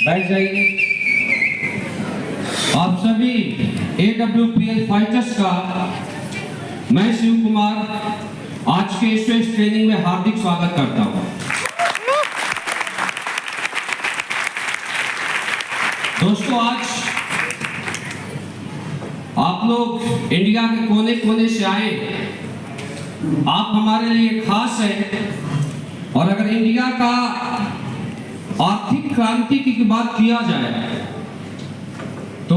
बैठ जाइए। आप सभी AWPL फाइटर्स का मैं शिव कुमार आज के इस ट्रेनिंग में हार्दिक स्वागत करता हूं। दोस्तों, आज आप लोग इंडिया के कोने कोने से आए, आप हमारे लिए खास है। और अगर इंडिया का आर्थिक क्रांति की बात किया जाए तो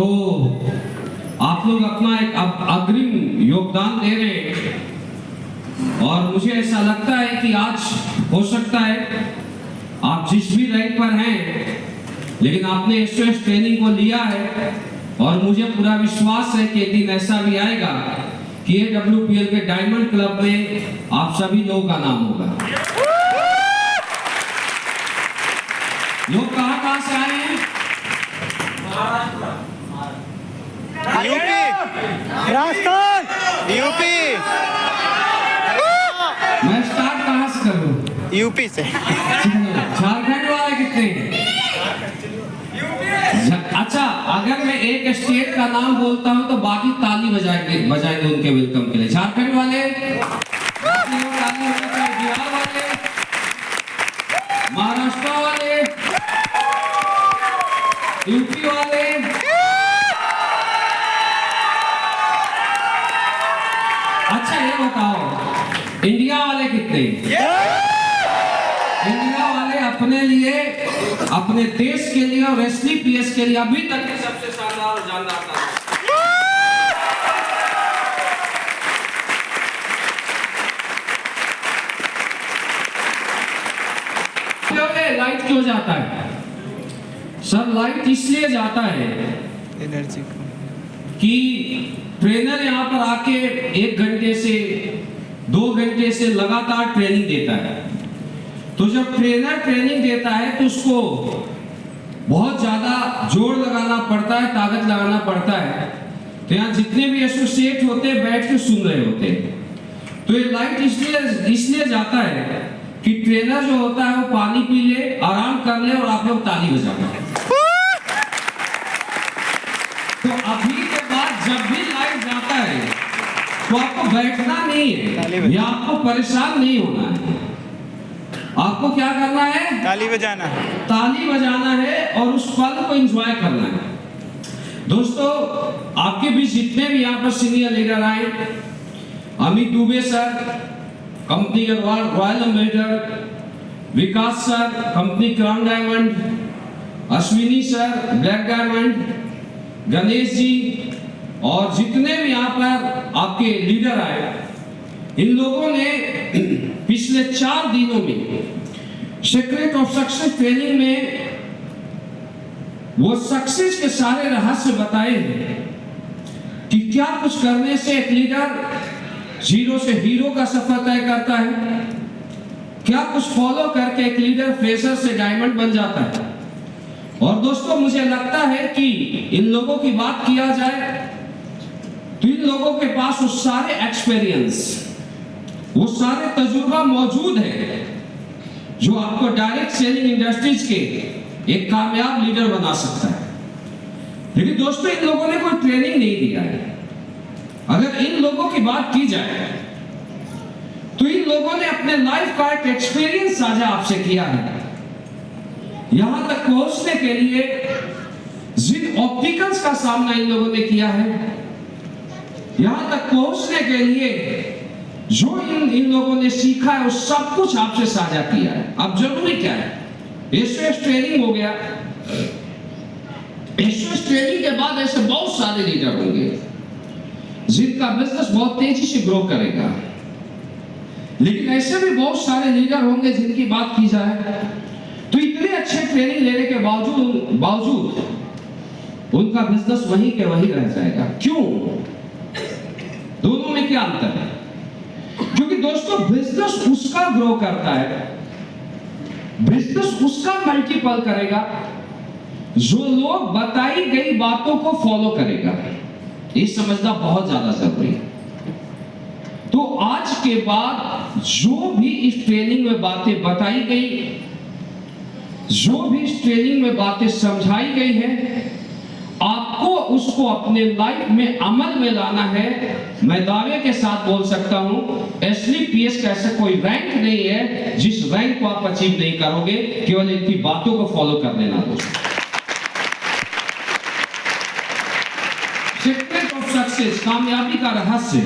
आप लोग अपना एक अग्रिम योगदान दे रहे हैं। और मुझे ऐसा लगता है कि आज हो सकता है आप जिस भी रैंक पर हैं, लेकिन आपने इस ट्रेनिंग को लिया है और मुझे पूरा विश्वास है कि एक दिन ऐसा भी आएगा कि AWPL के डायमंड क्लब में आप सभी लोगों का नाम होगा। लोग कहां से आए हैं? राजस्थान, यूपी। मैं स्टार्ट कहां से करूं? यूपी से। झारखंड वाले कितने हैं? अच्छा, अगर मैं एक स्टेट का नाम बोलता हूं तो बाकी ताली बजाएंगे उनके वेलकम के लिए। झारखंड वाले, बिहार वाले, महाराष्ट्र वाले, यूपी वाले, अच्छा ये बताओ इंडिया वाले कितने? इंडिया वाले अपने लिए, अपने देश के लिए और SDPS के लिए अभी तक के सबसे शानदार और जानदार था। लाइट क्यों जाता है सर? लाइट इसलिए जाता है एनर्जी कि ट्रेनर यहाँ पर आके 1 घंटे से 2 घंटे से लगातार ट्रेनिंग देता है। तो जब ट्रेनर ट्रेनिंग देता है तो उसको बहुत ज्यादा जोर लगाना पड़ता है, ताकत लगाना पड़ता है। तो यहाँ जितने भी एसोसिएट होते हैं बैठ के सुन रहे होते हैं। तो ये लाइट इसलिए जाता है कि ट्रेनर जो होता है वो पानी पी ले, आराम कर ले और आप लोग ताली बजाओ। तो अभी के बाद जब भी लाइट जाता है तो आपको बैठना नहीं है या आपको परेशान नहीं होना है। आपको क्या करना है? ताली बजाना है। ताली बजाना है और उस पल को एंजॉय करना है। दोस्तों, आपके बीच जितने भी यहाँ पर सीनियर लीडर आए, अमित दुबे सर कंपनी के royal ambassador, Vikas sir company crown diamond, Ashwini sir black diamond, Ganesh ji और जितने भी यहाँ पर आपके लीडर आए, इन लोगों ने पिछले 4 दिनों में सीक्रेट ऑफ सक्सेस ट्रेनिंग में वो सक्सेस के सारे रहस्य बताए हैं कि क्या कुछ करने से एक लीडर जीरो से हीरो का सफर तय करता है, क्या कुछ फॉलो करके एक लीडर फ्रेशर से डायमंड बन जाता है। और दोस्तों, मुझे लगता है कि इन लोगों की बात किया जाए तो इन लोगों के पास वो सारे एक्सपीरियंस, वो सारे तजुर्बा मौजूद है जो आपको डायरेक्ट सेलिंग इंडस्ट्रीज के एक कामयाब लीडर बना सकता है। लेकिन दोस्तों, इन लोगों ने कोई ट्रेनिंग नहीं दिया है। अगर इन लोगों की बात की जाए तो इन लोगों ने अपने लाइफ का एक एक्सपीरियंस साझा आपसे किया है। यहां तक पहुंचने के लिए जिन ऑब्स्टिकल्स का सामना इन लोगों ने किया है, यहां तक पहुंचने के लिए जो इन लोगों ने सीखा है, वो सब कुछ आपसे साझा किया है। अब जरूरी क्या है? एसओएस ट्रेनिंग हो गया। एसओएस ट्रेनिंग के बाद ऐसे बहुत सारे लीडर होंगे जिनका बिजनेस बहुत तेजी से ग्रो करेगा। लेकिन ऐसे भी बहुत सारे लीडर होंगे जिनकी बात की जाए तो इतने अच्छे ट्रेनिंग लेने के बावजूद उनका बिजनेस वहीं के वहीं रह जाएगा। क्यों? दोनों में क्या अंतर है? क्योंकि दोस्तों, बिजनेस उसका ग्रो करता है, बिजनेस उसका मल्टीपल करेगा जो लोग बताई गई बातों को फॉलो करेगा। ये समझना बहुत ज्यादा जरूरी है। तो आज के बाद जो भी इस ट्रेनिंग में बातें बताई गई, जो भी इस ट्रेनिंग में बातें समझाई गई है, आपको उसको अपने लाइफ में अमल में लाना है। मैं दावे के साथ बोल सकता हूं, SLPS का ऐसा कोई रैंक नहीं है जिस रैंक को आप अचीव नहीं करोगे केवल इनकी बातों को फॉलो कर लेना। दोस्तों, सीक्रेट ऑफ सक्सेस, कामयाबी का रहस्य,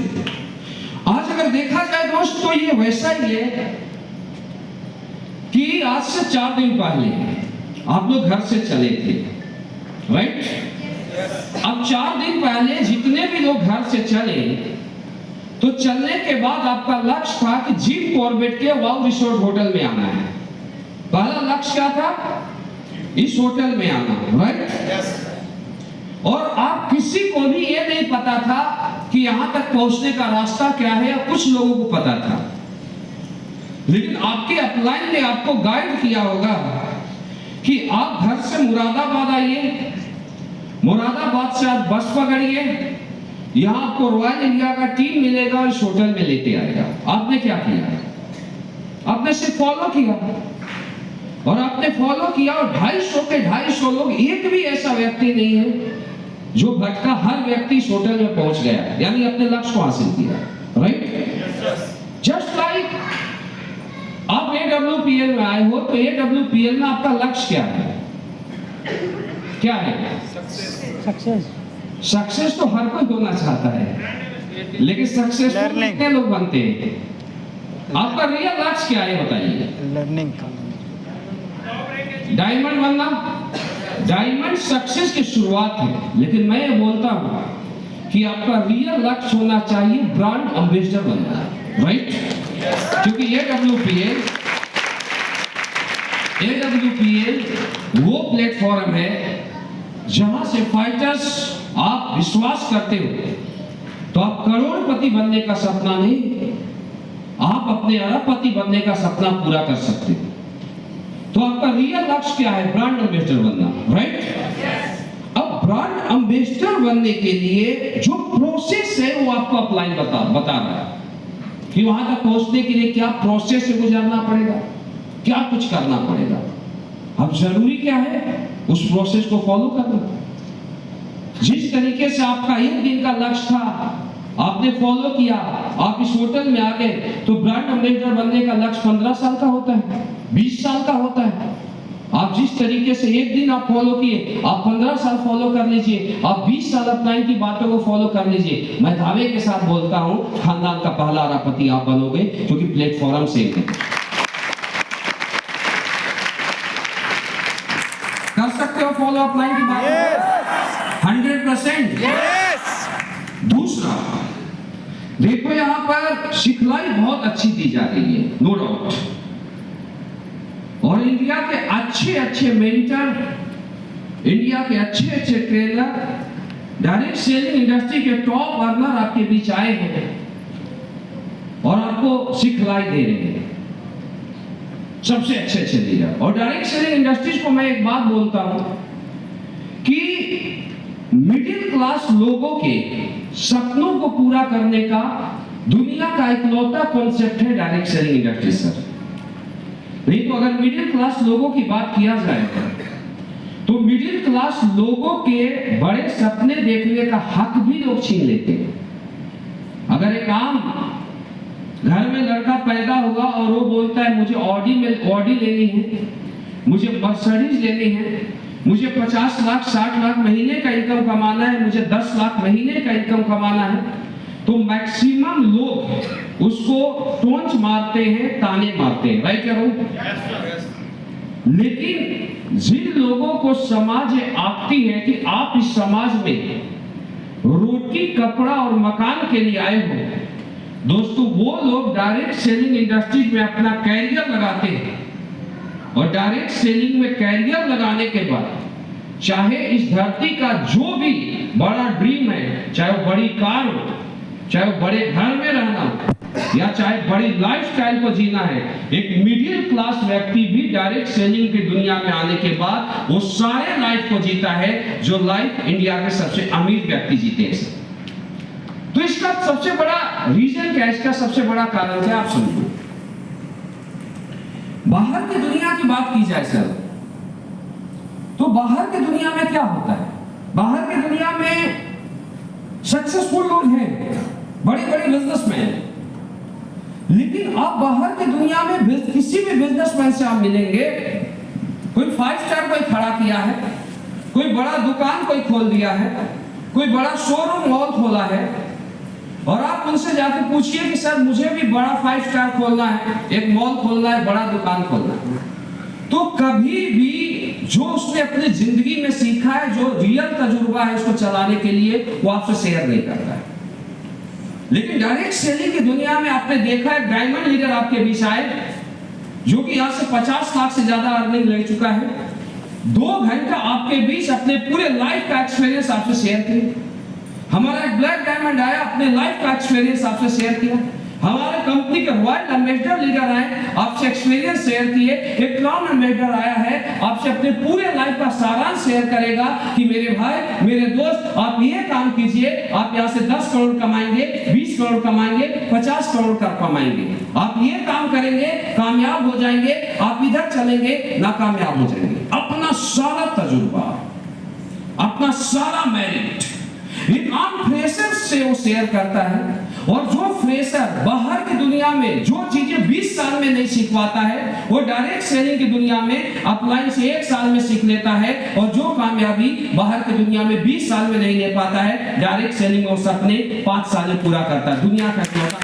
आज अगर देखा जाए दोस्त तो ये वैसा ही है कि आज से 4 दिन पहले आप लोग घर से चले थे, राइट? अब 4 दिन पहले जितने भी लोग घर से चले तो चलने के बाद आपका लक्ष्य था कि जिम कॉर्बेट के वाव रिसोर्ट होटल में आना है। पहला लक्ष्य क्या था? इस होटल में आना, राइट? और आप किसी को भी ये नहीं पता था कि यहां तक पहुंचने का रास्ता क्या है, या कुछ लोगों को पता था, लेकिन आपके अपलाइन ने आपको गाइड किया होगा कि आप घर से मुरादाबाद आइए, मुरादाबाद से आप बस पकड़िए, यहां आपको रॉयल इंडिया का टीम मिलेगा और इस होटल में लेते आएगा। आपने क्या किया? आपने सिर्फ फॉलो किया, और आपने फॉलो किया, और 250 के 250 लोग, एक भी ऐसा व्यक्ति नहीं है जो भटका, हर व्यक्ति इस होटल में पहुंच गया, यानी अपने लक्ष्य को हासिल किया, राइट? जस्ट लाइक आप AWPL में आए हो तो AWPL में आपका लक्ष्य क्या है? क्या है? सक्सेस तो हर कोई होना चाहता है, लेकिन सक्सेसफुल कितने लोग बनते हैं? आपका रियल लक्ष्य क्या है बताइए? लर्निंग, डायमंड बनना। डायमंड सक्सेस की शुरुआत है, लेकिन मैं ये बोलता हूं कि आपका रियल लक्ष्य होना चाहिए ब्रांड एम्बेसडर बनना, राइट? क्योंकि AWPL वो प्लेटफॉर्म है जहां से फाइटर्स, आप विश्वास करते हो तो आप करोड़पति बनने का सपना नहीं, आप अपने अरबपति बनने का सपना पूरा कर सकते हो। तो आपका रियल लक्ष्य क्या है? ब्रांड एम्बेसडर बनना, राइट? अब ब्रांड एम्बेसडर बनने के लिए जो प्रोसेस है वो आपको अपलाइन बता रहा है कि वहां तक पहुंचने के लिए क्या प्रोसेस से गुजरना पड़ेगा, क्या कुछ करना पड़ेगा। अब जरूरी क्या है? उस प्रोसेस को फॉलो करना। जिस तरीके से आपका 1 दिन का लक्ष्य था, आपने फॉलो किया, आप इस होटल में आ गए, तो ब्रांड एम्बेसडर बनने का लक्ष्य 15 साल का होता है, 20 साल का होता है। आप जिस तरीके से 1 दिन आप फॉलो किए, आप 15 साल फॉलो कर लीजिए, आप 20 साल अपलाइन की बातों को फॉलो कर लीजिए। मैं दावे के साथ बोलता हूं, खानदान का पहला अरबपति आप बनोगे, क्योंकि प्लेटफॉर्म सेम है। कर सकते हो फॉलो अपलाइन की बात? 100%। दूसरा, देखो यहां पर सिखलाई बहुत अच्छी दी जा रही है, नो डाउट, और इंडिया के अच्छे मेंटर, इंडिया के अच्छे ट्रेनर, डायरेक्ट सेलिंग इंडस्ट्री के टॉप अर्नर आपके बीच आए हैं और आपको सिखलाई दे रहे हैं, सबसे अच्छे लीडर। और डायरेक्ट सेलिंग इंडस्ट्रीज को मैं एक बात बोलता हूं कि मिडिल क्लास लोगों के सपनों को पूरा करने का दुनिया का इकलौता कॉन्सेप्ट है डायरेक्ट सेलिंग इंडस्ट्री सर। नहीं तो अगर मिडिल क्लास लोगों की बात किया जाए तो मिडिल क्लास लोगों के बड़े सपने देखने का हक भी लोग छीन लेते हैं। अगर एक आम घर में लड़का पैदा हुआ और वो बोलता है मुझे ऑडी लेनी है, मुझे मर्सिडीज लेनी है, मुझे 50 लाख 60 लाख महीने का इनकम कमाना है, मुझे 10 लाख महीने का इनकम कमाना है, तो मैक्सिमम लोग उसको टोंच मारते हैं, ताने मारते हैं, राइट या रॉन्ग? लेकिन जिन लोगों को समाज आती है कि आप इस समाज में रोटी, कपड़ा और मकान के लिए आए हो, दोस्तों वो लोग डायरेक्ट सेलिंग इंडस्ट्री में अपना कैरियर लगाते हैं। और डायरेक्ट सेलिंग में कैरियर लगाने के बाद चाहे इस धरती का जो भी बड़ा ड्रीम है, चाहे वो बड़ी कार हो, चाहे वो बड़े घर में रहना हो, या चाहे बड़ी लाइफस्टाइल को जीना है, एक मिडिल क्लास व्यक्ति भी डायरेक्ट सेलिंग की दुनिया में आने के बाद वो सारे लाइफ को जीता है जो लाइफ इंडिया के सबसे अमीर व्यक्ति जीते हैं। तो इसका सबसे बड़ा रीजन क्या है? इसका सबसे बड़ा कारण क्या? आप समझो, बाहर की दुनिया की बात की जाए सर बाहर की दुनिया में क्या होता है? बाहर की दुनिया में सक्सेसफुल लोग हैं, बड़े बड़े बिजनेसमैन, लेकिन आप बाहर की दुनिया में किसी भी बिजनेसमैन से आप मिलेंगे, कोई 5 स्टार कोई खड़ा किया है, कोई बड़ा दुकान कोई खोल दिया है, कोई बड़ा शोरूम मॉल खोला है, और आप उनसे जाकर पूछिए कि सर मुझे भी बड़ा 5 स्टार खोलना है, एक मॉल खोलना है, बड़ा दुकान खोलना है, तो कभी भी जो उसने अपनी जिंदगी में सीखा है, जो रियल तजुर्बा है उसको चलाने के लिए, वो आपसे शेयर नहीं करता है। लेकिन डायरेक्ट सेलिंग की दुनिया में आपने देखा है, डायमंड लीडर आपके बीच आए, जो कि यहाँ से 50 लाख से ज्यादा अर्निंग ले चुका है, 2 घंटा आपके बीच अपने पूरे लाइफ का एक्सपीरियंस आपसे शेयर किया। हमारा एक ब्लैक डायमंड आया, अपने लाइफ का एक्सपीरियंस आपसे शेयर किया। हमारे कंपनी के रॉयल एम्बेसडर लीडर आए, आपसे एक्सपीरियंस शेयर किए। एक क्राउन एम्बेसडर आया है, आपसे अपने पूरे लाइफ का सारांश शेयर करेगा कि मेरे भाई, मेरे दोस्त, आप ये काम कीजिए, आप यहाँ से 10 करोड़ कमाएंगे, 20 करोड़ कमाएंगे, 50 करोड़ का कमाएंगे। आप ये काम करेंगे, कामयाब हो जाएंगे, आप इधर चलेंगे, नाकामयाब हो जाएंगे। अपना सारा तजुर्बा, अपना सारा मेरिट एक आम फ्रेशर से वो शेयर करता है, और जो फ्रेशर बाहर की दुनिया में जो चीजें 20 साल में नहीं सीख पाता है, वो डायरेक्ट सेलिंग की दुनिया में अपलाइन से 1 साल में सीख लेता है, और जो कामयाबी बाहर की दुनिया में 20 साल में नहीं ले पाता है, डायरेक्ट सेलिंग में अपने 5 साल में पूरा करता है। दुनिया का इकलौता।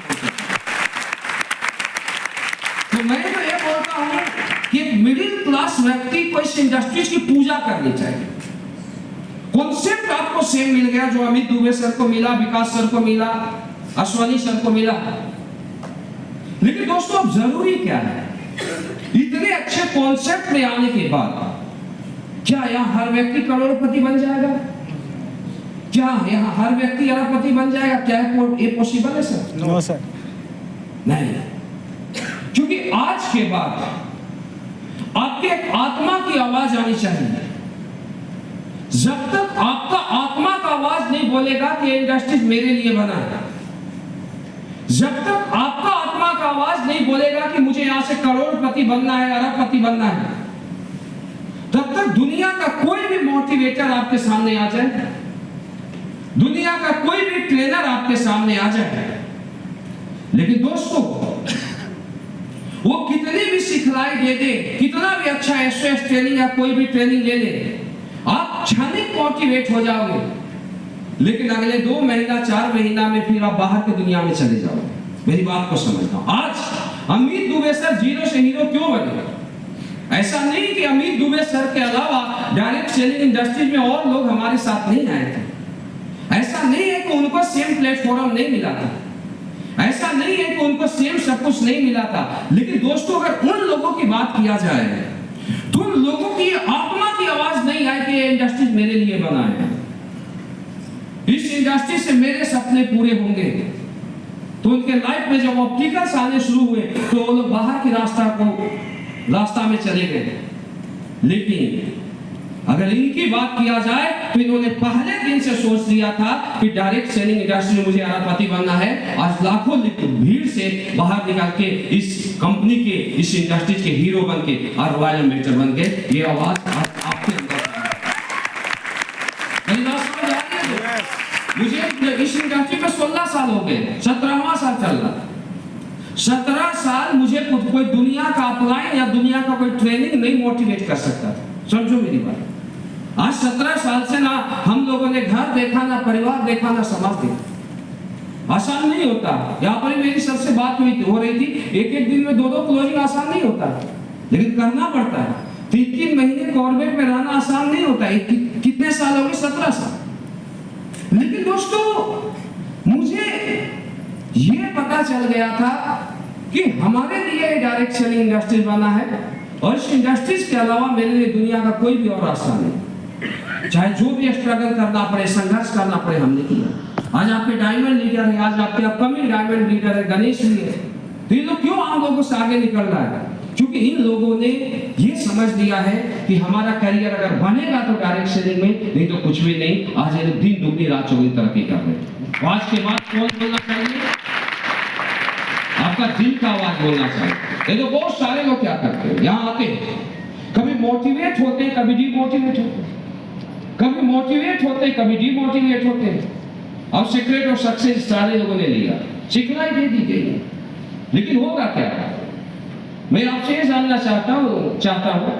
तो मैं तो ये बोलता हूँ कि मिडिल क्लास व्यक्ति को इस इंडस्ट्रीज की पूजा करनी चाहिए। कॉन्सेप्ट आपको सेम मिल गया जो अमित दुबे सर को मिला, विकास सर को मिला, अश्वनी सर को मिला, लेकिन दोस्तों अब जरूरी क्या है? इतने अच्छे कॉन्सेप्ट में आने के बाद क्या यहाँ हर व्यक्ति करोड़पति बन जाएगा? क्या यहाँ हर व्यक्ति अरबपति बन जाएगा? क्या ये पॉसिबल है सर? नो सर, नहीं। क्योंकि आज के बाद आपके आत्मा की आवाज आनी चाहिए। जब तक आपका आत्मा का आवाज नहीं बोलेगा कि ये इंडस्ट्री मेरे लिए बना है, जब तक आपका आत्मा का आवाज नहीं बोलेगा कि मुझे यहां से करोड़पति बनना है, अरबपति बनना है, तब तक दुनिया का कोई भी मोटिवेटर आपके सामने आ जाए, दुनिया का कोई भी ट्रेनर आपके सामने आ जाए, लेकिन दोस्तों वो कितनी भी सिखलाई दे दे, कितना भी अच्छा एसओएस ट्रेनिंग या कोई भी ट्रेनिंग ले ले, आप क्षणिक मोटिवेट हो जाओगे, लेकिन अगले 2 महीना 4 महीना में फिर आप बाहर की दुनिया में चले जाओगे। मेरी बात को समझना। आज अमित दुबे सर जीरो से हीरो क्यों बने? ऐसा नहीं कि अमित दुबे सर के अलावा डायरेक्ट सेलिंग इंडस्ट्रीज में और लोग हमारे साथ नहीं आए थे। ऐसा नहीं है कि उनको सेम प्लेटफॉर्म नहीं मिला था, ऐसा नहीं है कि उनको सेम सब कुछ नहीं मिला था, लेकिन दोस्तों अगर उन लोगों की बात किया जाए तो उन लोगों की आत्मा की आवाज नहीं आए कि ये इंडस्ट्री मेरे लिए बना है, इस इंडस्ट्री से मेरे सपने पूरे होंगे। तो उनके लाइफ में जब ऑब्स्टिकल्स आने शुरू हुए तो वो लोग बाहर की रास्ता में चले गए। लेकिन अगर इनकी बात किया जाए तो इन्होंने पहले दिन से सोच लिया था कि डायरेक्ट सेलिंग इंडस्ट्री में मुझे अरबपति बनना है। आज लाखों भीड़ से बाहर निकल के इस कंपनी के, इस इंडस्ट्री के हीरो बन के और रॉयल एम्बेसडर बन के ये आवाज आपके अंदर मुझे इस इंडस्ट्री में 16 साल हो गए, 17वां साल चल रहा। 17 साल मुझे कोई दुनिया का अपलाइन या दुनिया का कोई ट्रेनिंग नहीं मोटिवेट कर सकता था। समझो मेरी बात। आज 17 साल से ना हम लोगों ने घर देखा, ना परिवार देखा, ना समाज देखा। आसान नहीं होता। यहाँ पर मेरी सबसे बात हो रही थी, एक दिन में 2 क्लोजिंग आसान नहीं होता, लेकिन करना पड़ता है। 3 महीने कॉर्पोरेट में रहना आसान नहीं होता है। कितने साल हो गए? 17 साल। लेकिन दोस्तों मुझे ये पता चल गया था कि हमारे लिए डायरेक्ट सेलिंग इंडस्ट्री बना है, और इस इंडस्ट्रीज के अलावा मेरे लिए दुनिया का कोई भी और रास्ता नहीं। चाहे जो भी स्ट्रगल करना पड़े, संघर्ष करना पड़े, हमने किया। आज आपके डायमंड लीडर है, आज आपके अपकमिंग डायमंड लीडर है, गणेश जी है। तो ये लोग क्यों आम लोगों से आगे निकल रहा है? क्योंकि इन लोगों ने ये समझ लिया है कि हमारा करियर अगर बनेगा तो डायरेक्ट सेलिंग में, नहीं तो कुछ भी नहीं। आज ये लोग दिन दुगनी रात चौगुनी तरक्की कर रहे हैं। आज के बाद कौन बोलना चाहिए? आपका दिल का आवाज बोलना चाहिए। ये तो बहुत सारे लोग क्या करते हैं, यहाँ आते हैं, कभी मोटिवेट होते हैं, कभी डिमोटिवेट होते हैं, कभी मोटिवेट होते हैं, कभी डिमोटिवेट होते हैं। अब सीक्रेट ऑफ सक्सेस सारे लोगों ने लिया, सिखलाई दे दी गई, लेकिन होगा क्या? मैं आपसे ये जानना चाहता हूं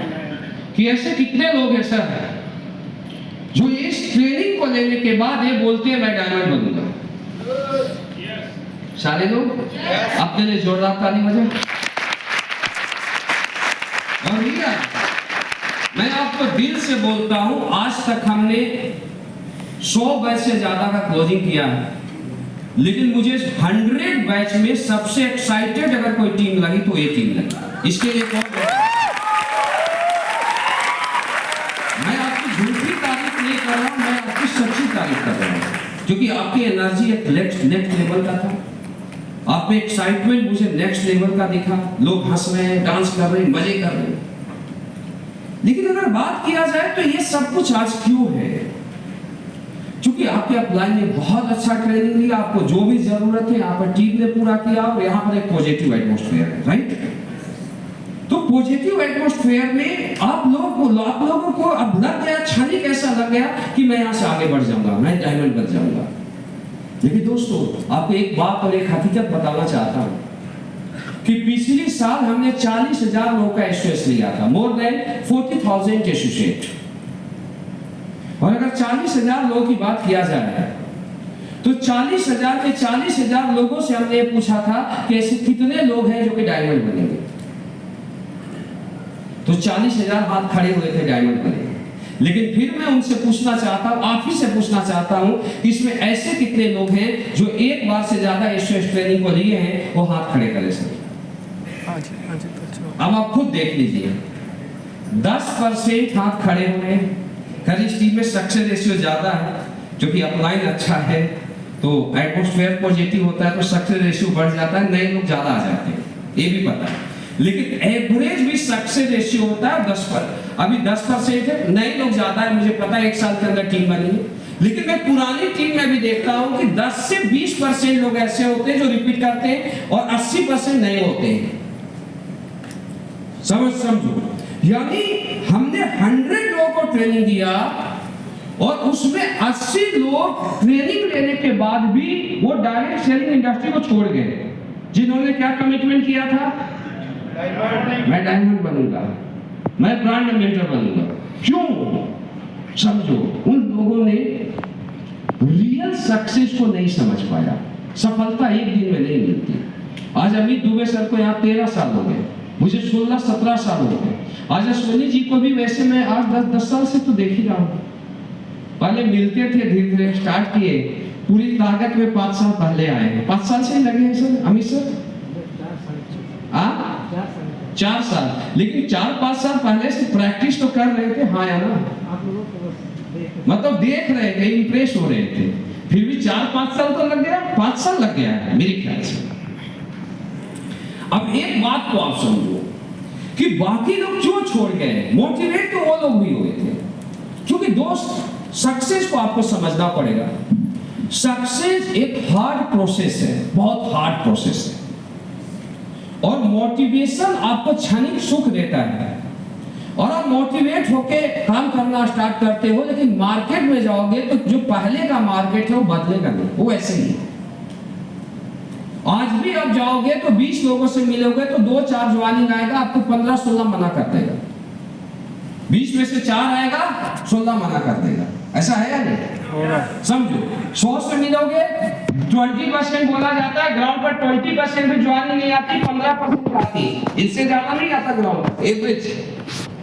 कि ऐसे कितने लोग हैं सर जो इस ट्रेनिंग को लेने के बाद ये बोलते हैं मैं डायमंड बनूंगा? सारे लोग अपने लिए जोरदार ताली बजाएं। और भैया मैं आपको दिल से बोलता हूं, आज तक हमने 100 बैच से ज्यादा का क्लोजिंग किया है, लेकिन मुझे 100 बैच में सबसे एक्साइटेड अगर कोई टीम लगी तो ये टीम लगी। इसके लिए कौन? मैं आपकी झूठी तारीफ नहीं कर रहा हूं, मैं आपकी सच्ची तारीफ कर रहा हूं, क्योंकि आपकी एनर्जी एक नेक्स्ट लेवल का था। आप में एक्साइटमेंट मुझे नेक्स्ट लेवल का दिखा। लोग हंस रहे हैं, डांस कर रहे हैं, मजे कर रहे हैं। लेकिन अगर बात किया जाए तो ये सब कुछ आज क्यों है? क्योंकि आपके अपलाइन ने बहुत अच्छा ट्रेनिंग दिया, आपको जो भी जरूरत है यहाँ पर टीम ने पूरा किया, और यहाँ पर एक पॉजिटिव एटमॉस्फेयर है, राइट? तो पॉजिटिव एटमॉस्फेयर में आप लोगों को अब लग गया, क्षणिक ऐसा लग गया कि मैं यहाँ से आगे बढ़ जाऊंगा, मैं डायमंड बन जाऊंगा। लेकिन दोस्तों आपको एक बात और एक हकीकत बताना चाहता हूं कि पिछले साल हमने 40,000 लोगों का एसोसिएट लिया था, मोर देन 40,000 एसोसिएट। और अगर 40,000 लोगों की बात किया जाए तो 40,000 में 40,000 लोगों से हमने ये पूछा था कि ऐसे कितने लोग हैं जो कि डायमंड बनेंगे। तो 40,000 हाथ खड़े हुए थे डायमंड बनेंगे। लेकिन फिर मैं उनसे पूछना चाहता हूं, आप ही से पूछना चाहता हूं कि इसमें ऐसे कितने लोग हैं जो एक बार से ज्यादा एसोसिएट ट्रेनिंग को लिए हैं, वो हाथ खड़े करें सर। अब आप खुद देख लीजिए, 10% हाथ खड़े हुए हैं। इस टीम में सक्सेस रेशियो ज्यादा है, क्योंकि अपलाइन अच्छा है तो एटमॉस्फेयर पॉजिटिव होता है, तो सक्सेस रेशियो बढ़ जाता है, नए लोग ज्यादा आ जाते हैं, ये भी पता है। लेकिन एवरेज भी सक्सेस रेशियो होता है 10 पर। अभी 10% है, नए लोग ज्यादा है, मुझे पता है 1 साल के अंदर टीम बनी है। लेकिन मैं पुरानी टीम में भी देखता हूं कि 10 से 20% लोग ऐसे होते हैं जो रिपीट करते हैं, और 80% नए होते हैं। समझो, यानी हमने 100 लोगों को ट्रेनिंग दिया और उसमें 80 लोग ट्रेनिंग लेने के बाद भी वो डायरेक्ट सेलिंग इंडस्ट्री को छोड़ गए, जिन्होंने क्या कमिटमेंट किया था? मैं डायमंड बनूंगा, मैं ब्रांड एम्बेसडर बनूंगा। क्यों? समझो, उन लोगों ने रियल सक्सेस को नहीं समझ पाया। सफलता एक दिन में नहीं मिलती। आज अमित दुबे सर को यहाँ 13 साल हो गए, मुझे 16-17 साल हो गए। आज अश्विनी जी को भी वैसे मैं आज 10 साल से तो देख ही रहा हूँ। पहले मिलते थे, धीरे धीरे स्टार्ट किए, पूरी ताकत में 5 साल पहले आए। 5 साल से ही लगे हैं सर अमित सर? 4 साल। लेकिन 4-5 साल पहले से प्रैक्टिस तो कर रहे थे, हाँ या ना? मतलब देख रहे थे, इंप्रेस हो रहे थे। फिर भी 4-5 साल तो लग गया, 5 साल लग गया है मेरे ख्याल से। अब एक बात को आप समझो कि बाकी लोग क्यों छोड़ गए? मोटिवेट तो वो लोग भी हुए थे, क्योंकि दोस्त सक्सेस को आपको समझना पड़ेगा। सक्सेस एक हार्ड प्रोसेस है, बहुत हार्ड प्रोसेस है। और मोटिवेशन आपको क्षणिक सुख देता है, और आप मोटिवेट होके काम करना स्टार्ट करते हो, लेकिन मार्केट में जाओगे तो जो पहले का मार्केट है वो बदलेगा नहीं, वो ऐसे ही है। आज भी आप जाओगे तो 20 लोगों से मिलोगे तो 2-4 ज्वाइनिंग आएगा, आपको 15-16 मना कर देगा। 20 में से 4 आएगा, 16 मना कर देगा। ऐसा है या नहीं? समझो, 100 से मिलोगे 20% बोला जाता है, ग्राउंड पर 20% भी ज्वाइनिंग नहीं आती, 15% आती है। इससे ज्यादा नहीं आता ग्राउंड, एवरेज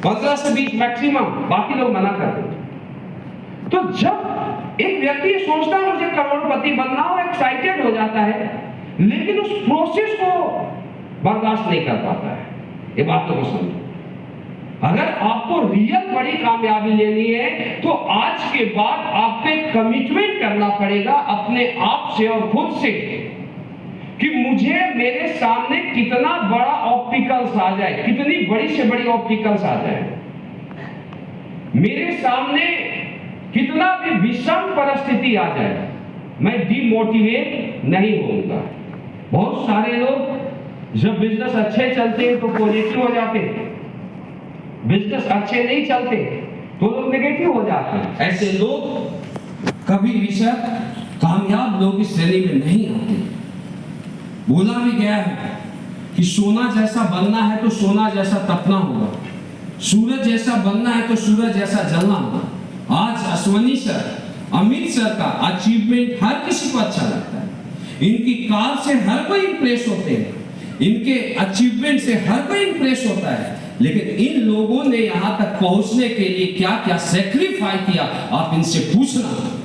15 से 20 मैक्सिमम, बाकी लोग मना करते हैं। तो जब एक व्यक्ति सोचता है मुझे करोड़पति बनना हो, एक्साइटेड हो जाता है, लेकिन उस प्रोसेस को बर्दाश्त नहीं कर पाता है। ये बातों को समझो। अगर आपको रियल बड़ी कामयाबी लेनी है तो आज के बाद आपको कमिटमेंट करना पड़ेगा अपने आप से और खुद से कि मुझे मेरे सामने कितना बड़ा ऑब्स्टिकल्स आ जाए, कितनी बड़ी से बड़ी ऑब्स्टिकल्स आ जाए, मेरे सामने कितना भी विषम परिस्थिति आ जाए, मैं डिमोटिवेट नहीं होऊंगा। बहुत सारे लोग जब बिजनेस अच्छे चलते हैं तो पॉजिटिव हो जाते हैं, बिजनेस अच्छे नहीं चलते तो लोग नेगेटिव हो जाते हैं। ऐसे लोग कभी भी सर कामयाब लोग की श्रेणी में नहीं आते। बोला भी गया है कि सोना जैसा बनना है तो सोना जैसा तपना होगा, सूरज जैसा बनना है तो सूरज जैसा जलना होगा। आज अश्वनी सर, अमित सर का अचीवमेंट हर किसी को अच्छा लगता है, इनकी कार से हर कोई इंप्रेस होते हैं, इनके अचीवमेंट से हर कोई इंप्रेस होता है, लेकिन इन लोगों ने यहां तक पहुंचने के लिए क्या क्या सेक्रीफाई किया आप इनसे पूछना।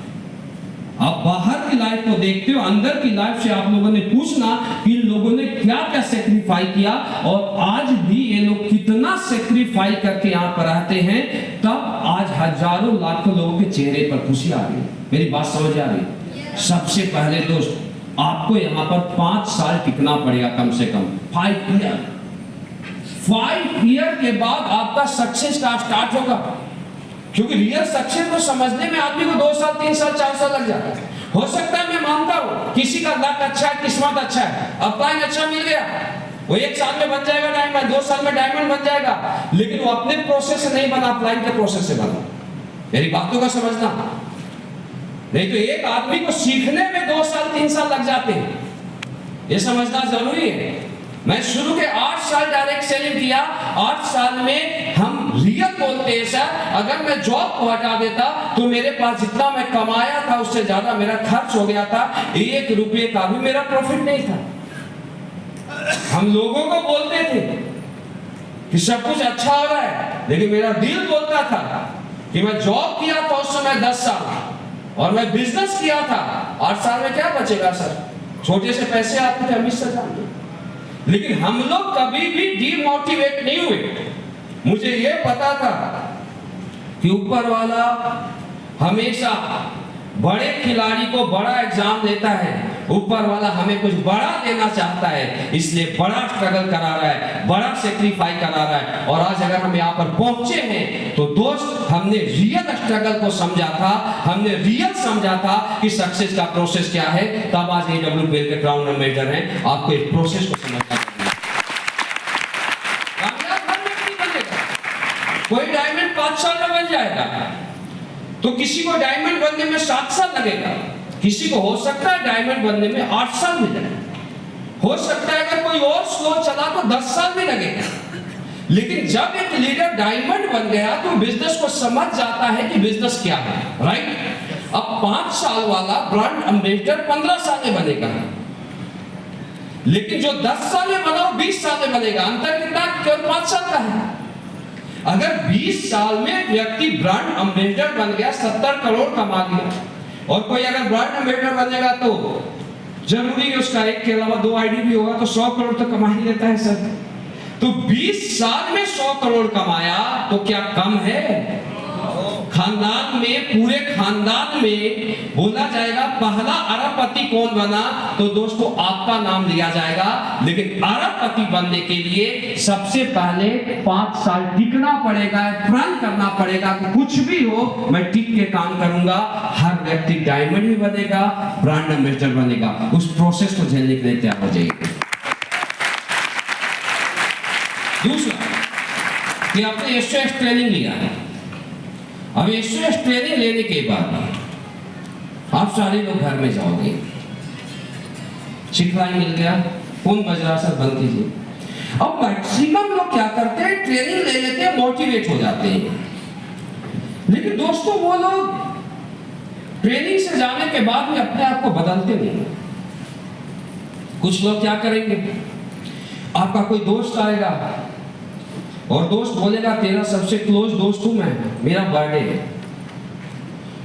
आप बाहर की लाइफ को देखते हो, अंदर की लाइफ से आप लोगों ने पूछना कि इन लोगों ने क्या क्या सेक्रीफाई किया और आज भी ये लोग कितना सेक्रीफाई करके यहाँ पर आते हैं, तब आज हजारों लाखों लोगों के चेहरे पर खुशी आ रही है। मेरी बात समझ आ रही? सबसे पहले दोस्त आपको यहाँ पर 5 साल टिकना पड़ेगा, कम से कम 5 ईयर। 5 ईयर के बाद आपका सक्सेस का स्टार्ट होगा, क्योंकि रियल सक्सेस को समझने में आदमी को 2 साल 3 साल 4 साल लग जाता है। हो सकता है, मैं मानता हूं किसी का लक अच्छा है, किस्मत अच्छा है, अपलाइन अच्छा मिल गया, वो 1 साल में बन जाएगा डायमंड, 2 साल में डायमंड बन जाएगा, लेकिन वो अपने प्रोसेस से नहीं बना, अपलाइन के प्रोसेस से बना। मेरी बातों का समझना, नहीं तो एक आदमी को सीखने में 2 साल 3 साल लग जाते हैं, ये समझना जरूरी है। मैं शुरू के 8 साल डायरेक्ट सेलिंग किया, 8 साल में हम रियल बोलते हैं सर, अगर मैं जॉब को हटा देता तो मेरे पास जितना मैं कमाया था उससे ज्यादा मेरा खर्च हो गया था, 1 रुपये का भी मेरा प्रॉफिट नहीं था। हम लोगों को बोलते थे कि सब कुछ अच्छा हो रहा है, लेकिन मेरा दिल बोलता था कि मैं जॉब किया था उस समय 10 साल और मैं बिजनेस किया था 8 साल में, क्या बचेगा सर, छोटे से पैसे आते थे, हमेशा जानते। लेकिन हम लोग कभी भी डीमोटिवेट नहीं हुए। मुझे ये पता था कि ऊपर वाला हमेशा बड़े खिलाड़ी को बड़ा एग्जाम देता है, ऊपर वाला हमें कुछ बड़ा देना चाहता है, इसलिए बड़ा स्ट्रगल करा रहा है, बड़ा सेक्रीफाई करा रहा है। और आज अगर हम यहाँ पर पहुंचे हैं तो दोस्त हमने रियल स्ट्रगल को समझा था, हमने रियल समझा था कि सक्सेस का प्रोसेस क्या है, तब आज AWPL के क्राउन एम्बेसडर हैं। आपको इस प्रोसेस को समझना चाहिए। कामयाब हर व्यक्ति बनेगा, कोई डायमंड 5 साल में बन जाएगा, तो किसी को डायमंड बनने में 7 साल लगेगा, किसी को हो सकता है डायमंड बनने में 8 साल में लगे, हो सकता है अगर कोई और स्लो चला तो 10 साल में लगेगा। लेकिन जब एक लीडर डायमंड बन गया तो बिजनेस को समझ जाता है कि बिजनेस क्या है, राइट। अब 5 साल वाला ब्रांड एम्बेसडर 15 साल में बनेगा, लेकिन जो 10 साल में बना वो 20 साल में बनेगा। अंतर कितना? केवल 5 साल का है। अगर 20 साल में व्यक्ति ब्रांड एम्बेसडर बन गया, 70 करोड़ कमा लिया, और कोई अगर ब्रांड एम्बेसडर बनेगा तो जरूरी है उसका एक के अलावा 2 आईडी भी होगा, तो 100 करोड़ तो कमा ही लेता है सर। तो 20 साल में 100 करोड़ कमाया तो क्या कम है? खानदान में, पूरे खानदान में बोला जाएगा पहला अरबपति कौन बना, तो दोस्तों आपका नाम लिया जाएगा। लेकिन अरबपति बनने के लिए सबसे पहले 5 साल टिकना पड़ेगा, प्रण करना पड़ेगा कि कुछ भी हो मैं टिक के काम करूंगा। हर व्यक्ति डायमंड भी बनेगा, ब्रांड एम्बेसडर बनेगा, उस प्रोसेस को झेलने के लिए तैयार हो जाइए। दूसरा कि आपने SOS ट्रेनिंग लिया है, अब SOS ट्रेनिंग लेने के बाद आप सारे लोग घर में जाओगे, सिखलाई मिल गया, फोन बज रहा सर बंद कीजिए। अब मैक्सिमम लोग क्या करते हैं, ट्रेनिंग ले लेते हैं, मोटिवेट हो जाते हैं। लेकिन दोस्तों वो लोग ट्रेनिंग से जाने के बाद भी अपने आप को बदलते नहीं। कुछ लोग क्या करेंगे, आपका कोई दोस्त आएगा और दोस्त बोलेगा तेरा सबसे क्लोज दोस्त हूं मैं, मेरा बर्थडे है,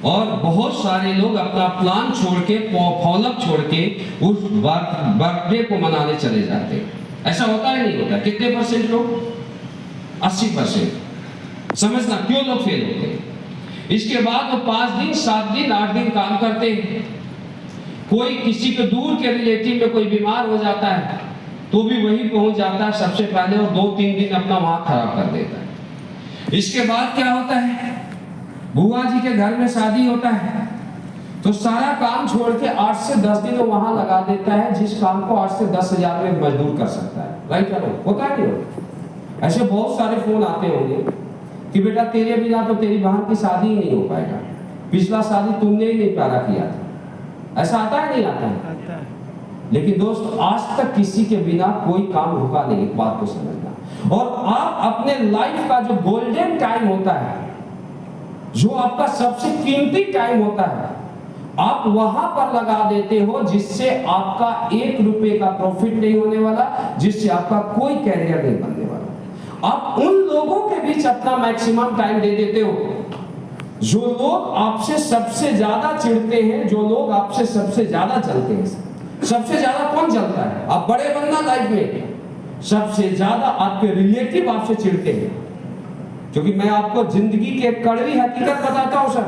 और बहुत सारे लोग अपना प्लान छोड़ के, फॉलोअप छोड़ के उस बर्थडे को मनाने चले जाते हैं। ऐसा होता है नहीं होता? कितने % लोग? 80%। समझना क्यों लोग फेल होते हैं। इसके बाद वो 5 दिन 7 दिन 8 दिन काम करते हैं। कोई किसी के दूर के रिलेटिव में कोई बीमार हो जाता है तो भी वही पहुंच जाता है सबसे पहले, और 2-3 दिन अपना वहां खराब कर देता है। इसके बाद क्या होता है, बुआ जी के घर में शादी होता है तो सारा काम छोड़ के 8 से 10 दिन वहां लगा देता है, जिस काम को 8 से 10 हजार में मजदूर कर सकता है, राइट? होता है नहीं? ऐसे बहुत सारे फोन आते होंगे कि बेटा तेरे बिना तो तेरी बहन की शादी ही नहीं हो पाएगा, पिछला शादी तुमने ही नहीं प्यारा किया था। ऐसा आता है नहीं आता है? आता है। लेकिन दोस्त आज तक किसी के बिना कोई काम रुका नहीं, एक बात को समझना। और आप अपने लाइफ का जो गोल्डन टाइम होता है, जो आपका सबसे कीमती टाइम होता है, आप वहां पर लगा देते हो जिससे आपका 1 रुपए का प्रॉफिट नहीं होने वाला, जिससे आपका कोई कैरियर नहीं बनने वाला। आप उन लोगों के बीच अपना मैक्सिमम टाइम दे देते हो जो लोग आपसे सबसे ज्यादा चिढ़ते हैं, जो लोग आपसे सबसे ज्यादा चलते हैं। सबसे ज्यादा कौन चलता है? आप बड़े बनना लाइफ में, सबसे ज्यादा आपके रिलेटिव आपसे चिढ़ते हैं। क्योंकि मैं आपको जिंदगी के कड़वी हकीकत बताता हूं सर,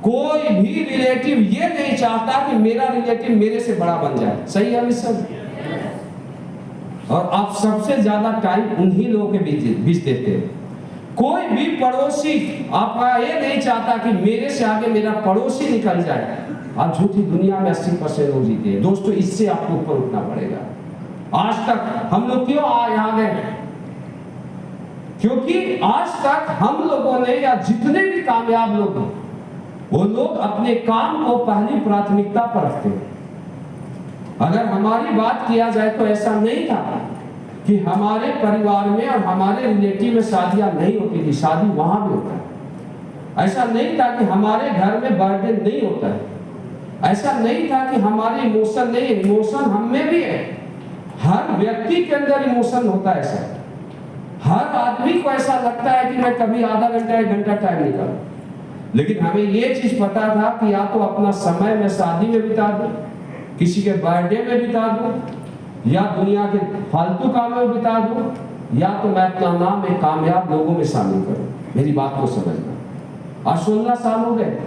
कोई भी रिलेटिव ये नहीं चाहता कि मेरा रिलेटिव मेरे से बड़ा बन जाए। सही है सर? और आप सबसे ज्यादा टाइम उन्हीं लोगों के बीच देते हैं। कोई भी पड़ोसी आपका ये नहीं चाहता कि मेरे से आगे मेरा पड़ोसी निकल जाए। आप झूठी दुनिया में 80% लोग जीते हैं। दोस्तों, इससे आपको ऊपर उठना पड़ेगा। आज तक हम लोग क्यों यहाँ गए? क्योंकि आज तक हम लोगों ने, या जितने भी कामयाब लोग हैं, वो लोग अपने काम को पहली प्राथमिकता पर रखते हैं। अगर हमारी बात किया जाए तो ऐसा नहीं था कि हमारे परिवार में और हमारे रिलेटिव में शादियां नहीं होती थी, शादी वहां भी होता है। ऐसा नहीं था कि हमारे घर में बर्थडे नहीं होता है। ऐसा नहीं था कि हमारे इमोशन नहीं, इमोशन हम में भी है। हर व्यक्ति के अंदर इमोशन होता है सर। हर आदमी को ऐसा लगता है कि मैं कभी आधा घंटा 1 घंटा टाइम निकालूं, लेकिन हमें ये चीज पता था कि या तो अपना समय मैं शादी में बिता दूं, किसी के बर्थडे में बिता दूं, या दुनिया के फालतू कामों में बिता दूं, या तो मैं अपना नाम एक कामयाब लोगों में शामिल करूं। मेरी बात को समझना। आज 16 साल हो गए,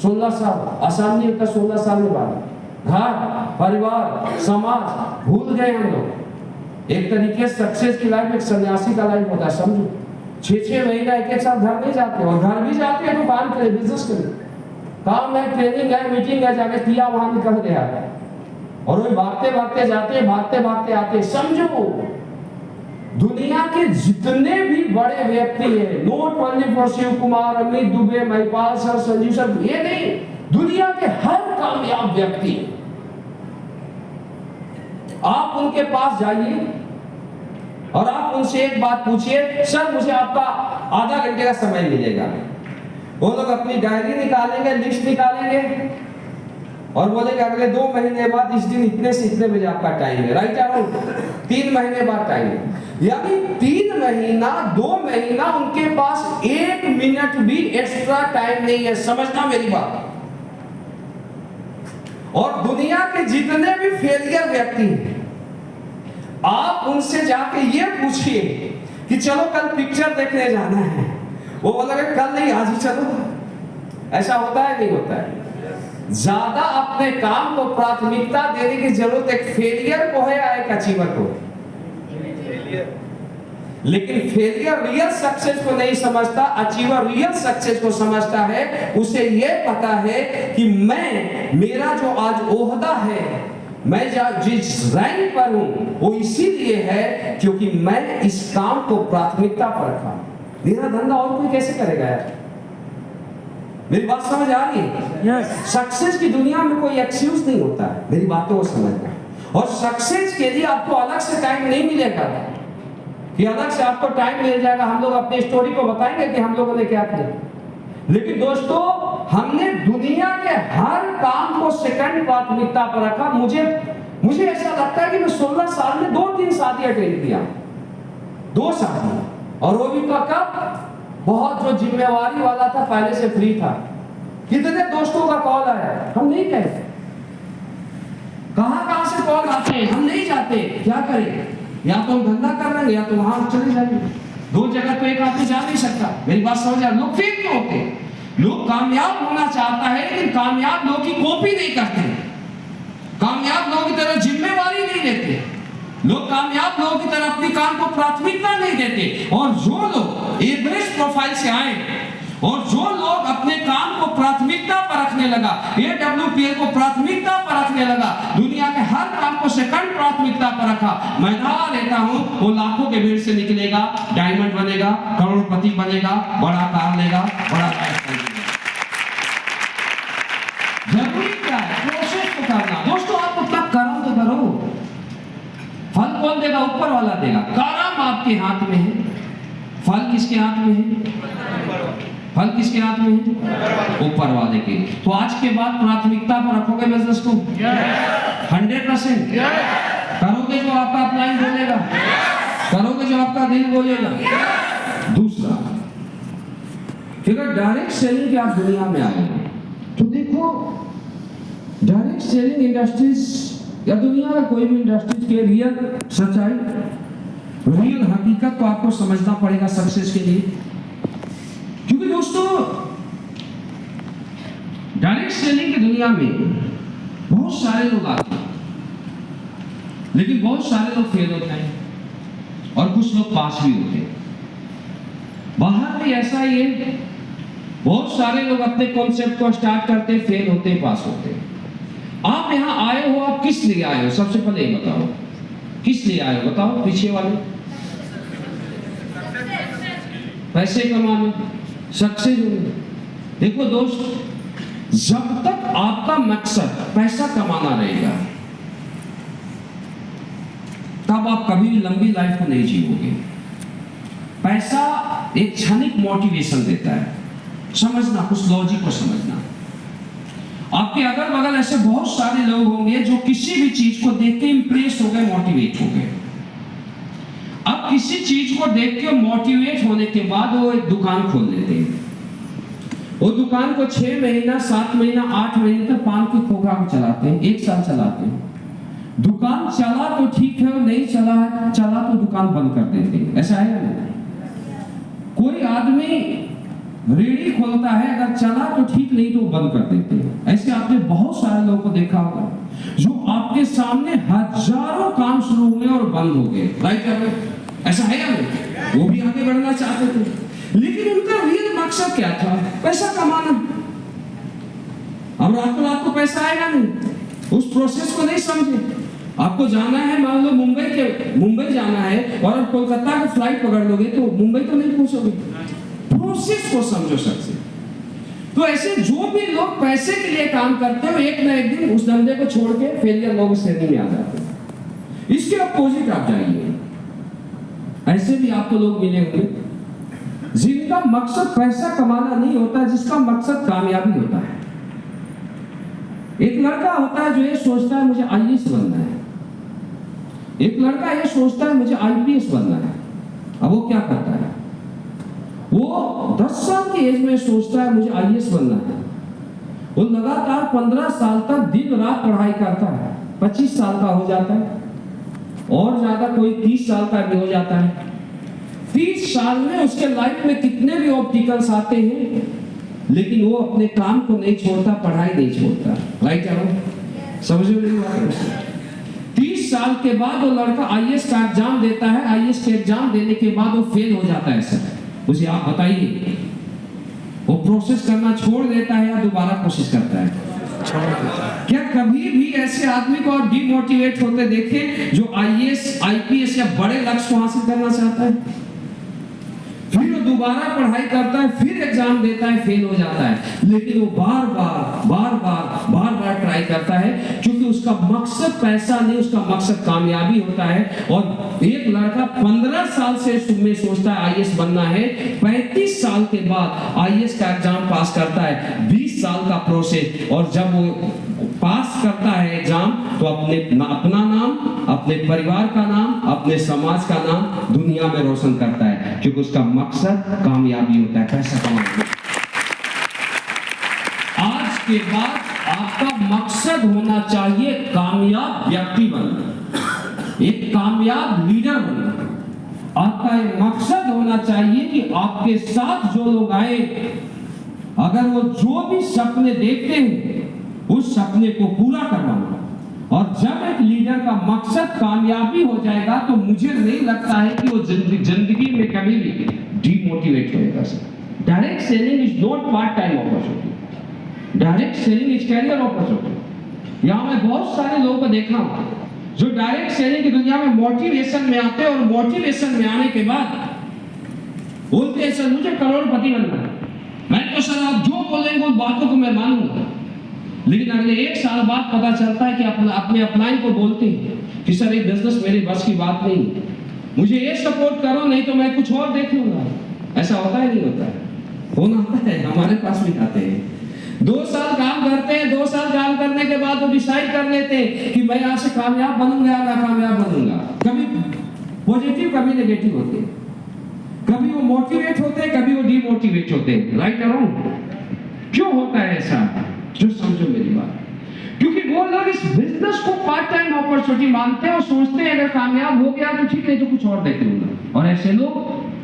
16 साल आसान नहीं होता। 16 साल के बाद घर, परिवार, समाज भूल गए हम लोग। एक तरीके से सक्सेस की लाइफ एक सन्यासी का लाइफ होता है, समझो। 6-6 महीना एक साथ घर नहीं जाते, और घर भी जाते हैं तो काम करे, बिजनेस करे, काम है, ट्रेनिंग है, मीटिंग है, जाके किया, वहां निकल गया, और वो भागते भागते जाते, भागते भागते आते। समझो, दुनिया के जितने भी बड़े व्यक्ति हैं, not only for Shiv Kumar, Amit Dubey, Mahipal sir, Sanjeev sir, ये नहीं, दुनिया के हर कामयाब व्यक्ति, आप उनके पास जाइए और आप उनसे एक बात पूछिए, सर मुझे आपका आधा घंटे का समय मिलेगा। वो लोग अपनी डायरी निकालेंगे, लिस्ट निकालेंगे और बोलेंगे अगले 2 महीने बाद इस दिन इतने से इतने बजे आपका टाइम है। राइट या रॉन्ग? 3 महीने बाद टाइम है। यानी 3 महीना 2 महीना उनके पास 1 मिनट भी एक्स्ट्रा टाइम नहीं है। समझना मेरी बात। और दुनिया के जितने भी फेलियर व्यक्ति हैं, आप उनसे जाके ये पूछिए कि चलो कल पिक्चर देखने जाना है, वो बोलेंगे कल नहीं आज ही चलो। ऐसा होता है नहीं होता है? ज्यादा अपने काम को प्राथमिकता देने की जरूरत एक फेलियर को है या एक अचीवर को? लेकिन फेलियर रियल सक्सेस को नहीं समझता, अचीवर रियल सक्सेस को समझता है। उसे यह पता है कि मेरा जो आज ओहदा है, मैं जिस रैंक पर हूं, वो इसीलिए है क्योंकि मैं इस काम को प्राथमिकता पर रखा। मेरा धंधा और कोई कैसे करेगा यार? मेरी बात समझ आ रही है? यस। सक्सेस की दुनिया में कोई एक्सक्यूज नहीं होता है। मेरी बातों को समझना। और सक्सेस के लिए आपको अलग से टाइम नहीं मिलेगा कि अलग से आपको टाइम मिल जाएगा। हम लोग अपनी स्टोरी को बताएंगे कि हम लोगों ने क्या किया। लेकिन दोस्तों, हमने दुनिया के हर काम को सेकंड प्राथमिकता पर रखा। मुझे ऐसा लगता है कि मैं 16 साल में 2-3 शादियां अटेंड किया, 2 शादी, और वो भी कब? बहुत जो जिम्मेवारी वाला था, पहले से फ्री था। कितने दोस्तों का कॉल आया, हम नहीं गए। कहां से कॉल आते हैं, हम नहीं जाते। क्या करें? या तो हम धंधा कर लेंगे या तो वहां चले जाएंगे। 2 जगह तो एक आदमी जा नहीं सकता। मेरी बात समझ आ? लोग फेल क्यों होते? लोग कामयाब होना चाहता है, लेकिन कामयाब लोग की कॉपी नहीं करते, कामयाब लोगों की तरह जिम्मेवारी नहीं लेते, लोग कामयाब लोगों की तरह अपने काम को प्राथमिकता नहीं देते। और जो लोग एवरेज प्रोफाइल से आए और जो लोग अपने काम को प्राथमिकता पर रखने लगा, AWPL को प्राथमिकता पर रखने लगा, दुनिया के हर काम को सेकंड प्राथमिकता प्राथमिकता पर रखा। मैं धारा लेता हूं, वो लाखों के भीड़ से निकलेगा, डायमंड बनेगा, करोड़पति बनेगा, बड़ा कार लेगा, बड़ा लाइफस्टाइल लेगा। जरूरी क्या है? प्रोसेस को करना। दोस्तों आप अपना कर्म तो करो, फल कौन देगा? ऊपर वाला देगा। कर्म आपके हाथ में है, फल किसके हाथ में है? फल किसके हाथ में है? ऊपर वाले के। तो आज के बाद प्राथमिकता पर रखोगे बिजनेस को? 100% करोगे जो आपका अपलाइन बोलेगा, करोगे जो आपका दिल बोलेगा। दूसरा, अगर डायरेक्ट सेलिंग की आप दुनिया में आए तो देखो, डायरेक्ट सेलिंग इंडस्ट्रीज या दुनिया का कोई भी इंडस्ट्रीज के रियल सच्चाई, रियल हकीकत को आपको समझना पड़ेगा सक्सेस के लिए। क्योंकि दोस्तों डायरेक्ट सेलिंग की दुनिया में बहुत सारे लोग आते हैं, लेकिन बहुत सारे लोग फेल होते हैं और कुछ लोग पास भी होते हैं। बाहर भी ऐसा ही है, बहुत सारे लोग अपने कॉन्सेप्ट को स्टार्ट करते, फेल होते, पास होते। आप यहां आए हो, आप किस लिए आए हो? सबसे पहले ये बताओ, किस लिए आए हो? बताओ पीछे वाले। पैसे कमाने, सक्सेस होने। देखो दोस्त, जब तक आपका मकसद पैसा कमाना रहेगा, तब आप कभी भी लंबी लाइफ को नहीं जीओगे। पैसा एक क्षणिक मोटिवेशन देता है, समझना, कुछ लॉजिक को समझना। आपके अगल बगल ऐसे बहुत सारे लोग होंगे जो किसी भी चीज को देख के इंप्रेस हो गए, मोटिवेट हो गए। अब किसी चीज को देख के मोटिवेट होने के बाद वो एक दुकान खोल लेते हैं। वो दुकान को 6 महीना, 7 महीना, 8 महीने तक पान के खोखा को चलाते हैं, 1 साल चलाते हैं। दुकान चला तो ठीक है, नहीं चला तो दुकान बंद कर देते हैं। ऐसा है ना? कोई आदमी रेडी खोलता है, अगर चला तो ठीक, नहीं तो बंद कर देते हैं। ऐसे आपने बहुत सारे लोगों को देखा होगा जो आपके सामने हजारों काम शुरू हुए और बंद हो गए। राइट? ऐसा है या नहीं? वो भी आगे बढ़ना चाहते थे, लेकिन उनका रियल मकसद क्या था? पैसा कमाना। अब रातों रात को पैसा आएगा नहीं, उस प्रोसेस को नहीं समझे। आपको जाना है, मान लो मुंबई जाना है और आप कोलकाता का फ्लाइट पकड़ लोगे तो मुंबई तो नहीं पहुंचोगे। प्रोसेस को समझो सबसे। तो ऐसे जो भी लोग पैसे के लिए काम करते हो, एक ना एक दिन उस धंधे को छोड़ के फेलियर लोग श्रेणी में आ जाते हैं। इसके अपोजिट आप जाइए, ऐसे भी आपको लोग मिलेंगे जिनका मकसद पैसा कमाना नहीं होता, जिसका मकसद कामयाबी होता है। एक लड़का होता है जो ये सोचता है मुझे आईएएस बनना है, एक लड़का ये सोचता है मुझे आईपीएस बनना है। अब वो क्या करता है? वो 10 साल की एज में सोचता है मुझे आईएएस बनना है। वो लगातार 15 साल तक दिन रात पढ़ाई करता है, 25 साल का हो जाता है, और ज्यादा कोई 30 साल का भी हो जाता है। 30 साल में उसके लाइफ में कितने भी ऑब्स्टिकल्स आते हैं, लेकिन वो अपने काम को नहीं छोड़ता, पढ़ाई नहीं छोड़ता। राइट है? समझो मेरी बात। 30 साल के बाद वो लड़का आईएएस का एग्जाम देता है। आईएएस के एग्जाम देने के बाद वो फेल हो जाता है। सर मुझे आप बताइए, वो प्रोसेस करना छोड़ देता है या दोबारा कोशिश करता है? छोड़ देता है। क्या कभी भी ऐसे आदमी को आप डिमोटिवेट होते देखे जो आईएएस, आईपीएस या बड़े लक्ष्य को हासिल करना चाहता है? फिर वो दोबारा पढ़ाई करता है, फिर एग्जाम देता है, फेल हो जाता है, लेकिन वो बार बार ट्राई करता है, क्योंकि उसका मकसद पैसा नहीं, उसका मकसद कामयाबी होता है। और एक लड़का 15 साल से में सोचता है आईएएस बनना है, 35 साल के बाद आईएएस का एग्जाम पास करता है, 20 साल का प्रोसेस, और जब वो पास करता है एग्जाम तो अपना नाम, अपने परिवार का नाम, अपने समाज का नाम दुनिया में रोशन करता है, क्योंकि उसका मकसद कामयाबी होता है, पैसा कमाना। आज के बाद आपका मकसद होना चाहिए कामयाब व्यक्ति बनना, एक कामयाब लीडर बनना। आपका एक मकसद होना चाहिए कि आपके साथ जो लोग आए, अगर वो जो भी सपने देखते हैं उस सपने को पूरा करवाना। और जब एक लीडर का मकसद कामयाबी हो जाएगा तो मुझे नहीं लगता है कि वो जिंदगी में कभी भी डिमोटिवेट होएगा। Direct selling is not part time opportunity, direct selling is career opportunity. यहाँ मैं बहुत सारे लोगों को देखा जो डायरेक्ट सेलिंग की दुनिया में मोटिवेशन में आते हैं और मोटिवेशन में आने के बाद बोलते हैं सर मुझे करोड़पति बनना है। मैं तो सर आप जो बोलेंगे उन बातों को मैं मानूंगा, लेकिन अगले 1 साल बाद पता चलता है कि अपने अपलाइन को बोलते हैं कि सर ये बिजनेस मेरे बस की बात नहीं है, मुझे ये सपोर्ट करो नहीं तो मैं कुछ और देख लूंगा। ऐसा होता है नहीं होता है? फोन आता है, हमारे पास भी आते हैं। 2 साल काम करते हैं, 2 साल काम करने के बाद वो डिसाइड कर लेते हैं कि मैं यहाँ से कामयाब बनूंगा या नाकामयाब बनूंगा। कभी पॉजिटिव कभी नेगेटिव होते हैं, कभी वो मोटिवेट होते हैं, कभी वो डिमोटिवेट होते हैं। राइट और रॉन्ग? क्यों होता है ऐसा? जो समझो मेरी बात, क्योंकि वो लोग इस बिजनेस को पार्ट टाइम अपॉर्चुनिटी मानते हैं और सोचते हैं अगर कामयाब हो गया तो ठीक है, तो कुछ और देख लूंगा। और ऐसे लोग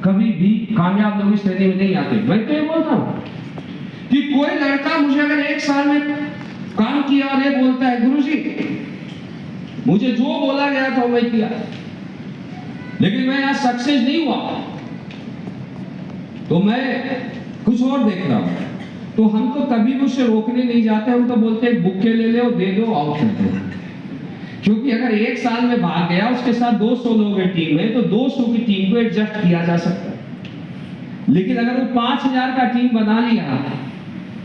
कभी भी कामयाब लोग इस श्रेणी में नहीं आते। मैं तो ये बोलता हूँ कि कोई लड़का मुझे अगर 1 साल में काम किया और ये बोलता है गुरुजी मुझे जो बोला गया था मैं किया, लेकिन मैं आज सक्सेस नहीं हुआ, तो मैं कुछ और देख रहा हूं, तो हम तो कभी भी उसे रोकने नहीं जाते। हम तो बोलते हैं बुक के ले लो, दे दो, आउट कर दो। क्योंकि अगर 1 साल में भाग गया, उसके साथ 200 लोग हैं टीम में, तो 200 की टीम को एडजस्ट किया जा सकता है। लेकिन अगर वो 5000 का टीम बना लिया,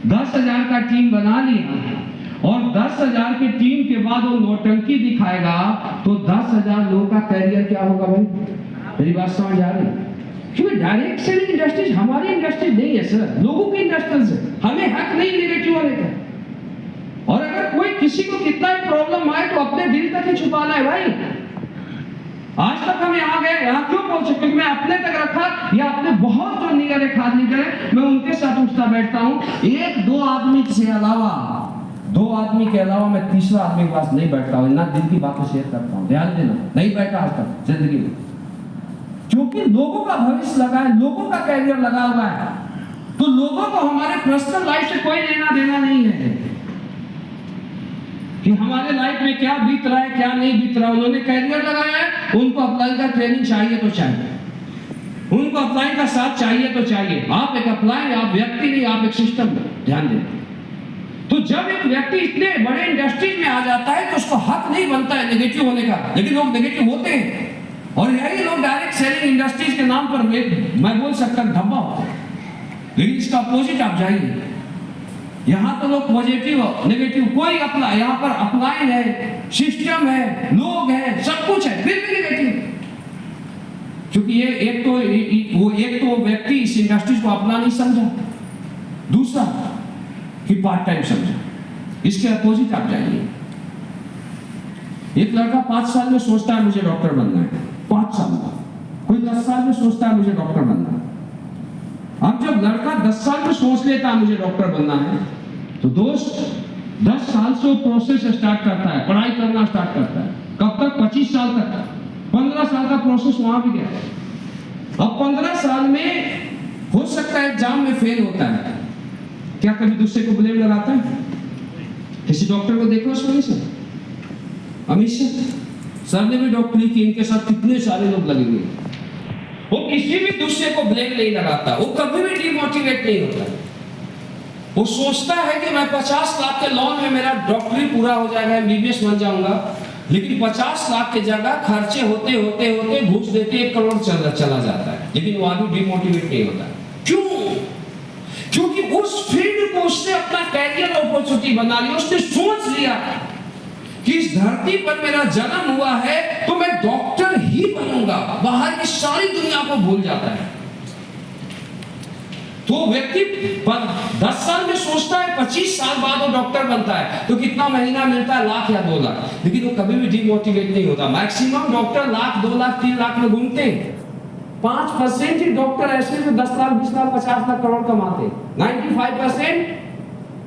10,000 का टीम बना लिया और 10,000 की टीम के बाद वो नौटंकी दिखाएगा, तो 10,000 लोगों का कैरियर क्या होगा भाई? मेरी बात समझ आ रही? क्योंकि डायरेक्ट सेलिंग इंडस्ट्रीज हमारी इंडस्ट्री नहीं है सर, लोगों की इंडस्ट्रीज है। हमें हक नहीं नेगेटिव होने का। और अगर कोई किसी को कितना भी प्रॉब्लम आए तो अपने दिल तक ही छुपाना है भाई। आज तक हम यहाँ गए, यहाँ क्यों बोल सकते? क्योंकि मैं अपने तक रखा या अपने बहुत जो निगले खाद निकले मैं उनके साथ उठता बैठता हूँ। 1-2 आदमी से अलावा, 2 आदमी के अलावा मैं तीसरा आदमी के पास नहीं बैठता हूँ, ना दिल की बातें शेयर करता हूँ। ध्यान देना, नहीं बैठा आज तक जिंदगी में, क्योंकि लोगों का भविष्य लगा है, लोगों का कैरियर लगा हुआ है। तो लोगों को हमारे पर्सनल लाइफ से कोई लेना देना नहीं है कि हमारे लाइफ में क्या बीत रहा है क्या नहीं बीत रहा है। उन्होंने कैरियर लगाया है, उनको अप्लाई का ट्रेनिंग चाहिए तो चाहिए, उनको अप्लाई का साथ चाहिए तो चाहिए। आप एक अप्लाई, आप व्यक्ति नहीं, आप एक सिस्टम। ध्यान दें। तो जब एक व्यक्ति इतने बड़े इंडस्ट्रीज में आ जाता है तो उसको हक नहीं बनता है नेगेटिव होने का, लेकिन लोग नेगेटिव होते हैं। और यही लोग डायरेक्ट सेलिंग इंडस्ट्रीज के नाम पर मैं बोल सकता हूं धब्बा होता है। लेकिन इसका अपोजिट आप जाइए, यहाँ तो लोग पॉजिटिव हो, नेगेटिव कोई अप्लाई, यहाँ पर अप्लाइन है, सिस्टम है, लोग हैं, सब कुछ है, फिर भी नेगेटिव। क्योंकि ये एक तो व्यक्ति इस इंडस्ट्री को अपना नहीं समझा, दूसरा कि पार्ट टाइम समझा। इसके अपोजिट आप जाइए। एक लड़का 5 साल में सोचता है मुझे डॉक्टर बनना है, 5 साल में। कोई 10 साल में सोचता है मुझे डॉक्टर बनना है। अब जब लड़का 10 साल में सोच लेता है मुझे डॉक्टर बनना है, तो दोस्त 10 साल से वो प्रोसेस स्टार्ट करता है, पढ़ाई करना स्टार्ट करता है। कब तक? 25 साल तक। 15 साल का प्रोसेस वहां भी गया। अब 15 साल में हो सकता है एग्जाम में फेल होता है, क्या कभी दूसरे को ब्लेम लगाता है? किसी डॉक्टर को देखो उस वजह से अमित सर ने भी डॉक्टरी की, इनके साथ कितने सारे लोग लगे हुए। वो किसी भी दूसरे को ब्लेम नहीं लगाता, वो कभी भी डिमोटिवेट नहीं होता। वो सोचता है कि मैं 50 लाख के लोन में मेरा डॉक्टरी पूरा हो जाएगा, एमबीबीएस बन जाऊंगा, लेकिन 50 लाख की जगह खर्चे होते होते होते घूस देते 1 करोड़ चला जाता है, लेकिन वो आदमी डिमोटिवेट नहीं होता। क्यों? क्योंकि उस फील्ड को उसने अपना कैरियर अपॉर्चुनिटी बना लिया। उसने सोच लिया कि इस धरती पर मेरा जन्म हुआ है तो मैं डॉक्टर ही बनूंगा, बाहर की सारी दुनिया को भूल जाता है। तो व्यक्ति 10 साल में सोचता है, 25 साल बाद वो डॉक्टर बनता है, तो कितना महीना मिलता है? 1 लाख या 2 लाख, लेकिन वो कभी भी डिमोटिवेट नहीं होता। मैक्सिमम डॉक्टर 1 लाख, 2 लाख, 3 लाख में घूमते हैं। 5% ही डॉक्टर ऐसे जो 10 लाख, 20 लाख, 50 लाख, करोड़ कमाते। 95%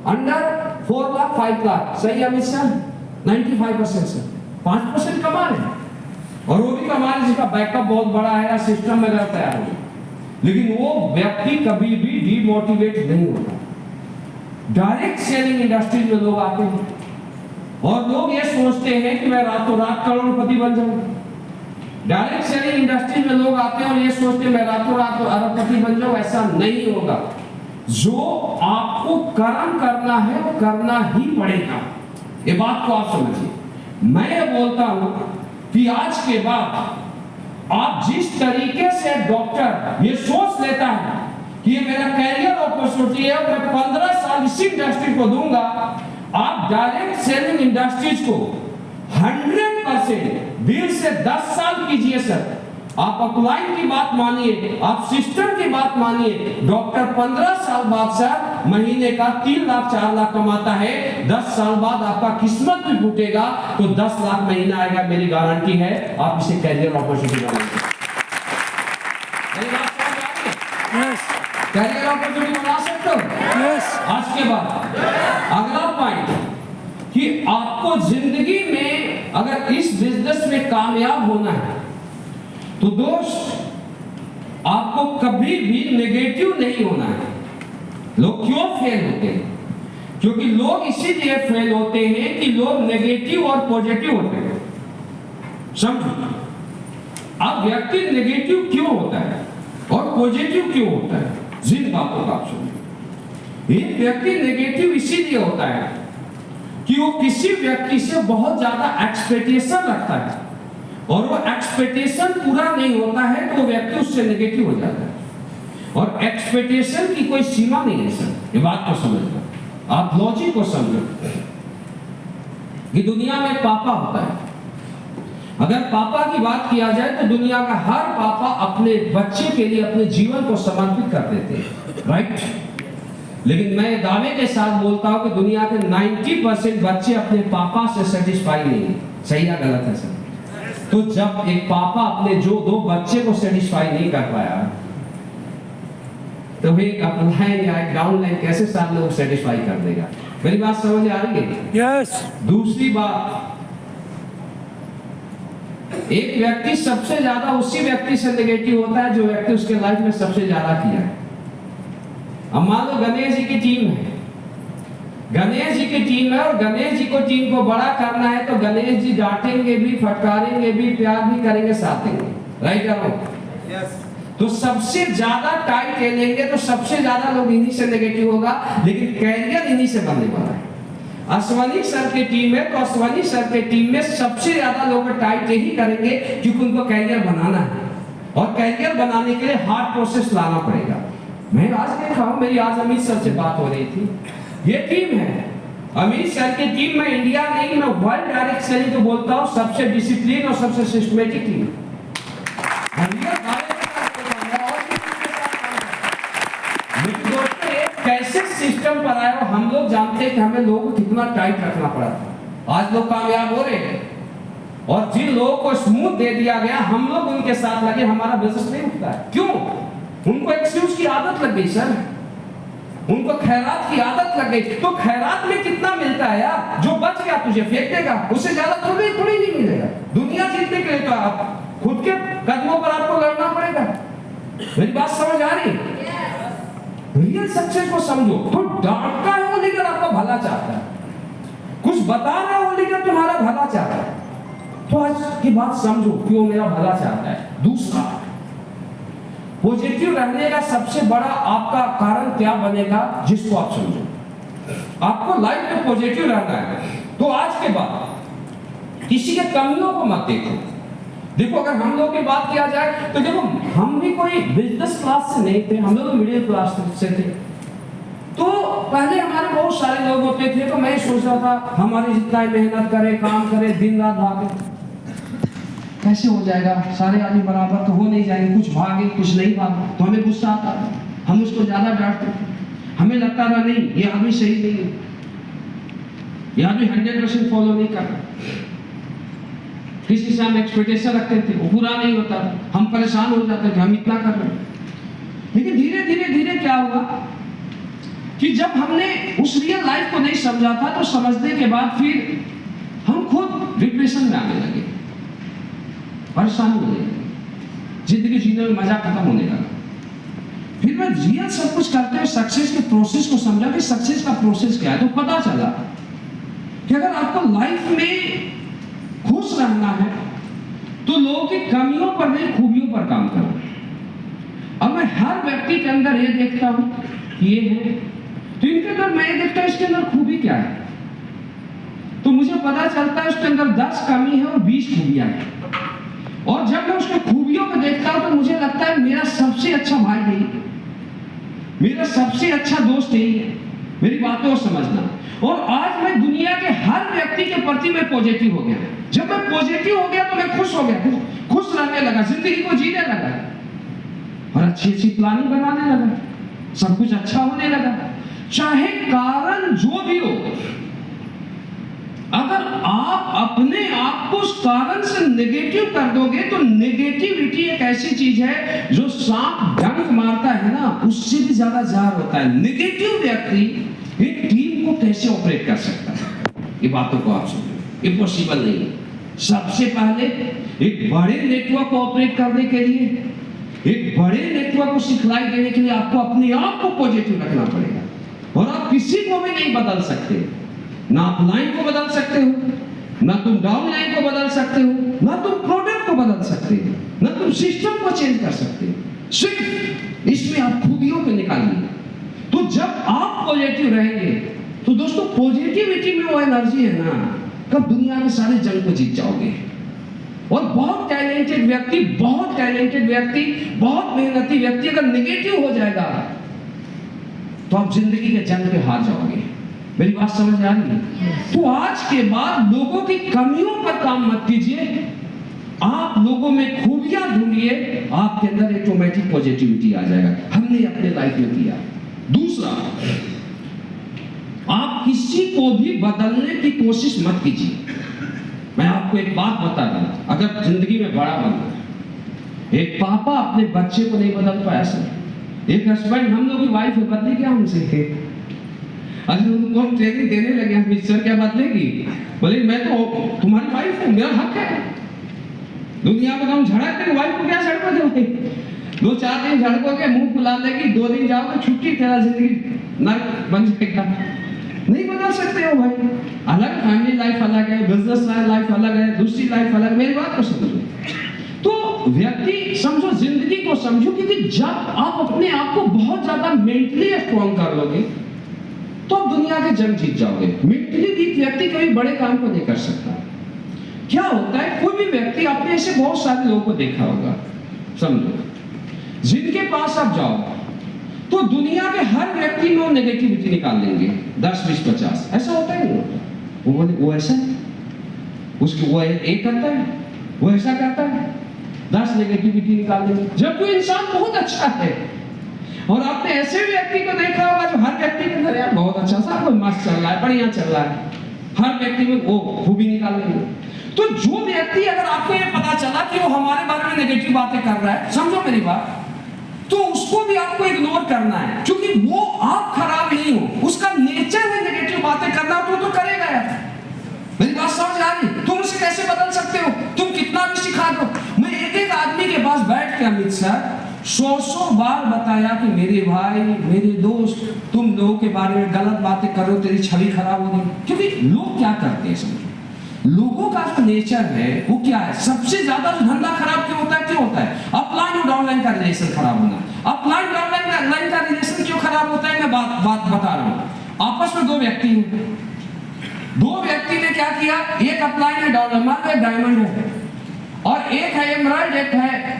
अंडर 4 लाख, 5 लाख। सही है अमित सर? 95% से 5% कमा रहे, और वो भी कमा रहे जिसका बैकअप बहुत बड़ा है या सिस्टम में रहता है। लेकिन वो व्यक्ति कभी भी डिमोटिवेट नहीं होता। डायरेक्ट सेलिंग इंडस्ट्री में लोग आते हैं और लोग ये सोचते हैं कि मैं रातों रात करोड़पति बन जाऊंगा। डायरेक्ट सेलिंग इंडस्ट्री में लोग आते हैं और ये सोचते हैं मैं रातों रात अरबपति बन जाऊं। ऐसा नहीं होगा। जो आपको कर्म करना है वो करना ही पड़ेगा, ये बात को आप समझिए। मैं ये बोलता हूं कि आज के बाद आप जिस तरीके से डॉक्टर ये सोच लेता है कि ये मेरा कैरियर अपॉर्चुनिटी है और मैं 15 साल इसी इंडस्ट्री को दूंगा, आप डायरेक्ट सेलिंग इंडस्ट्रीज को 100% दिल से 10 साल कीजिए सर। आप अपलाइन की बात मानिए, आप सिस्टम की बात मानिए। डॉक्टर 15 साल बाद सर महीने का 3 लाख 4 लाख कमाता है। 10 साल बाद आपका किस्मत भी फूटेगा तो 10 लाख महीना आएगा, मेरी गारंटी है। आप इसे कैरियर अपॉर्चुनिटी बनाएंगे। कैरियर अपॉर्चुनिटी बना सकते हो। आज के बाद अगला पॉइंट कि आपको जिंदगी में अगर इस बिजनेस में कामयाब होना है तो दोस्त आपको कभी भी नेगेटिव नहीं होना है। लोग क्यों फेल होते हैं? क्योंकि लोग इसीलिए फेल होते हैं कि लोग नेगेटिव और पॉजिटिव होते हैं। समझो, अब व्यक्ति नेगेटिव क्यों होता है और पॉजिटिव क्यों होता है, जिन बातों का आप सुनिए। एक व्यक्ति नेगेटिव इसीलिए होता है कि वो किसी व्यक्ति से बहुत ज्यादा एक्सपेक्टेशन रखता है और वो एक्सपेक्टेशन पूरा नहीं होता है तो व्यक्ति उससे नेगेटिव हो जाता है। और एक्सपेक्टेशन की कोई सीमा नहीं है सर, ये बात को समझना, आप लॉजिक को समझो कि दुनिया में पापा होता है। अगर पापा की बात किया जाए तो दुनिया का हर पापा अपने बच्चे के लिए अपने जीवन को समर्पित कर देते हैं, राइट? लेकिन मैं दावे के साथ बोलता हूं कि दुनिया के 90% बच्चे अपने पापा से सेटिस्फाई नहीं है। सही या गलत है सर? तो जब एक पापा अपने जो 2 बच्चे को सेटिस्फाई नहीं कर पाया तो एक अपलाइन या एक डाउनलाइन कैसे साथ में वो सेटिस्फाई कर देगा? मेरी बात समझ आ रही है? यस। दूसरी बात, एक व्यक्ति सबसे ज्यादा उसी व्यक्ति से नेगेटिव होता है जो व्यक्ति उसके लाइफ में सबसे ज्यादा किया है। अब मान लो गणेश जी की टीम है, गणेश जी की टीम है और गणेश जी को टीम को बड़ा करना है तो गणेश जी डांटेंगे भी, फटकारेंगे भी, प्यार भी करेंगे, साथ देंगे, राइट या रॉन्ग? यस। तो सबसे ज्यादा टाइट लेंगे तो सबसे ज्यादा लोग इन्हीं से नेगेटिव होगा, लेकिन कैरियर इन्हीं से बनने वाला है। अश्वनी सर की टीम है तो अश्वनी सर के टीम में सबसे ज्यादा लोग टाइट यही करेंगे क्योंकि उनको कैरियर बनाना है और कैरियर बनाने के लिए हार्ड प्रोसेस लाना पड़ेगा। मैं आज देखा हूं, मेरी आज अमित सर से बात हो रही थी, ये टीम है अमित सर की टीम में इंडिया नहीं मैं वर्ल्ड डायरेक्ट सेलिंग को बोलता हूं सबसे डिसिप्लिन और सबसे सिस्टमेटिक टीम। कैसे सिस्टम पर आए और हम लोग जानते हैं कि हमें लोगों को कितना टाइट रखना पड़ा था। आज लोग कामयाब हो रहे हैं और जिन लोगों को स्मूथ दे दिया गया हम लोग उनके साथ लगे, हमारा बिजनेस नहीं उठता है। क्यों? उनको एक्सक्यूज की आदत लग गई सर, उनको खैरात की आदत लग गई। तो खैरात में कितना मिलता है यार? जो बच गया तुझे फेंक देगा, उससे ज्यादा थोड़ी नहीं मिलेगा। दुनिया जीतने के लिए तो आप खुद के कदमों पर आपको लड़ना पड़ेगा। मेरी बात समझ आ रही? रियल सक्सेस को समझो। तो डांटता है वो लीडर आपका भला चाहता है, कुछ बता रहा है वो लीडर तुम्हारा भला चाहता है। तो आज की बात समझो कि वो मेरा भला चाहता है। दूसरा, पॉजिटिव रहने का सबसे बड़ा आपका कारण क्या बनेगा जिसको आप समझो। आपको लाइफ में पॉजिटिव रहना है तो आज के बाद किसी के कमियों को मत देखो। देखो अगर हम लोग की बात किया जाए तो देखो हम भी कोई बिजनेस क्लास से नहीं थे, हम लोग मिडिल क्लास से थे। तो पहले हमारे बहुत सारे लोग होते थे तो मैं सोच रहा था हमारे जितना मेहनत करे, काम करे, दिन रात भागे, कैसे हो जाएगा? सारे आदमी बराबर तो हो नहीं जाएंगे, कुछ भागे कुछ नहीं भागे। तो हमें गुस्सा आता था, हम उसको ज्यादा डांटते थे। हमें लगता था नहीं ये आदमी सही नहीं है, ये आदमी 100% फॉलो नहीं कर रहा। किसी से हम एक्सपेक्टेशन रखते थे, वो पूरा नहीं होता, हम परेशान हो जाते थे, हम इतना कर रहे हैं। लेकिन धीरे धीरे धीरे क्या हुआ कि जब हमने उस रियल लाइफ को नहीं समझा था तो समझने के बाद फिर हम खुद डिप्रेशन में आने लगे, परेशानी होने लगी, जिंदगी जीने में मजा खत्म होने लगा। फिर मैं रियल सब कुछ करते हुए सक्सेस के प्रोसेस को समझा कि सक्सेस का प्रोसेस क्या है। तो पता चला कि अगर आपको लाइफ में खुश रहना है तो लोगों की कमियों पर नहीं खूबियों पर काम करो। अब मैं हर व्यक्ति के अंदर ये देखता हूं कि ये है तो इनके अंदर मैं ये देखता हूं इसके अंदर खूबी क्या है। तो मुझे पता चलता है उसके अंदर 10 कमी है और 20 खूबियां हैं। और जब मैं उसके खूबियों को देखता हूं तो मुझे लगता है मेरा सबसे अच्छा भाई यही है, मेरा सबसे अच्छा दोस्त यही है। मेरी बातों को समझना। और आज मैं दुनिया के हर व्यक्ति के प्रति मैं पॉजिटिव हो गया। जब मैं पॉजिटिव हो गया तो मैं खुश हो गया, खुश रहने लगा, जिंदगी को जीने लगा और अच्छी अच्छी प्लानिंग बनाने लगा, सब कुछ अच्छा होने लगा। चाहे कारण जो भी हो, अगर आप अपने आप को उस कारण से नेगेटिव कर दोगे तो नेगेटिविटी एक ऐसी चीज है जो सांप डंक मारता है ना, उससे भी ज्यादा जहर होता है। नेगेटिव व्यक्ति एक टीम को कैसे ऑपरेट कर सकता है, ये बातों को आप समझो, ये पॉसिबल नहीं है। सबसे पहले एक बड़े नेटवर्क को ऑपरेट करने के लिए, एक बड़े नेटवर्क को सिखलाई देने के लिए आपको अपने आप को पॉजिटिव रखना पड़ेगा। और आप किसी को भी नहीं बदल सकते, ना आप लाइन को बदल सकते हो, ना तुम डाउन लाइन को बदल सकते हो, ना तुम प्रोडक्ट को बदल सकते हो, ना तुम सिस्टम को चेंज कर सकते हो। सिर्फ इसमें आप खूबियों को निकालिए। तो जब आप पॉजिटिव रहेंगे तो दोस्तों पॉजिटिविटी में वो एनर्जी है ना, कब दुनिया के सारे जंग को जीत जाओगे। और बहुत टैलेंटेड व्यक्ति, बहुत टैलेंटेड व्यक्ति, बहुत मेहनती व्यक्ति अगर नेगेटिव हो जाएगा तो आप जिंदगी के जंग पे हार जाओगे। मेरी बात समझ आ रही है? तो आज के बाद लोगों की कमियों पर काम मत कीजिए, आप लोगों में खूबियां ढूंढिए, आपके अंदर ऑटोमेटिक पॉजिटिविटी आ जाएगा। हमने अपने लाइफ में किया। दूसरा, आप किसी को भी बदलने की कोशिश मत कीजिए। मैं आपको एक बात बता रहा, अगर जिंदगी में बड़ा बनना, एक पापा अपने बच्चे को नहीं बदल पाया सर, एक हस्बैंड, हम लोग की वाइफ बदली क्या हमसे? अगर उनको ट्रेनिंग देने लगे हम, मिस्टर क्या बदलेगी? बोले मैं तो तुम्हारी वाइफ हूँ, मेरा हक है। दुनिया में हम झड़कते, वाइफ को क्या झड़कोगे भाई? 2-4 दिन झड़कोगे, मुंह फुला देगी, 2 दिन जाओ तो छुट्टी, तेरा जिंदगी नर्क बन जाएगा। नहीं बदल सकते हो भाई। अलग फैमिली लाइफ अलग है, बिजनेस लाइफ अलग है, दूसरी लाइफ अलग। मेरी बात को समझो। तो व्यक्ति समझो, जिंदगी को समझो, क्योंकि जब आप अपने आप को बहुत ज्यादा मेंटली स्ट्रॉन्ग कर लोगे तो आप दुनिया के जंग जीत जाओगे। मेंटली वीक व्यक्ति कभी बड़े काम को नहीं कर सकता। क्या होता है, कोई भी व्यक्ति, आपने ऐसे बहुत सारे लोगों को देखा होगा, समझो, जिनके पास आप जाओ तो दुनिया के हर व्यक्ति में नेगेटिविटी निकाल देंगे, 10, 20, 50। ऐसा होता है नहीं होता? वो बोले वो ऐसा है, उसको वो एक करता है, वो ऐसा करता है, 10 नेगेटिविटी निकाल देंगे। जब कोई इंसान बहुत अच्छा है, और आपने ऐसे व्यक्ति को देखा होगा जो हर व्यक्ति के अंदर यार बहुत अच्छा, सब मस्त चल रहा है, बढ़िया चल रहा है, हर व्यक्ति में वो खूबी निकाल देंगे। तो जो व्यक्ति, अगर आपको ये पता चला कि वो हमारे बारे में नेगेटिव बातें कर रहा है, समझो मेरी बात, तो उसको भी आपको इग्नोर करना है, क्योंकि वो आप खराब नहीं हो, उसका नेचर है नेगेटिव बातें करना, तो करेगा यार। मेरी बात समझ आ रही? तुम उसे कैसे बदल सकते हो? तुम कितना भी सिखा दो। मैं एक आदमी के पास बैठ के अमित सर 100 बार बताया कि मेरे भाई, मेरे दोस्त, तुम लोगों के बारे में गलत बातें कर रहे हो, तेरी छवि खराब हो गई। क्योंकि लोग क्या करते हैं, समझो, लोगों का जो नेचर है वो क्या है, सबसे ज्यादा जो धंधा खराब क्यों होता है? क्यों होता है? अपलाइन और डाउनलाइन का रिलेशन खराब होना। अपलाइन डाउनलाइन का रिलेशन क्यों खराब होता है? मैं बात बता रहा हूँ। आपस में 2 व्यक्ति हैं, 2 व्यक्ति ने क्या किया, एक अपलाइन है, डाउनलाइन, मान लो डायमंड है, और एक है एमराल्ड, एक है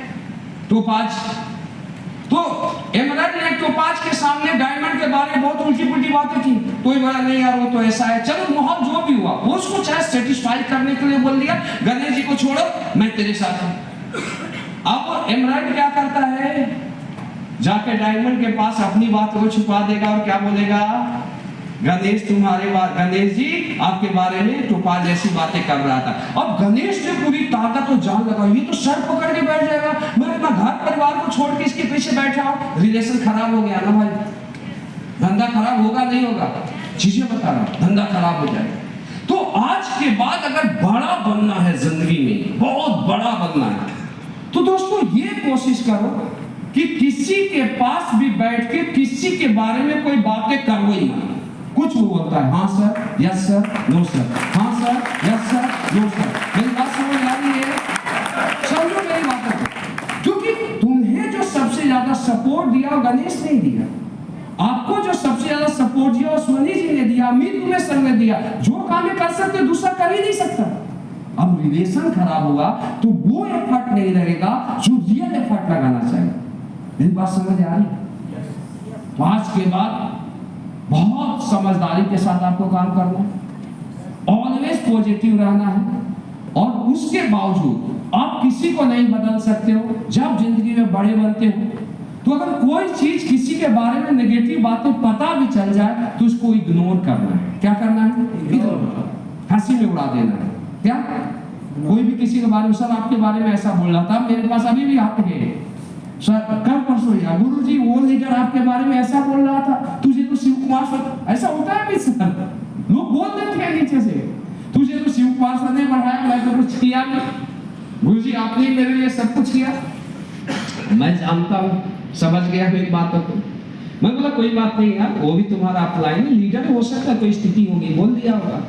टोपाज। तो एमराल्ड ने टोपाज के सामने डायमंड के बारे में बहुत उल्टी पुल्टी बातें की। कोई बोला नहीं यार वो तो ऐसा है, चलो माहौल जो भी हुआ, वो उसको चाहे सेटिस्फाई करने के लिए बोल दिया, गणेश जी को छोड़ो, मैं तेरे साथ हूं। अब एमराल्ड क्या करता है, जाके डायमंड के पास अपनी बात को छुपा देगा और क्या बोलेगा, गणेश गणेश जी आपके बारे में टोपाज ऐसी बातें कर रहा था। अब गणेश ने पूरी ताकत और जान लगा, ये तो सर पकड़ के बैठ जाएगा, मैं अपना घर परिवार को छोड़ के इसके पीछे बैठा हूं। रिलेशन खराब हो गया ना भाई, धंधा खराब होगा नहीं होगा? चीजें बता रहा हूं, धंधा खराब हो जाएगा। तो आज के बाद अगर बड़ा बनना है जिंदगी में, बहुत बड़ा बनना है, तो दोस्तों ये कोशिश करो कि किसी के पास भी बैठ के किसी के बारे में कोई बातें करो ही ना। कुछ वो बोलता है, हाँ sir, yes sir, no sir, हाँ sir, yes sir, no sir. मेरी बात समझ आ रही है? समझो मेरी बात, क्योंकि तुम्हें जो सबसे ज्यादा सपोर्ट दिया गणेश नहीं दिया, आपको जो सबसे ज्यादा सपोर्ट दिया स्वनी जी ने दिया, अमित तुम्हें सर ने दिया। जो काम में कर सकते, दूसरा कर ही नहीं सकता। अब रिलेशन खराब हुआ तो वो एफर्ट नहीं लगेगा जो रियल एफर्ट लगाना चाहिए। मेरी बात समझ आ रही? तो आज के बाद बहुत समझदारी के साथ आपको काम करना है, ऑलवेज पॉजिटिव रहना है, और उसके बावजूद आप किसी को नहीं बदल सकते हो। जब जिंदगी में बड़े बनते हो तो अगर कोई चीज किसी के बारे में नेगेटिव बातें पता भी चल जाए तो उसको इग्नोर करना है। क्या करना है? इग्नोर, हंसी में उड़ा देना है। क्या कोई भी किसी के बारे में, सर आपके बारे में ऐसा बोल रहा था, मेरे पास अभी भी आते हैं, सर कल परसों या गुरुजी वो लीडर आपके बारे में ऐसा बोल रहा था, तुझे तो शिव कुमार सर, ऐसा होता है भी सर, लोग बोल देते हैं नीचे से, तुझे तो शिव कुमार सर ने बढ़ाया, मैं तो कुछ किया नहीं, गुरुजी आपने मेरे लिए सब कुछ किया। मैं जानता हूँ, समझ गया मेरी बातों को। मैं बोला कोई बात नहीं यार, वो भी तुम्हारा अपलाइन लीडर हो सकता है, कोई स्थिति होगी, बोल दिया होगा,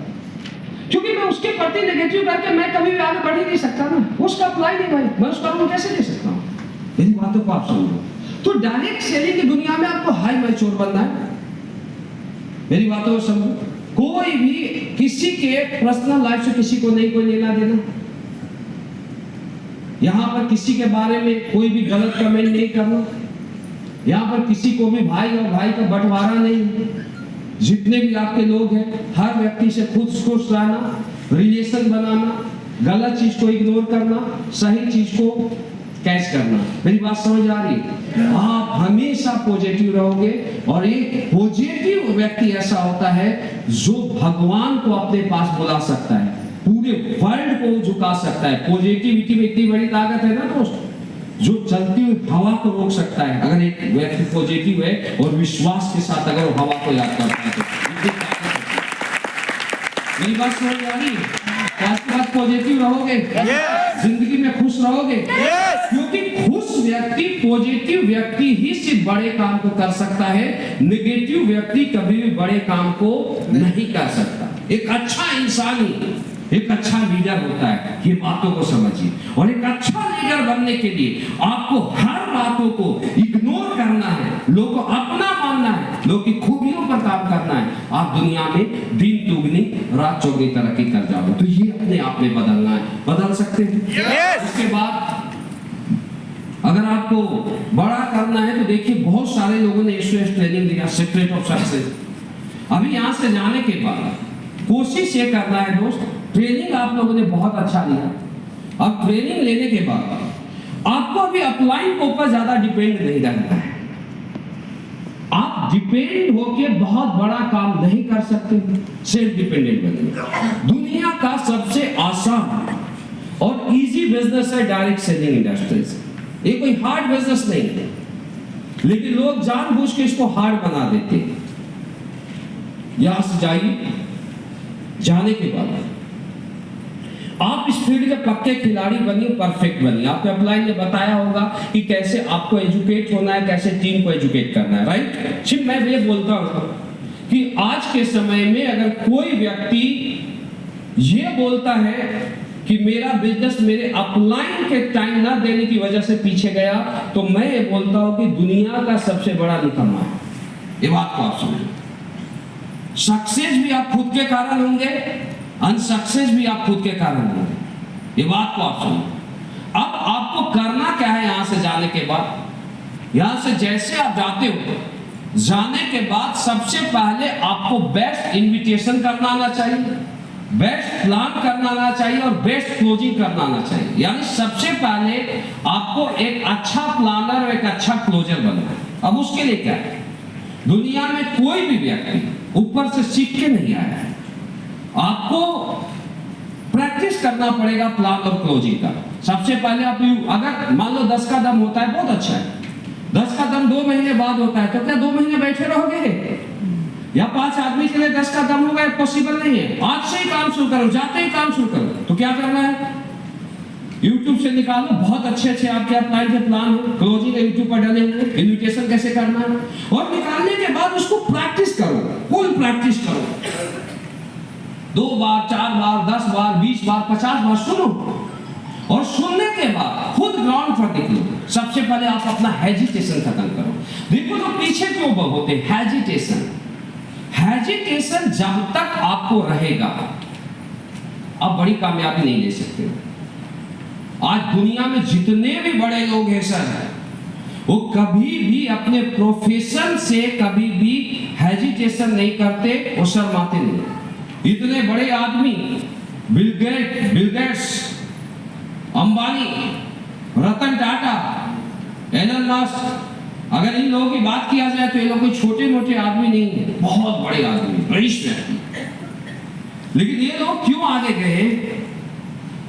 क्योंकि मैं उसके प्रति नेगेटिव करके मैं कभी भी आगे बढ़ ही नहीं सकता ना, उसका अप्लाई नहीं भाई, मैं उसका रूल कैसे दे सकता हूँ? मेरी बातों को आप समझो। तो डायरेक्ट सेलिंग की दुनिया में आपको हाई मैच्योर बनना है। मेरी बातों को समझो, कोई भी किसी के पर्सनल लाइफ से किसी को नहीं कोई लेना देना, यहाँ पर किसी के बारे में कोई भी गलत कमेंट नहीं करना, यहाँ पर किसी को भी भाई और भाई का बंटवारा नहीं। जितने भी आपके लोग हैं हर व्यक्ति से खुश रहना, रिलेशन बनाना, गलत चीज को इग्नोर करना, सही चीज को कैच करना। मेरी बात समझ आ रही है? आप हमेशा पॉजिटिव रहोगे, और एक पॉजिटिव व्यक्ति ऐसा होता है जो भगवान को अपने पास बुला सकता है, पूरे वर्ल्ड को झुका सकता है। पॉजिटिविटी में इतनी बड़ी ताकत है ना दोस्त, जो चलती हुई हवा को रोक सकता है। अगर एक व्यक्ति पॉजिटिव है और विश्वास के साथ अगर वो हवा को याद करता है तो मेरी बात समझ आ रही है? आप पॉजिटिव रहोगे, जिंदगी में खुश रहोगे, क्योंकि खुश व्यक्ति, पॉजिटिव व्यक्ति ही सिर्फ बड़े काम को कर सकता है। नेगेटिव व्यक्ति कभी भी बड़े काम को नहीं कर सकता। एक अच्छा इंसान ही एक अच्छा लीडर होता है, ये बातों को समझिए। और एक अच्छा लीडर बनने के लिए आपको हर बातों को इग्नोर करना है, लोगों को अपना मानना है, लोगों की खूबियों पर काम करना है। आप दुनिया में दिन दुगनी रात चौगनी तरक्की कर जाओगे। तो ये अपने आप में बदलना है, बदल सकते हैं। उसके बाद अगर आपको बड़ा करना है तो देखिए, बहुत सारे लोगों ने एसओएस ट्रेनिंग दिया, सीक्रेट ऑफ सक्सेस। अभी यहाँ से जाने के बाद कोशिश ये करना है दोस्त, ट्रेनिंग आप लोगों ने बहुत अच्छा लिया, अब ट्रेनिंग लेने के बाद आपको अभी अपलाइन के ऊपर ज्यादा डिपेंड नहीं रहना है। आप डिपेंड होके बहुत बड़ा काम नहीं कर सकते, सेल्फ डिपेंडेंट बनिए। दुनिया का सबसे आसान और इजी बिजनेस है डायरेक्ट सेलिंग इंडस्ट्रीज। ये कोई हार्ड बिजनेस नहीं है, लेकिन लोग जानबूझ के इसको हार्ड बना देते हैं। यहां से जाइए, जाने के बाद आप इस फील्ड के पक्के खिलाड़ी बनिए, परफेक्ट बनिए। आपको अपलाइन ने बताया होगा कि कैसे आपको एजुकेट होना है, कैसे टीम को एजुकेट करना है, राइट? सिर्फ मैं ये बोलता हूं कि आज के समय में अगर कोई व्यक्ति ये बोलता है कि मेरा बिजनेस मेरे अपलाइन के टाइम ना देने की वजह से पीछे गया, तो मैं ये बोलता हूं कि दुनिया का सबसे बड़ा निकम्मा है। ये बात को आप समझो। सक्सेस भी आप खुद के कारण होंगे, अनसक्सेस भी आप खुद के कारण होंगे। ये बात को आप समझो। अब आपको करना क्या है? यहां से जाने के बाद, यहां से जैसे आप जाते हो, जाने के बाद सबसे पहले आपको बेस्ट इनविटेशन करना आना चाहिए, बेस्ट प्लान करना आना चाहिए और बेस्ट क्लोजिंग करना आना चाहिए। यानी सबसे पहले आपको एक अच्छा प्लानर और एक अच्छा क्लोजर बनना है। अब उसके लिए क्या है? दुनिया में कोई भी व्यक्ति ऊपर से सीख के नहीं आया है, आपको प्रैक्टिस करना पड़ेगा प्लान और क्लोजिंग का। सबसे पहले आप अगर मान लो 10 का दम होता है, बहुत अच्छा है। 10 का दम 2 महीने बाद होता है, तो क्या 2 महीने बैठे रहोगे? या 5 आदमी के लिए 10 का दम होगा? पॉसिबल नहीं है। आज से ही काम शुरू करो, जाते ही काम शुरू करो। तो क्या करना है? YouTube से निकालो, बहुत अच्छे आपके अपलाइन के प्लान हो, क्लोजिंग YouTube पर डाले हुए, इन्विटेशन कैसे करना है, और निकालने के बाद उसको प्रैक्टिस करो, फुल प्रैक्टिस करो। 2 बार, 4 बार, 10 बार, 20 बार, 50 बार सुनो, और सुनने के बाद खुद ग्राउंड पर निकलो। सबसे पहले आप अपना हेजिटेशन खत्म करो। देखो तो पीछे क्यों होते, हेजिटेशन जब तक आपको रहेगा आप बड़ी कामयाबी नहीं ले सकते। आज दुनिया में जितने भी बड़े लोग हैं सर, वो कभी भी अपने प्रोफेशन से कभी भी हेजिटेशन नहीं करते, वो शर्माते नहीं। इतने बड़े आदमी Bill Gates, Ambani, Ratan Tata, Elon Musk, अगर इन लोगों की बात किया जाए तो ये लोग कोई छोटे मोटे आदमी नहीं है, बहुत बड़े आदमी, वरिष्ठ व्यक्ति। लेकिन ये लोग क्यों आगे गए?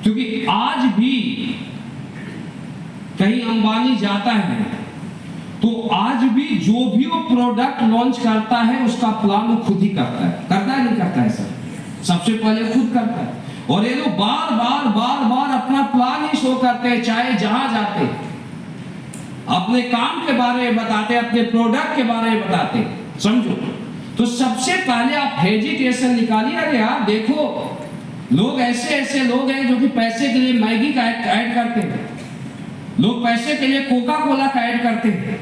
क्योंकि आज भी कहीं अंबानी जाता है तो आज भी जो भी वो प्रोडक्ट लॉन्च करता है उसका प्लान वो खुद ही करता है नहीं करता है सर, सबसे पहले खुद करता है। और ये लोग बार बार अपना प्लान ही शो करते हैं, चाहे जहां जाते अपने काम के बारे में बताते, अपने प्रोडक्ट के बारे में बताते। समझो, तो सबसे पहले आप हेजिटेशन निकालिए। अरे यार देखो, लोग ऐसे लोग हैं जो कि पैसे के लिए मैगी का ऐड करते हैं, लोग पैसे के लिए कोका कोला का ऐड करते हैं,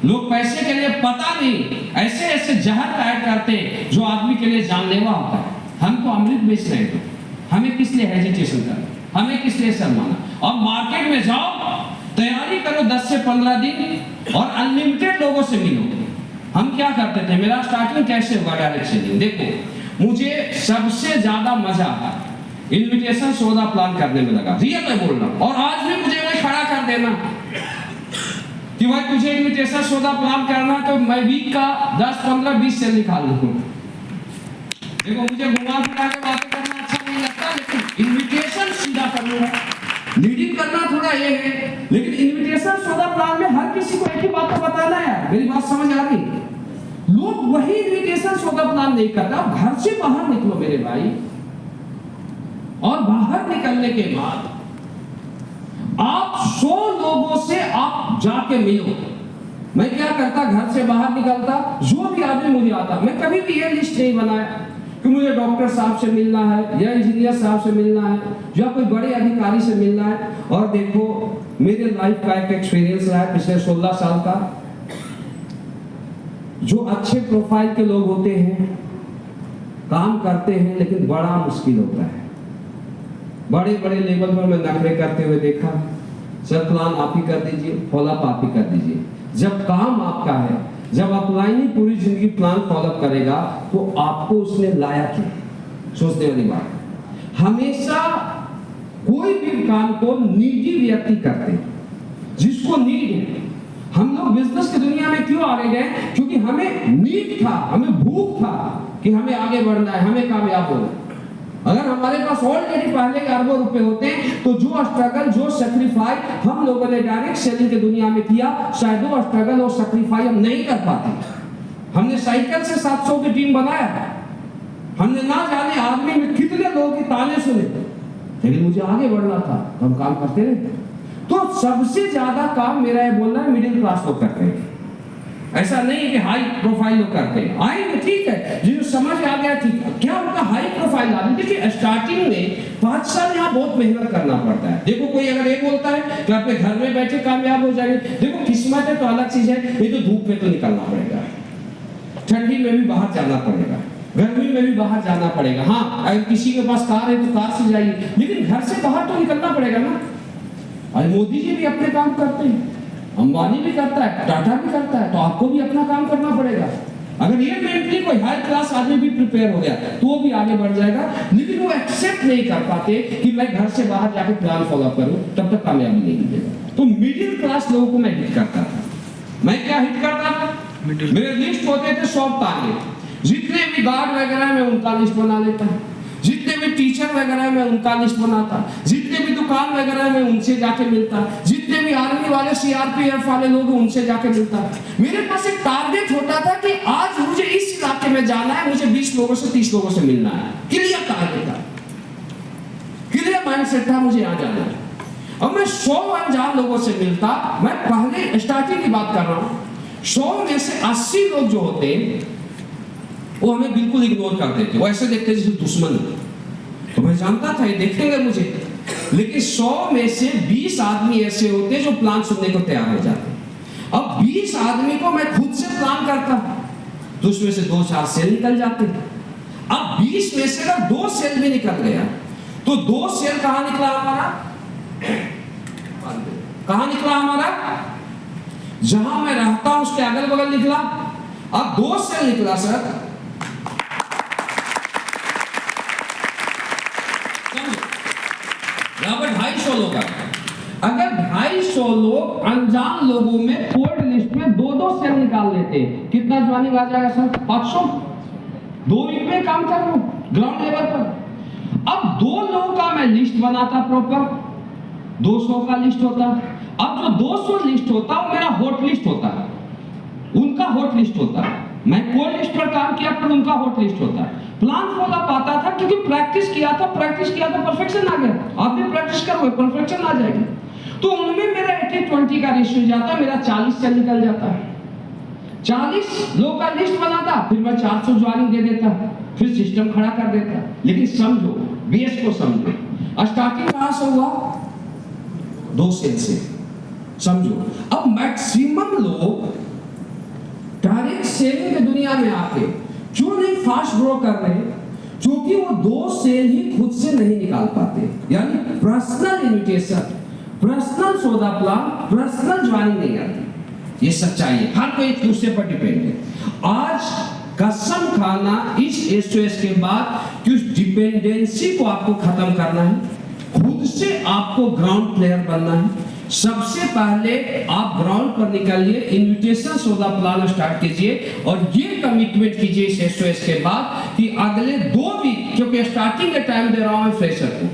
लोग पैसे के लिए पता नहीं ऐसे जहर का ऐड करते हैं जो आदमी के लिए जानलेवा होता है। हम तो अमृत बेच रहे हैं, तो हमें किस लिए हेजिटेशन करना, हमें किस लिए शर्माना? अब मार्केट में जाओ, तैयारी करो 10 से 15 दिन और अनलिमिटेड लोगों से मिलो। हम क्या करते थे, मेरा स्टार्टिंग कैसे हुआ डायरेक्ट सेलिंग? देखो, मुझे सबसे ज्यादा मजा इन्विटेशन सौदा प्लान करने में लगा, रियल मैं बोल रहा हूं। और आज भी मुझे वही खड़ा कर देना कि भाई तुझे इन्विटेशन सौदा प्लान करना तो मैं वीक का 10, 15, 20 सेल निकाल लूं। देखो, मुझे घुमा फिरा के बातें करना अच्छा नहीं लगता, लेकिन इन्विटेशन सीधा करना, लीडिंग करना थोड़ा ये है। लेकिन इन्विटेशन सौदा प्लान में हर किसी को एक ही बात तो बताना है। मेरी बात समझ आ रही? लोग वही इन्विटेशन सौदा प्लान नहीं करते। आप घर से बाहर निकलो मेरे भाई, और बाहर निकलने के बाद आप 100 लोगों से आप जाके मिलो। मैं क्या करता, घर से बाहर निकलता, जो भी आदमी मुझे आता, मैं कभी भी ये लिस्ट नहीं बनाया कि मुझे डॉक्टर साहब से मिलना है या इंजीनियर साहब से मिलना है या कोई बड़े अधिकारी से मिलना है। और देखो, मेरे लाइफ का एक एक्सपीरियंस रहा है पिछले 16 साल का। जो अच्छे प्रोफाइल के लोग होते हैं, काम करते हैं, लेकिन बड़ा मुश्किल होता है। बड़े बड़े लेवल पर मैं नखरे करते हुए देखा, सर प्लान आप ही कर दीजिए, फॉलोअप आप ही कर दीजिए। जब काम आपका है, जब अपलाइन ही पूरी जिंदगी प्लान फॉलोअप करेगा तो आपको उसने लाया क्या? सोचने वाली बात। हमेशा कोई भी काम को नीडी व्यक्ति करते हैं, जिसको नीड है। हम लोग बिजनेस की दुनिया में क्यों आगे गए? क्योंकि हमें नीड था, हमें भूख था कि हमें आगे बढ़ना है, हमें कामयाब होना। अगर हमारे पास ऑलरेडी पहले अरबों रुपए होते तो जो स्ट्रगल, जो सैक्रिफाइस हम लोगों ने डायरेक्ट सेलिंग की दुनिया में किया, शायद वो स्ट्रगल और सैक्रिफाइस हम नहीं कर पाते। हमने साइकिल से 700 की टीम बनाया, हमने ना जाने आदमी में कितने लोगों की ताने सुने, लेकिन मुझे आगे बढ़ना था, हम काम करते रहे। तो सबसे ज्यादा काम मेरा ये बोलना है, मिडिल क्लास लोग करते हैं। ऐसा नहीं कि हाई प्रोफाइल लोग करते हैं। आएंगे, ठीक है, जिन्हें समझ आ गया ठीक है, क्या उनका हाई प्रोफाइल आदमी। देखिए, स्टार्टिंग में 5 साल यहाँ बहुत मेहनत करना पड़ता है। देखो, कोई अगर ये बोलता है कि अपने घर में बैठे कामयाब हो जाएंगे, देखो किस्मत है तो अलग चीज है, नहीं तो धूप में तो निकलना पड़ेगा, ठंडी में भी बाहर जाना पड़ेगा, गर्मी में भी बाहर जाना पड़ेगा। हाँ, अगर किसी के पास कार है तो कार से जाइए, लेकिन घर से बाहर तो निकलना पड़ेगा ना। अरे मोदी जी भी अपने काम करते हैं, अंबानी भी करता है, टाटा भी करता है, तो आपको भी अपना काम करना पड़ेगा। अगर ये मेंटली कोई हाई क्लास आदमी भी प्रिपेयर हो गया तो वो भी आगे बढ़ जाएगा। लेकिन वो एक्सेप्ट नहीं कर पाते कि मैं घर से बाहर जाकर प्लान फॉलो करूं, तब तक कामयाबी नहीं मिलेगा। तो मिडिल क्लास लोगों को मैं हिट करता था। मैं क्या हिट करता था? मेरे लिस्ट होते थे 100 टारगेट। जितने भी गार्ड वगैरह में उनका लिस्ट बना लेता, जितने भी टीचर वगैरह में उनका लिस्ट बनाता, जितने भी दुकान वगैरह में उनसे जाके मिलता, जितने भी आर्मी वाले, सीआरपीएफ वाले लोग उनसे जाके मिलता। मेरे पास एक टारगेट होता था कि आज मुझे इस इलाके में जाना है, मुझे 20 लोगों से 30 लोगों से मिलना है। क्लियर टारगेट था, क्लियर माइंडसेट था, मुझे यहाँ जाना है। अब मैं 100 अनजान लोगों से मिलता। मैं पहले स्टार्टिंग की बात कर रहा हूँ। 100 में से 80 लोग जो होते वो हमें बिल्कुल इग्नोर कर देते, वो ऐसे देखते जैसे दुश्मन। तो मैं जानता था ये देखेंगे मुझे, लेकिन 100 में से 20 आदमी ऐसे होते जो प्लान सुनने को तैयार हो जाते। अब 20 आदमी को मैं खुद से प्लान करता तो उसमें से 2-4 सेल निकल जाते। अब 20 में से अगर 2 सेल भी निकल गया तो 2 सेल कहां निकला हमारा, कहां निकला हमारा, जहां मैं रहता हूं उसके अगल बगल निकला। अब 2 सेल निकला सर, यहां पर 250 लोग आ। अगर 250 लोग अनजान लोगों में कोल्ड लिस्ट में 2-2 सेल निकाल लेते, कितना ज्वाइनिंग आ जाएगा सर? 500। 2 वीक में काम कर रहा हूं ग्राउंड लेवल पर। अब 2 लोगों का मैं लिस्ट बनाता प्रॉपर, 200 का लिस्ट होता। अब जो 200 लिस्ट होता वो मेरा हॉट लिस्ट होता, उनका हॉट लिस्ट होता। मैं कोल्ड लिस्ट पर काम किया पर उनका हॉट लिस्ट होता। प्लान फॉलो पाता था क्योंकि प्रैक्टिस किया था तो परफेक्शन आ गया। आप भी प्रैक्टिस करोगे परफेक्शन आ जाएगी। तो उनमें मेरा 80-20 का रेशियो जाता, मेरा 40 से निकल जाता है। 40 लोग का लिस्ट बनाता, फिर मैं 400 ज्वाइनिंग दे देता, फिर सिस्टम खड़ा कर देता। लेकिन समझो, बेस को समझो, स्टार्टिंग कहां से हुआ? 2 सेल से। समझो, अब मैक्सिमम लोग डायरेक्ट सेलिंग की दुनिया में आके क्यों नहीं फास्ट ग्रो कर रहे? क्योंकि वो 2 सेल ही खुद से नहीं निकाल पाते। यानी पर्सनल इन्विटेशन, पर्सनल सौदा प्लान, पर्सनल ज्वाइनिंग नहीं आती। ये सच्चाई है, हर कोई एक दूसरे पर डिपेंड है। आज कसम खाना इस एसओएस के बाद कि उस डिपेंडेंसी को आपको खत्म करना है, खुद से आपको ग्राउंड प्लेयर बनना है। सबसे पहले आप ग्राउंड पर निकलिए, इन्विटेशन सौदा प्लान स्टार्ट कीजिए और ये कमिटमेंट कीजिए इस एसओएस के बाद कि अगले 2 वीक, क्योंकि स्टार्टिंग का टाइम दे रहा हूं मैं फ्रेशर को,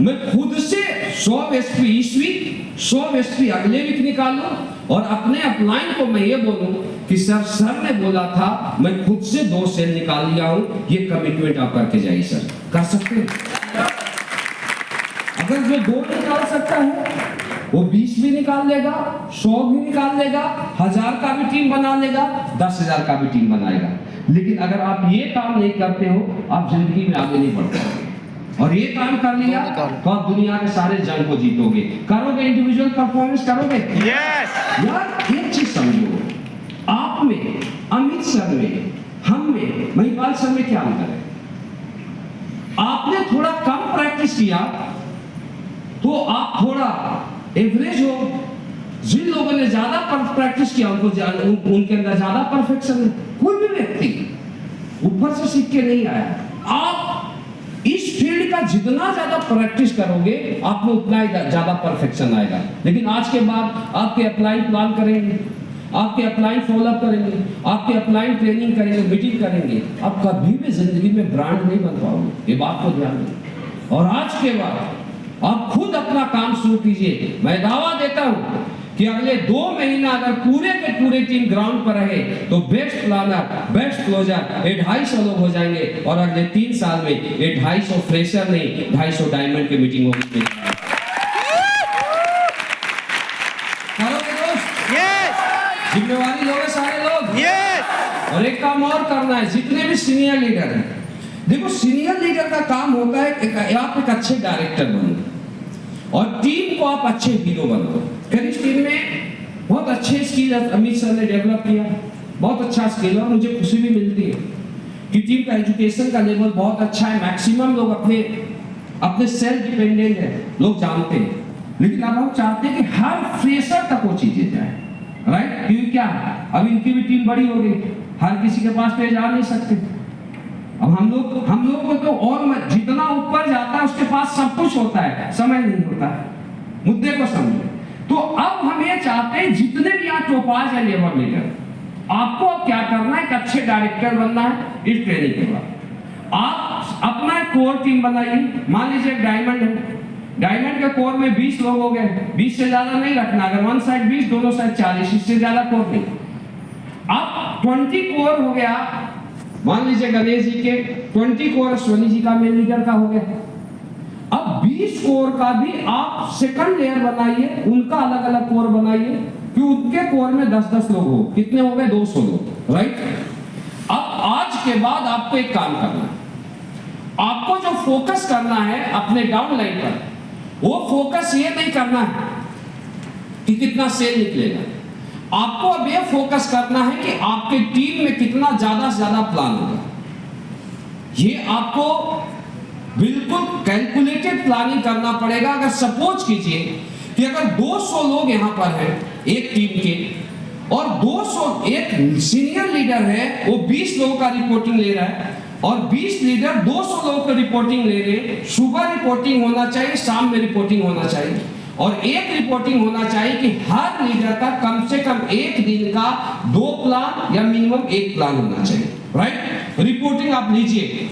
मैं खुद से 100 एसपी इस वीक, 100 एसपी अगले वीक निकालूं और अपने अपलाइन को मैं ये बोलूं कि सर ने बोला था, मैं खुद से 2 सेल निकाल लिया हूं। ये कमिटमेंट आप करके जाइए सर, कर सकते हैं। अगर जो 2 निकाल सकता है वो 20 भी निकाल लेगा, 100 भी निकाल लेगा, 1000 का भी टीम बना लेगा, 10,000 का भी टीम बनाएगा। लेकिन अगर आप ये काम नहीं करते हो, आप जिंदगी में आगे नहीं बढ़ पाओगे। और ये काम कर लिया तो आप दुनिया के सारे जंग को जीतोगे। करोगे, इंडिविजुअल परफॉर्मेंस करोगे। यस यार एक चीज समझो, आप में, अमित सर में, हम में, महिपाल सर में क्या अंतर है? आपने थोड़ा कम प्रैक्टिस किया तो आप थोड़ा एवरेज हो। जिन लोगों ने ज्यादा प्रैक्टिस किया उनके अंदर ज्यादा परफेक्शन है। कोई भी व्यक्ति ऊपर से सीख के नहीं आया। आप इस फील्ड का जितना ज्यादा प्रैक्टिस करोगे आप में उतना ही ज्यादा परफेक्शन आएगा। लेकिन आज के बाद आपके अपलाइन प्लान करेंगे, आपके अपलाइन फॉलोअप करेंगे, आपके अपलाइन ट्रेनिंग करेंगे, मीटिंग करेंगे, आप कभी भी जिंदगी में ब्रांड नहीं बन पाओगे। ये बात को ध्यान दें। और आज के बाद आप खुद अपना काम शुरू कीजिए। मैं दावा देता हूं कि अगले 2 महीना अगर पूरे के पूरे टीम ग्राउंड पर रहे तो बेस्ट प्लानर, बेस्ट क्लोजर, ये 250 लोग हो जाएंगे। और अगले 3 साल में ये 250 फ्रेशर नहीं, 250 डायमंड की मीटिंग होगी। करोगे दोस्त? यस जिम्मेवारी लोगे सारे लोग। यस और एक काम और करना है, जितने भी सीनियर लीडर हैं, देखो सीनियर लीडर का काम होता है आप एक अच्छे डायरेक्टर बनो और टीम को आप अच्छे हीरो बनाओ। फिर इस टीम में बहुत अच्छे स्किल अमित सर ने डेवलप किया, बहुत अच्छा स्किल, और मुझे खुशी भी मिलती है कि टीम का एजुकेशन का लेवल बहुत अच्छा है। मैक्सिमम लोग अपने सेल्फ डिपेंडेंट है, लोग जानते हैं। लेकिन अब हम चाहते हैं कि हर फ्रेशर तक वो चीजें जाए, राइट? क्योंकि क्या अब इनकी भी टीम बड़ी हो गई, हर किसी के पास तो जा नहीं सकते। अब हम लोग को तो और जितना ऊपर जाता है उसके पास सब कुछ होता है, समय नहीं होता है। मुद्दे को समझो। तो अब हम ये चाहते हैं जितने भी यहाँ टोपाज है लेबर लीडर, आपको अब क्या करना है, एक अच्छे डायरेक्टर बनना है। इस ट्रेनिंग के बाद आप अपना एक कोर टीम बनाइए। मान लीजिए एक डायमंड है, डायमंड के कोर में 20 लोग हो गए, 20 से ज्यादा नहीं रखना। अगर वन साइड 20, दोनों साइड 40, इससे ज्यादा कोर नहीं। अब 20 कोर हो गया, मान लीजिए गणेश जी के 20 कोर सोनी जी का मेन लीडर का हो गया। अब 20 कोर का भी आप सेकंड लेयर बनाइए, उनका अलग अलग कोर बनाइए कि उनके कोर में 10-10 लोग हो। कितने हो गए? 200 लोग, राइट? अब आज के बाद आपको एक काम करना है, आपको जो फोकस करना है अपने डाउन लाइन पर, वो फोकस ये नहीं करना है कि कितना सेल निकलेगा। आपको अब ये फोकस करना है कि आपके टीम में कितना ज्यादा से ज्यादा प्लान होगा। ये आपको बिल्कुल कैलकुलेटेड प्लानिंग करना पड़ेगा। अगर सपोज कीजिए कि अगर 200 लोग यहाँ पर हैं एक टीम के, और 200 एक सीनियर लीडर है वो 20 लोगों का रिपोर्टिंग ले रहा है, और 20 लीडर 200 लोगों का रिपोर्टिंग ले रहे हैं। सुबह रिपोर्टिंग होना चाहिए, शाम में रिपोर्टिंग होना चाहिए, और एक रिपोर्टिंग होना चाहिए कि हर लीडर का कम से कम एक दिन का 2 प्लान या मिनिमम 1 प्लान होना चाहिए। राइट, रिपोर्टिंग आप लीजिए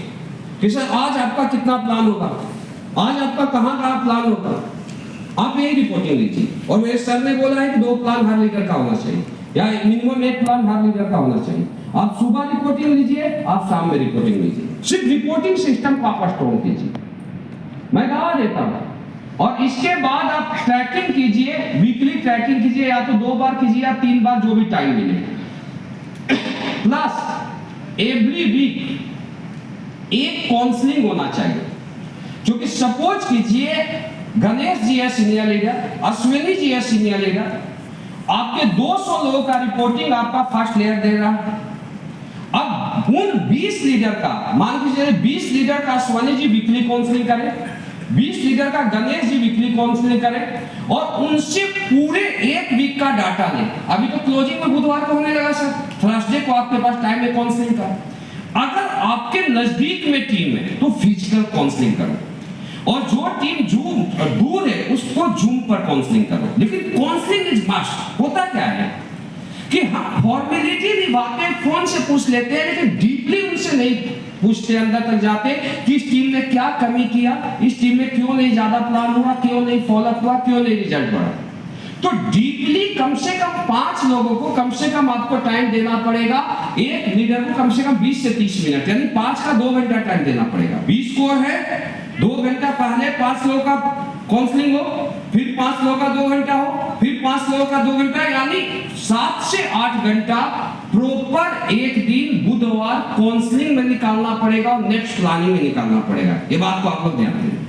कि सर आज आपका कितना प्लान होगा, आज आपका कहाँ का प्लान होगा, आप यही रिपोर्टिंग लीजिए। और मेरे सर ने बोला है कि 2 प्लान हर लीडर का होना चाहिए, या मिनिमम 1 प्लान हर लीडर का होना चाहिए। आप सुबह रिपोर्टिंग लीजिए, आप शाम में रिपोर्टिंग लीजिए। सिर्फ रिपोर्टिंग सिस्टम को आप स्ट्रॉन्ग कीजिए, मैं दावा देता हूं। और इसके बाद आप ट्रैकिंग कीजिए, वीकली ट्रैकिंग कीजिए, या तो 2 बार कीजिए या 3 बार, जो भी टाइम मिले। प्लस एवरी वीक एक काउंसलिंग होना चाहिए, क्योंकि सपोज कीजिए गणेश जी है सीनियर लीडर, अश्विनी जी है सीनियर लीडर, आपके 200 लोगों का रिपोर्टिंग आपका फर्स्ट लेयर दे रहा है। अब उन 20 लीडर का, मान लीजिए 20 लीडर का अश्विनी जी वीकली काउंसलिंग करें, 20 लीडर का गणेश जी वीकली काउंसलिंग करें, और उनसे पूरे 1 वीक का डाटा लें। अभी तो क्लोजिंग में बुधवार को होने लगा सर, थर्सडे को आपके पास टाइम है काउंसलिंग का। अगर आपके नजदीक में टीम है तो फिजिकल काउंसलिंग करो, और जो टीम दूर है उसको जूम पर काउंसलिंग करो। लेकिन काउंसलिंग इज मस्ट। होता क्या है कि हम फॉर्मेलिटी निभाते हैं, फोन से पूछ लेते हैं, लेकिन डीपली उनसे नहीं पूछते, अंदर तक जाते कि इस टीम ने क्या कमी किया, इस टीम में क्यों नहीं ज्यादा प्लान हुआ, क्यों नहीं फॉलोअप हुआ, क्यों नहीं रिजल्ट बढ़ा। तो डीपली कम से कम 5 लोगों को कम से कम आपको टाइम देना पड़ेगा। एक लीडर को कम से कम 20 से 30 मिनट, यानी 5 का 2 घंटा टाइम देना पड़ेगा। 20 स्कोर है, 2 घंटा पहले 5 लोगों का काउंसलिंग हो, फिर 5 लोगों का 2 घंटा हो, फिर 5 लोगों का 2 घंटा, यानी 7 से 8 घंटा प्रॉपर एक दिन बुधवार काउंसलिंग में निकालना पड़ेगा, और नेक्स्ट प्लानिंग में निकालना पड़ेगा। ये बात को आप लोग ध्यान दें।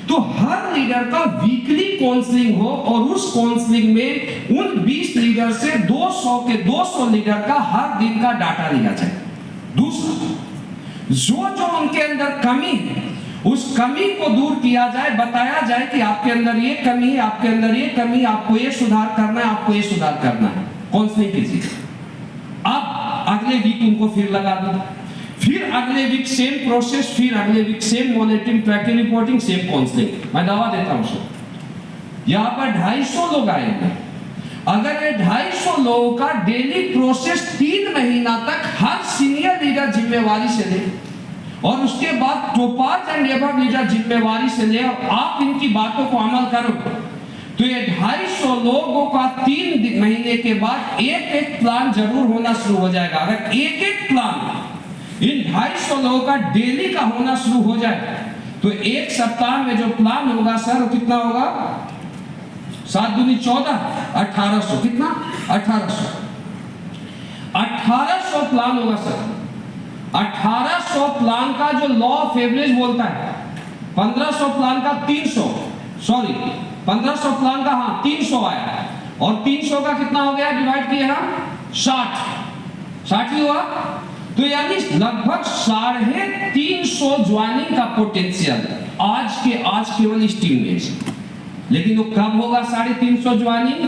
तो हर लीडर का वीकली काउंसलिंग हो, और उस काउंसलिंग में उन 20 लीडर से 200 के 200 लीडर का हर दिन का डाटा लिया जाए। दूसरा, जो उनके अंदर कमी है उस कमी को दूर किया जाए, बताया जाए कि आपके अंदर ये कमी है, आपके अंदर ये कमी, आपको ये सुधार करना है, आपको ये सुधार करना है। काउंसलिंग कीजिए। अब अगले वीक उनको फिर लगा दो, फिर अगले वीक सेम प्रोसेस, फिर अगले week same monitoring, tracking, reporting, same counselling. मैं दावा देता हूं सर, यहाँ पर 250 लोग आएंगे। अगर ये 250 लोगों का डेली प्रोसेस 3 महीना तक हर सीनियर लीडर जिम्मेवारी से ले, और उसके बाद टोपाज एंड एबव लीडर जिम्मेवारी से ले, और आप इनकी बातों को अमल करो, तो ये 250 लोगों का 3 महीने के बाद एक प्लान जरूर होना शुरू हो जाएगा। अगर एक प्लान इन 250 लोगों का डेली का होना शुरू हो जाए, तो 1 सप्ताह में जो प्लान होगा सर, वो कितना होगा? 7 दूनी 14, 1800। कितना? 1800 प्लान होगा सर। 1800 प्लान का जो लॉ ऑफ एवरेज बोलता है, 1500 प्लान का 300, सॉरी 1500 प्लान का 300 आया, और 300 का कितना हो गया डिवाइड किए हम? 60 ही हुआ। तो यानी लगभग 350 ज्वाइनिंग का पोटेंशियल आज केवल इस टीम में। लेकिन वो कब होगा 350 ज्वाइनिंग?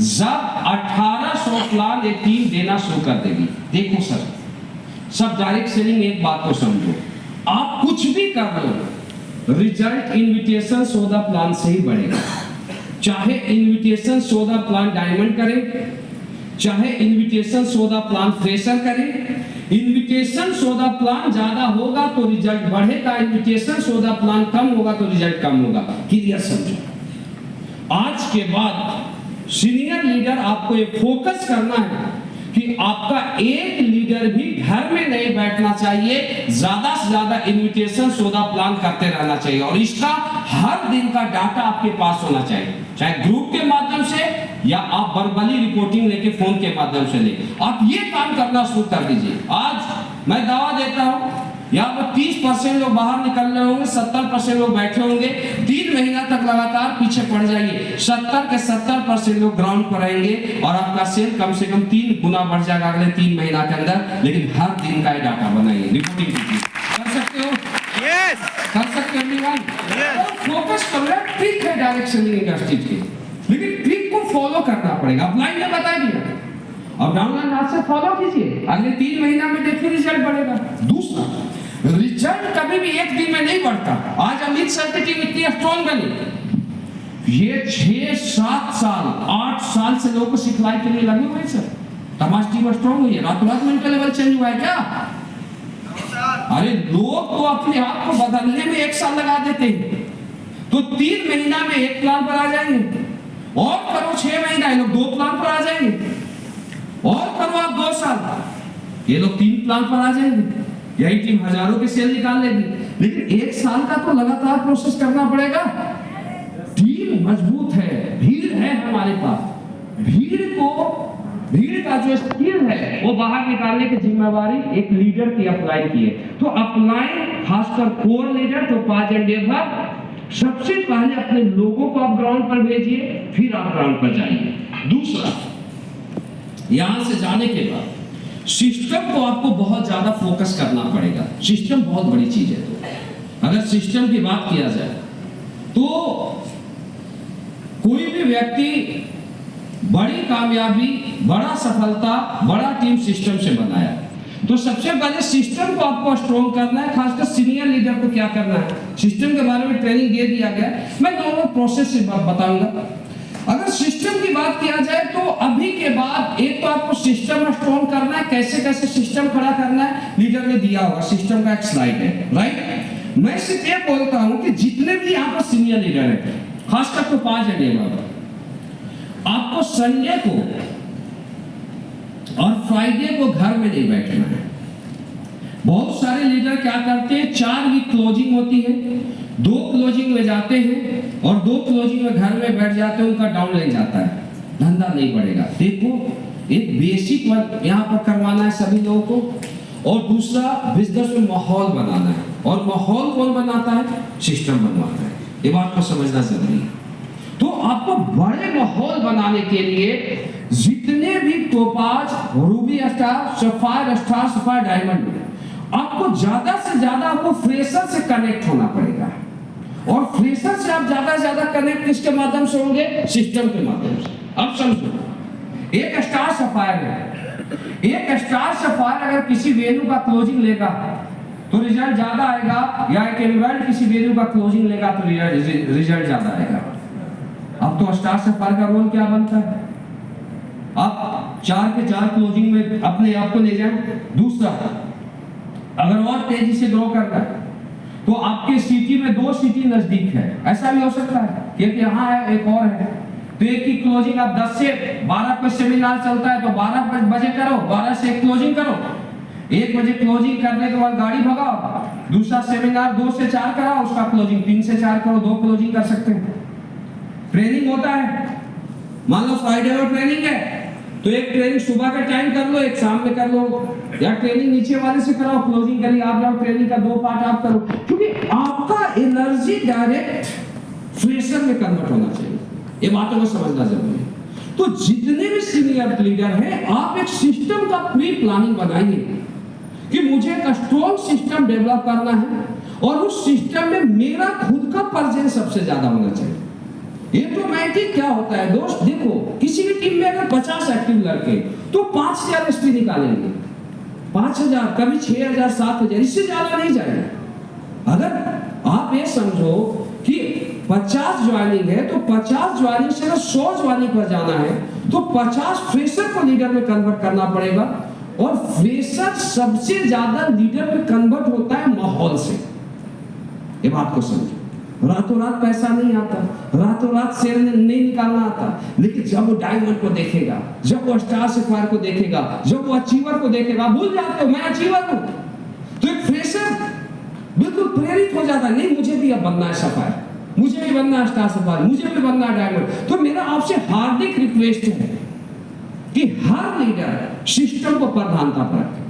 जब 1800 प्लान एक टीम देना शुरू कर देगी। देखो सर, सब डायरेक्ट सेलिंग, एक बात को समझो, आप कुछ भी कर रहे हो, रिजल्ट इनविटेशन सौदा प्लान से ही बढ़ेगा। चाहे इनविटेशन सौदा प्लान डायमंड करें, चाहे इनविटेशन सौदा प्लान फ्रेशर करें। इनविटेशन सौदा प्लान ज्यादा होगा तो रिजल्ट बढ़ेगा, इनविटेशन सौदा प्लान कम होगा तो रिजल्ट कम होगा। क्लियर समझो। आज के बाद सीनियर लीडर आपको ये फोकस करना है कि आपका एक लीडर भी घर में नहीं बैठना चाहिए, ज्यादा से ज्यादा इनविटेशन सौदा प्लान करते रहना चाहिए, और इसका हर दिन का डाटा आपके पास होना चाहिए, चाहे ग्रुप के माध्यम से या आप वर्बली रिपोर्टिंग लेके फोन के माध्यम से ले। आप ये काम करना शुरू कर दीजिए। आज मैं दावा देता हूं, यहाँ पर 30% लोग बाहर निकल रहे होंगे, 70% लोग बैठे होंगे। 3 महीना तक लगातार पीछे पड़ जाइए, 70 के 70% लोग ग्राउंड पर आएंगे, और आपका सेल कम से कम 3 गुना बढ़ जाएगा अगले 3 महीना के अंदर। लेकिन हर दिन का डाटा बनाइए, रिपोर्टिंग कीजिए। कर सकते हो? Yes. कर सकते हैं एवरीवन। Yes. और फोकस कर रहे हैं, ट्रिक है डायरेक्ट सेलिंग इंडस्ट्रीज की, लेकिन ट्रिक को फॉलो करना पड़ेगा। अपलाइन में बता दिया, अब डाउनलाइन आज से फॉलो कीजिए, अगले 3 महीना में देखिए रिजल्ट बढ़ेगा। दूसरा, रिजल्ट कभी भी एक दिन में नहीं बढ़ता। आज अमित सर की टीम इतनी स्ट्रॉन्ग बनी, ये 6, 7 साल, 8 साल से लोगों को सिखलाई के लिए लगे हुए सर। तमाश टीम स्ट्रॉन्ग हुई है, रातों रात मेंटल लेवल चेंज हुआ है क्या? अरे लोग तो अपने आप को बदलने में 1 साल लगा देते हैं, तो 3 महीना में 1 प्लान पर आ जाएंगे, और करो 6 महीना, ये लोग 2 प्लान पर आ जाएंगे, और करो आप 2 साल, ये लोग 3 प्लान पर आ जाएंगे। यही टीम हजारों के सेल निकाल लेगी, लेकिन 1 साल का तो लगातार प्रोसेस करना पड़ेगा। टीम मजबूत है, भीड़ है हमारे पास, भीड़ का जो स्किल है वो बाहर निकालने की जिम्मेवारी एक लीडर की अपलाइन की है। तो अपलाइन, खासकर कोर लीडर तो पांच एंडेवर, सबसे पहले अपने लोगों को आप ग्राउंड पर भेजिए, फिर आप ग्राउंड पर जाइए। दूसरा, यहां से जाने के बाद सिस्टम को आपको बहुत ज्यादा फोकस करना पड़ेगा। सिस्टम बहुत बड़ी चीज है। तो अगर सिस्टम की बात किया जाए तो कोई भी व्यक्ति बड़ी कामयाबी, बड़ा सफलता, बड़ा टीम सिस्टम से बनाया। तो सबसे पहले सिस्टम को आपको स्ट्रॉन्ग करना है, खासकर सीनियर लीडर को क्या करना है। सिस्टम के बारे में ट्रेनिंग दे दिया गया, मैं दोनों प्रोसेस से बताऊंगा। अगर सिस्टम की बात किया जाए तो अभी के बाद एक तो आपको सिस्टम स्ट्रॉन्ग करना है, कैसे कैसे सिस्टम खड़ा करना है लीडर ने दिया होगा, सिस्टम का एक स्लाइड है, राइट। मैं सिर्फ ये बोलता हूं कि जितने भी यहाँ पर सीनियर लीडर है, खासकर तो 5 एंडेवर, आपको संडे को और फ्राइडे को घर में नहीं बैठना है। बहुत सारे लीडर क्या करते हैं, 4 वीक क्लोजिंग होती है, 2 क्लोजिंग में जाते हैं और 2 क्लोजिंग में घर में बैठ जाते हैं, उनका डाउन लाइन जाता है, धंधा नहीं बढ़ेगा। देखो, एक बेसिक वर्क यहाँ पर करवाना है सभी लोगों को, और दूसरा बिजनेस में माहौल बनाना है। और माहौल कौन बनाता है? सिस्टम बनवाता है। ये बात को समझना जरूरी है। तो आपको बड़े माहौल बनाने के लिए जितने भी topaz, Ruby star, sapphire star, sapphire diamond, आपको ज्यादा से ज्यादा आपको फ्रेशर से कनेक्ट होना पड़ेगा। और फ्रेशर से आप ज्यादा से ज्यादा कनेक्ट किसके माध्यम से होंगे? सिस्टम के माध्यम से। अब समझो, एक स्टार सफायर है, एक स्टार सफायर अगर किसी वेन्यू का क्लोजिंग लेगा तो रिजल्ट ज्यादा आएगा, या एक एम्बर्ड किसी वेन्यू का क्लोजिंग लेगा तो रिजल्ट ज्यादा आएगा। अब तो स्टार सफायर का रोल क्या बनता है? आप 4 के 4 क्लोजिंग में अपने आप को ले जाएं। दूसरा, अगर और तेजी से ग्रो करना है तो आपके सिटी में 2 सिटी नजदीक है, ऐसा भी हो सकता है, क्योंकि यहाँ है एक और है, तो एक की क्लोजिंग आप 10 से 12 पे सेमिनार चलता है तो 12 बजे करो, 12 से 1 क्लोजिंग करो, 1 बजे क्लोजिंग करने के बाद गाड़ी भगाओ, दूसरा सेमिनार 2 से 4 कराओ, उसका क्लोजिंग 3 से 4 करो, 2 क्लोजिंग कर सकते हैं। ट्रेनिंग होता है, मान लो फ्राइडे और ट्रेनिंग है तो एक ट्रेनिंग सुबह का टाइम कर लो, एक शाम में कर लो, या ट्रेनिंग नीचे वाले से कराओ, क्लोजिंग के लिए आप जाओ, ट्रेनिंग का 2 पार्ट आप करो, क्योंकि आपका एनर्जी डायरेक्ट फ्रेशर में कन्वर्ट होना चाहिए। ये बातों को समझना जरूरी है। तो जितने भी सीनियर लीडर हैं, आप एक सिस्टम का प्री प्लानिंग बनाइए कि मुझे एक स्ट्रॉन्ग सिस्टम डेवलप करना है और उस सिस्टम में मेरा खुद का प्रेजेंस सबसे ज्यादा होना चाहिए। ऑटोमेटिक क्या होता है दोस्त, देखो किसी भी टीम में अगर 50 एक्टिव लड़के तो 5 से ज्यादा एसपी निकालेंगे, 5000, कभी 6000, 7000, इससे ज्यादा नहीं जाएगा। अगर आप ये समझो कि 50 ज्वाइनिंग है तो 50 ज्वाइनिंग से अगर 100 ज्वाइनिंग पर जाना है तो 50 फ्रेशर को लीडर में कन्वर्ट करना पड़ेगा। और फ्रेशर सबसे ज्यादा लीडर में कन्वर्ट होता है माहौल से। ये बात को समझो, रातों रात पैसा नहीं आता, रातों रात सेल नहीं निकालना आता, लेकिन जब वो डायमंड को देखेगा, जब वो स्टार सफायर को देखेगा, जब वो अचीवर को देखेगा, भूल जाते हो मैं अचीवर हूं, तो एक फ्रेशर बिल्कुल प्रेरित हो जाता है, नहीं मुझे भी अब बनना है सफायर, मुझे भी बनना है स्टार सफायर, मुझे भी बनना है डायमंड। तो मेरा आपसे हार्दिक रिक्वेस्ट है कि हर लीडर सिस्टम को प्रधानता पर रखे।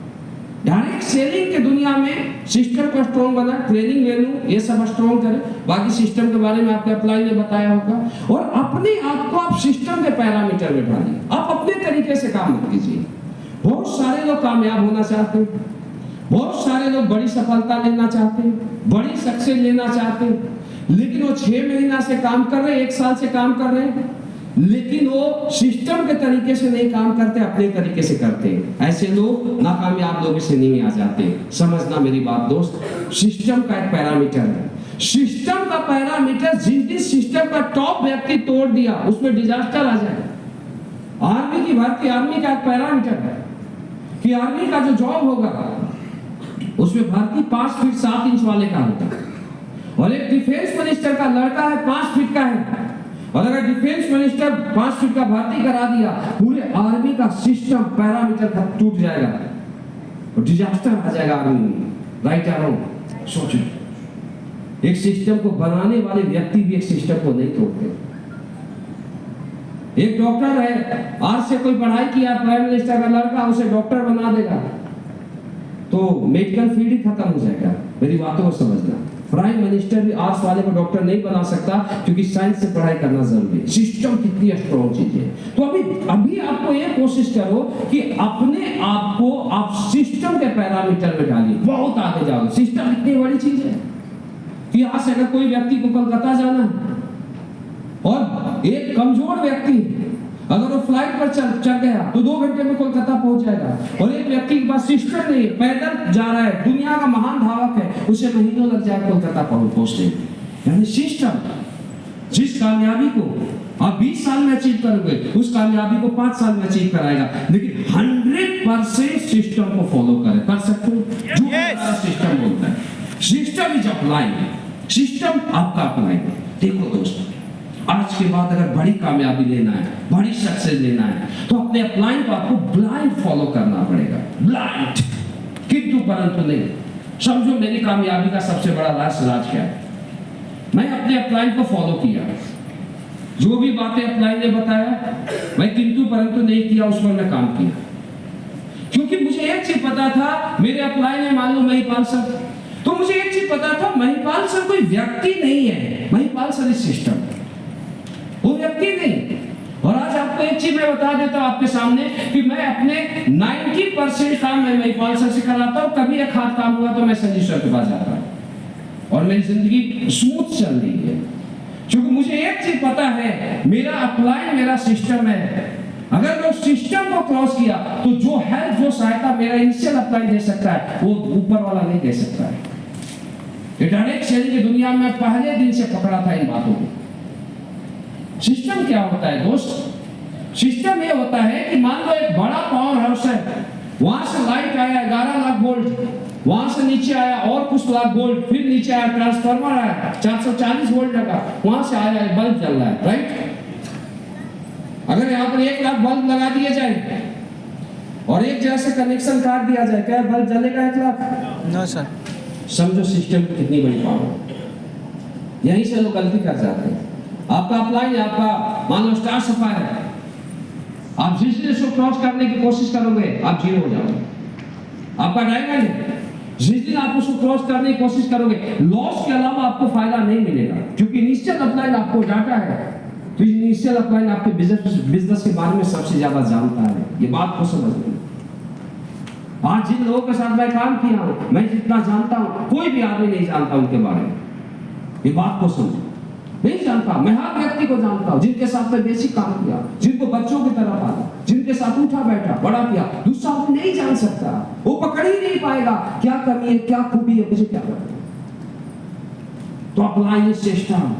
डायरेक्ट सेलिंग के दुनिया में सिस्टम को स्ट्रॉन्ग बना, ट्रेनिंग वेन्यू ये सब स्ट्रॉन्ग करें। बाकी सिस्टम के बारे में आपके अपलाइन ने बताया होगा। और अपने आप को आप सिस्टम के पैरामीटर में डालिए, आप अपने तरीके से काम मत कीजिए। बहुत सारे लोग कामयाब होना चाहते हैं, बहुत सारे लोग बड़ी सफलता लेना चाहते हैं, बड़ी सक्सेस लेना चाहते हैं, लेकिन वो 6 महीना से काम कर रहे हैं, 1 साल से काम कर रहे हैं, लेकिन वो सिस्टम के तरीके से नहीं काम करते, अपने तरीके से करते हैं। ऐसे लोग नाकामयाब लोगों से नहीं आ जाते। समझना मेरी बात दोस्त, सिस्टम का एक पैरामीटर है। सिस्टम का पैरामीटर, जिस सिस्टम का टॉप व्यक्ति तोड़ दिया उसमें डिजास्टर आ जाएगा। आर्मी की भर्ती, आर्मी का एक पैरामीटर है कि आर्मी का जो जॉब होगा उसमें भर्ती 5 फीट 7 इंच वाले का होता है, और एक डिफेंस मिनिस्टर का लड़का है 5 फीट का है, और अगर डिफेंस मिनिस्टर 5 फीट का भर्ती करा दिया, पूरे आर्मी का सिस्टम पैरामीटर टूट जाएगा और डिजास्टर आ जाएगा आर्मी में। राइट आ रहा हूं? सोचो, एक सिस्टम को बनाने वाले व्यक्ति भी एक सिस्टम को नहीं तोड़ते। एक डॉक्टर है, आज से कोई पढ़ाई किया, प्राइम मिनिस्टर का लड़का उसे डॉक्टर बना देगा तो मेडिकल फील्ड ही खत्म हो जाएगा। मेरी बातों को समझना, प्राइम मिनिस्टर भी आर्ट्स वाले को डॉक्टर नहीं बना सकता, क्योंकि साइंस से पढ़ाई करना जरूरी है। सिस्टम कितनी स्ट्रॉन्ग चीज है। तो अभी आपको ये कोशिश करो कि अपने आप को आप सिस्टम के पैरामीटर में डालिए, बहुत आगे जाओगे। सिस्टम इतनी बड़ी चीज है कि आज से अगर कोई व्यक्ति को कोलकाता जाना है और एक कमजोर व्यक्ति अगर वो फ्लाइट पर चल गया तो 2 घंटे में कोलकाता पहुंच जाएगा, और एक व्यक्ति के पास सिस्टम नहीं है, पैदल जा रहा है, दुनिया का महान धावक है, उसे महीनों लग जाएगा कोलकाता पहुंचने। यानी सिस्टम, जिस कामयाबी को आप 20 साल में अचीव करोगे उस कामयाबी को 5 साल में अचीव कराएगा, लेकिन 100% सिस्टम को फॉलो करें। कर सकते हो जो सिस्टम बोलता है। सिस्टम इज अप्लाइड, सिस्टम आपका अप्लाइड। देखो दोस्तों, आज के बाद अगर बड़ी कामयाबी लेना है, बड़ी सक्सेस लेना है, तो अपने अपलाइन को आपको ब्लाइंड फॉलो करना पड़ेगा। ब्लाइंड, किंतु परंतु नहीं। समझो मेरी कामयाबी का सबसे बड़ा राज क्या है? मैं अपने अपलाइन को फॉलो किया, जो भी बातें अपलाइन ने बताया मैं किंतु परंतु नहीं किया, उस पर मैं काम किया, क्योंकि मुझे एक चीज पता था, मेरे अपलाइन में मान लो महिपाल सर, तो मुझे एक चीज पता था, महिपाल सर कोई व्यक्ति नहीं है, महिपाल सर इस सिस्टम, वो व्यक्ति नहीं। और आज आपको एक चीज मैं बता देता हूं आपके सामने कि मैं अपने 90% काम मैं महिपाल सर से कराता हूं। कभी एक हाथ काम हुआ तो मैं संजीव सर के पास जाता हूं, और मेरी जिंदगी स्मूथ चल रही है, क्योंकि मुझे एक चीज पता है, मेरा अपलाइन मेरा सिस्टम है। अगर मैं सिस्टम को क्रॉस किया तो जो हेल्प, जो सहायता मेरा इनिशियल अपलाइन दे सकता है वो ऊपर वाला नहीं दे सकता है। ये डायरेक्ट सेलिंग की दुनिया में पहले दिन से पकड़ा था इन बातों को। सिस्टम क्या होता है दोस्त? सिस्टम ये होता है कि मान लो एक बड़ा पावर हाउस है, वहां से लाइट आया 11 लाख वोल्ट, वहां से नीचे आया और कुछ लाख वोल्ट, फिर नीचे आया ट्रांसफार्मर आया 440 वोल्ट लगा, वहां से आया बल्ब जल रहा है। राइट? अगर यहाँ पर 1 लाख बल्ब लगा दिए जाए और एक जगह से कनेक्शन काट दिया जाए, क्या बल्ब जलेगा 1 लाख? No sir. समझो सिस्टम की कितनी बड़ी पावर। यहीं से लोग गलती कर जाते हैं। आपका अपलाइन, आपका मान लो स्टार सफायर है, आप जिस दिन इसको क्रॉस करने की कोशिश करोगे आप 0 हो जाओगे। आपका डायमंड है, जिस दिन आप उसको क्रॉस करने की कोशिश करोगे लॉस के अलावा आपको फायदा नहीं मिलेगा, क्योंकि इनिशियल अपलाइन आपको डाटा है, तो इनिशियल अपलाइन आपके बिजनेस के बारे में सबसे ज्यादा जानता है। ये बात को समझ। आज जिन लोगों के साथ मैं काम किया हूं, मैं जितना जानता हूं कोई भी आदमी नहीं जानता उनके बारे में। ये बात को समझो, नहीं जानता। मैं हर व्यक्ति को जानता हूं जिनके साथ मैं बेसिक काम किया, जिनको बच्चों की तरह पाला, जिनके साथ उठा बैठा बड़ा किया। दूसरा आदमी नहीं जान सकता, वो पकड़ ही नहीं पाएगा क्या कमी है, क्या खूबी है, मुझे क्या करना। तो अपलाइन सिस्टम,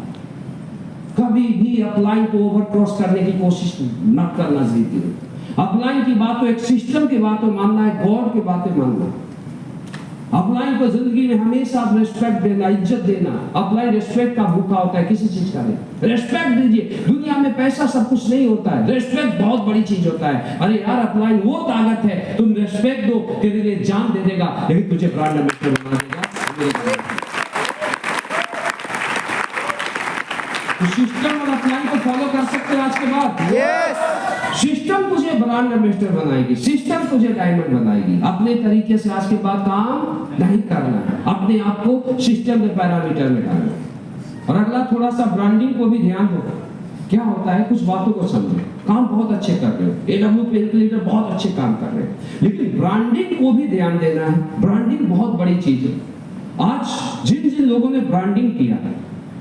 कभी भी अपलाइन को ओवर क्रॉस करने की कोशिश न करना चाहिए। अपलाइन की बातों, एक सिस्टम की बातों मानना है, गॉड की बातें मानना। अपलाइन को जिंदगी में हमेशा रिस्पेक्ट देना, इज्जत देना। अपलाइन रिस्पेक्ट का भूखा होता है, किसी चीज का नहीं। रिस्पेक्ट दीजिए। दुनिया में पैसा सब कुछ नहीं होता है, रिस्पेक्ट बहुत बड़ी चीज होता है। अरे यार, अपलाइन वो ताकत है, तुम रिस्पेक्ट दो, तेरे लिए जान दे देगा, लेकिन तुझे ब्रांड एम्बेसडर बना देगा। तो सिस्टम और अपलाइन को फॉलो कर सकते हो आज के बाद। यस। सिस्टम तुझे ब्रांड एम्बेसडर बनाएगी, सिस्टम तुझे डायमंड बनाएगी। अपने तरीके से आज के बाद काम नहीं करना है, अपने आप को सिस्टम के पैरामीटर में डालना। और अगला थोड़ा सा ब्रांडिंग को भी ध्यान दो। क्या होता है, कुछ बातों को समझो। काम बहुत अच्छे कर रहे हो, AWPL के लीडर बहुत अच्छे काम कर रहे हैं, लेकिन ब्रांडिंग को भी ध्यान देना है। ब्रांडिंग बहुत बड़ी चीज है। आज जिन जिन लोगों ने ब्रांडिंग किया,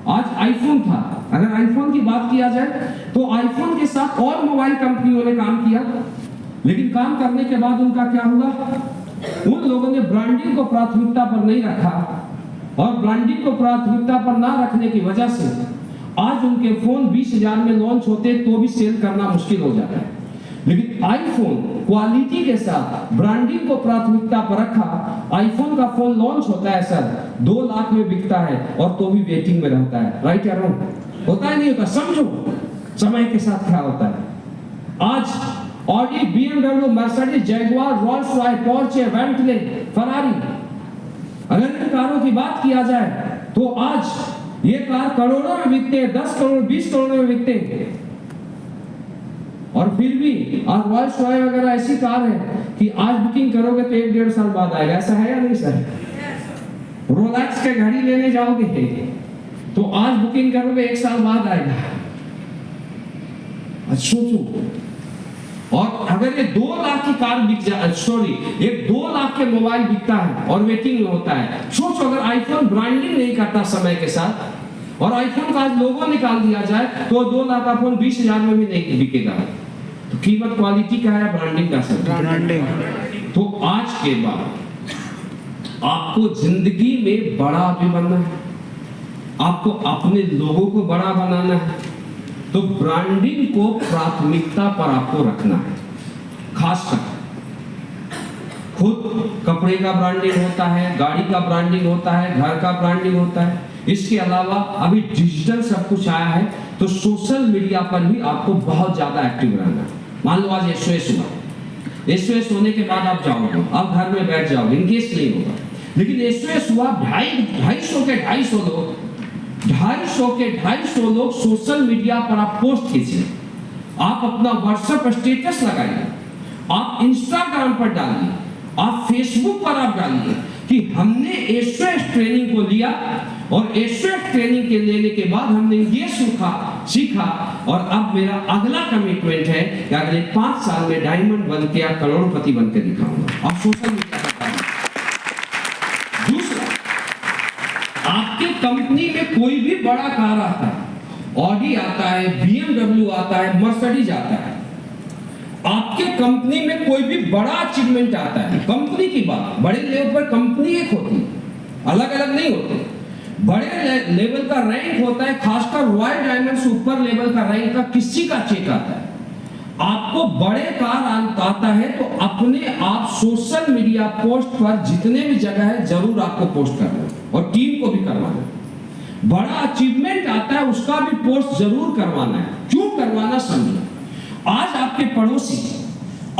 आज आईफोन था, अगर आईफोन की बात किया जाए तो आईफोन के साथ और मोबाइल कंपनियों ने काम किया, लेकिन काम करने के बाद उनका क्या हुआ, उन लोगों ने ब्रांडिंग को प्राथमिकता पर नहीं रखा, और ब्रांडिंग को प्राथमिकता पर ना रखने की वजह से आज उनके फोन 20,000 में लॉन्च होते तो भी सेल करना मुश्किल हो जाता है। लेकिन आईफोन क्वालिटी के साथ ब्रांडिंग को प्राथमिकता पर रखा, आईफोन का फोन लॉन्च होता है सर 2 लाख में बिकता है और तो भी वेटिंग में रहता है। राइट या रॉन्ग? होता है नहीं होता? समझो समय के साथ क्या होता है। आज Audi, BMW, Mercedes, Jaguar, Rolls Royce, Porsche, Bentley, Ferrari, अगर इन कारों की बात किया जाए तो आज ये कार करोड़ों में बिकते हैं, 10 करोड़ 20 करोड़ में बिकते हैं, और फिर भी आज रोल्स रॉयस वगैरह ऐसी कार है कि आज बुकिंग करोगे तो 1-1.5 साल बाद आएगा। ऐसा है या नहीं सर? रोलेक्स के घड़ी लेने जाओगे तो आज बुकिंग करोगे 1 साल बाद आएगा। सोचो, और अगर ये 2 लाख की कार बिक जाए, सॉरी, एक 2 लाख के मोबाइल बिकता है और वेटिंग में होता है, सोचो अगर आईफोन ब्रांडिंग नहीं करता समय के साथ और आईफोन का आज लोगो निकाल दिया जाए तो 2 लाख का फोन 20,000 में भी नहीं बिकेगा। तो कीमत क्वालिटी का है, ब्रांडिंग का सर। ब्रांडिंग। तो आज के बाद आपको जिंदगी में बड़ा भी बनना है, आपको अपने लोगों को बड़ा बनाना है, तो ब्रांडिंग को प्राथमिकता पर आपको रखना है। खासकर खुद कपड़े का ब्रांडिंग होता है, गाड़ी का ब्रांडिंग होता है, घर का ब्रांडिंग होता है। इसके अलावा अभी डिजिटल सब कुछ आया है, तो सोशल मीडिया पर भी आपको बहुत ज्यादा एक्टिव रहना है। मान लो आज SOS हुआ, SOS होने के बाद आप जाओगे, आप घर में बैठ जाओगे, इनकेस नहीं होगा, लेकिन SOS हुआ 250 के 250 लोग, 250 के 250 लोग सोशल मीडिया पर आप पोस्ट कीजिए, आप अपना व्हाट्सएप स्टेटस लगाइए, आप इंस्टाग्राम पर डालिए, आप फेसबुक पर आप डालिए कि हमने SOS ट्रेनिंग को लिया और SOS ट्रेनिंग के लेने के बाद हमने ये सीखा और अब मेरा अगला कमिटमेंट है कि अगले 5 साल में डायमंड बन के या करोड़पति बन के दिखाऊंगा। आप सोशल मीडिया पर। दूसरा, आपके कंपनी में कोई भी बड़ा कार आता है, ऑडी आता है, BMW आता है, मर्सिडीज आता है, आपके कंपनी में कोई भी बड़ा अचीवमेंट आता है, कंपनी की बात, बड़े लेवल पर कंपनी एक होती है, अलग अलग नहीं होते, बड़े लेवल का रैंक होता है, खासकर रॉयल डायमंड से ऊपर लेवल का रैंक का किसी का चेक आता है। आपको बड़े कार आता है तो अपने आप सोशल मीडिया पोस्ट पर जितने भी जगह है जरूर आपको पोस्ट करना है और टीम को भी करवाना है। बड़ा अचीवमेंट आता है उसका भी पोस्ट जरूर करवाना है। क्यों करवाना समझो। आज आपके पड़ोसी,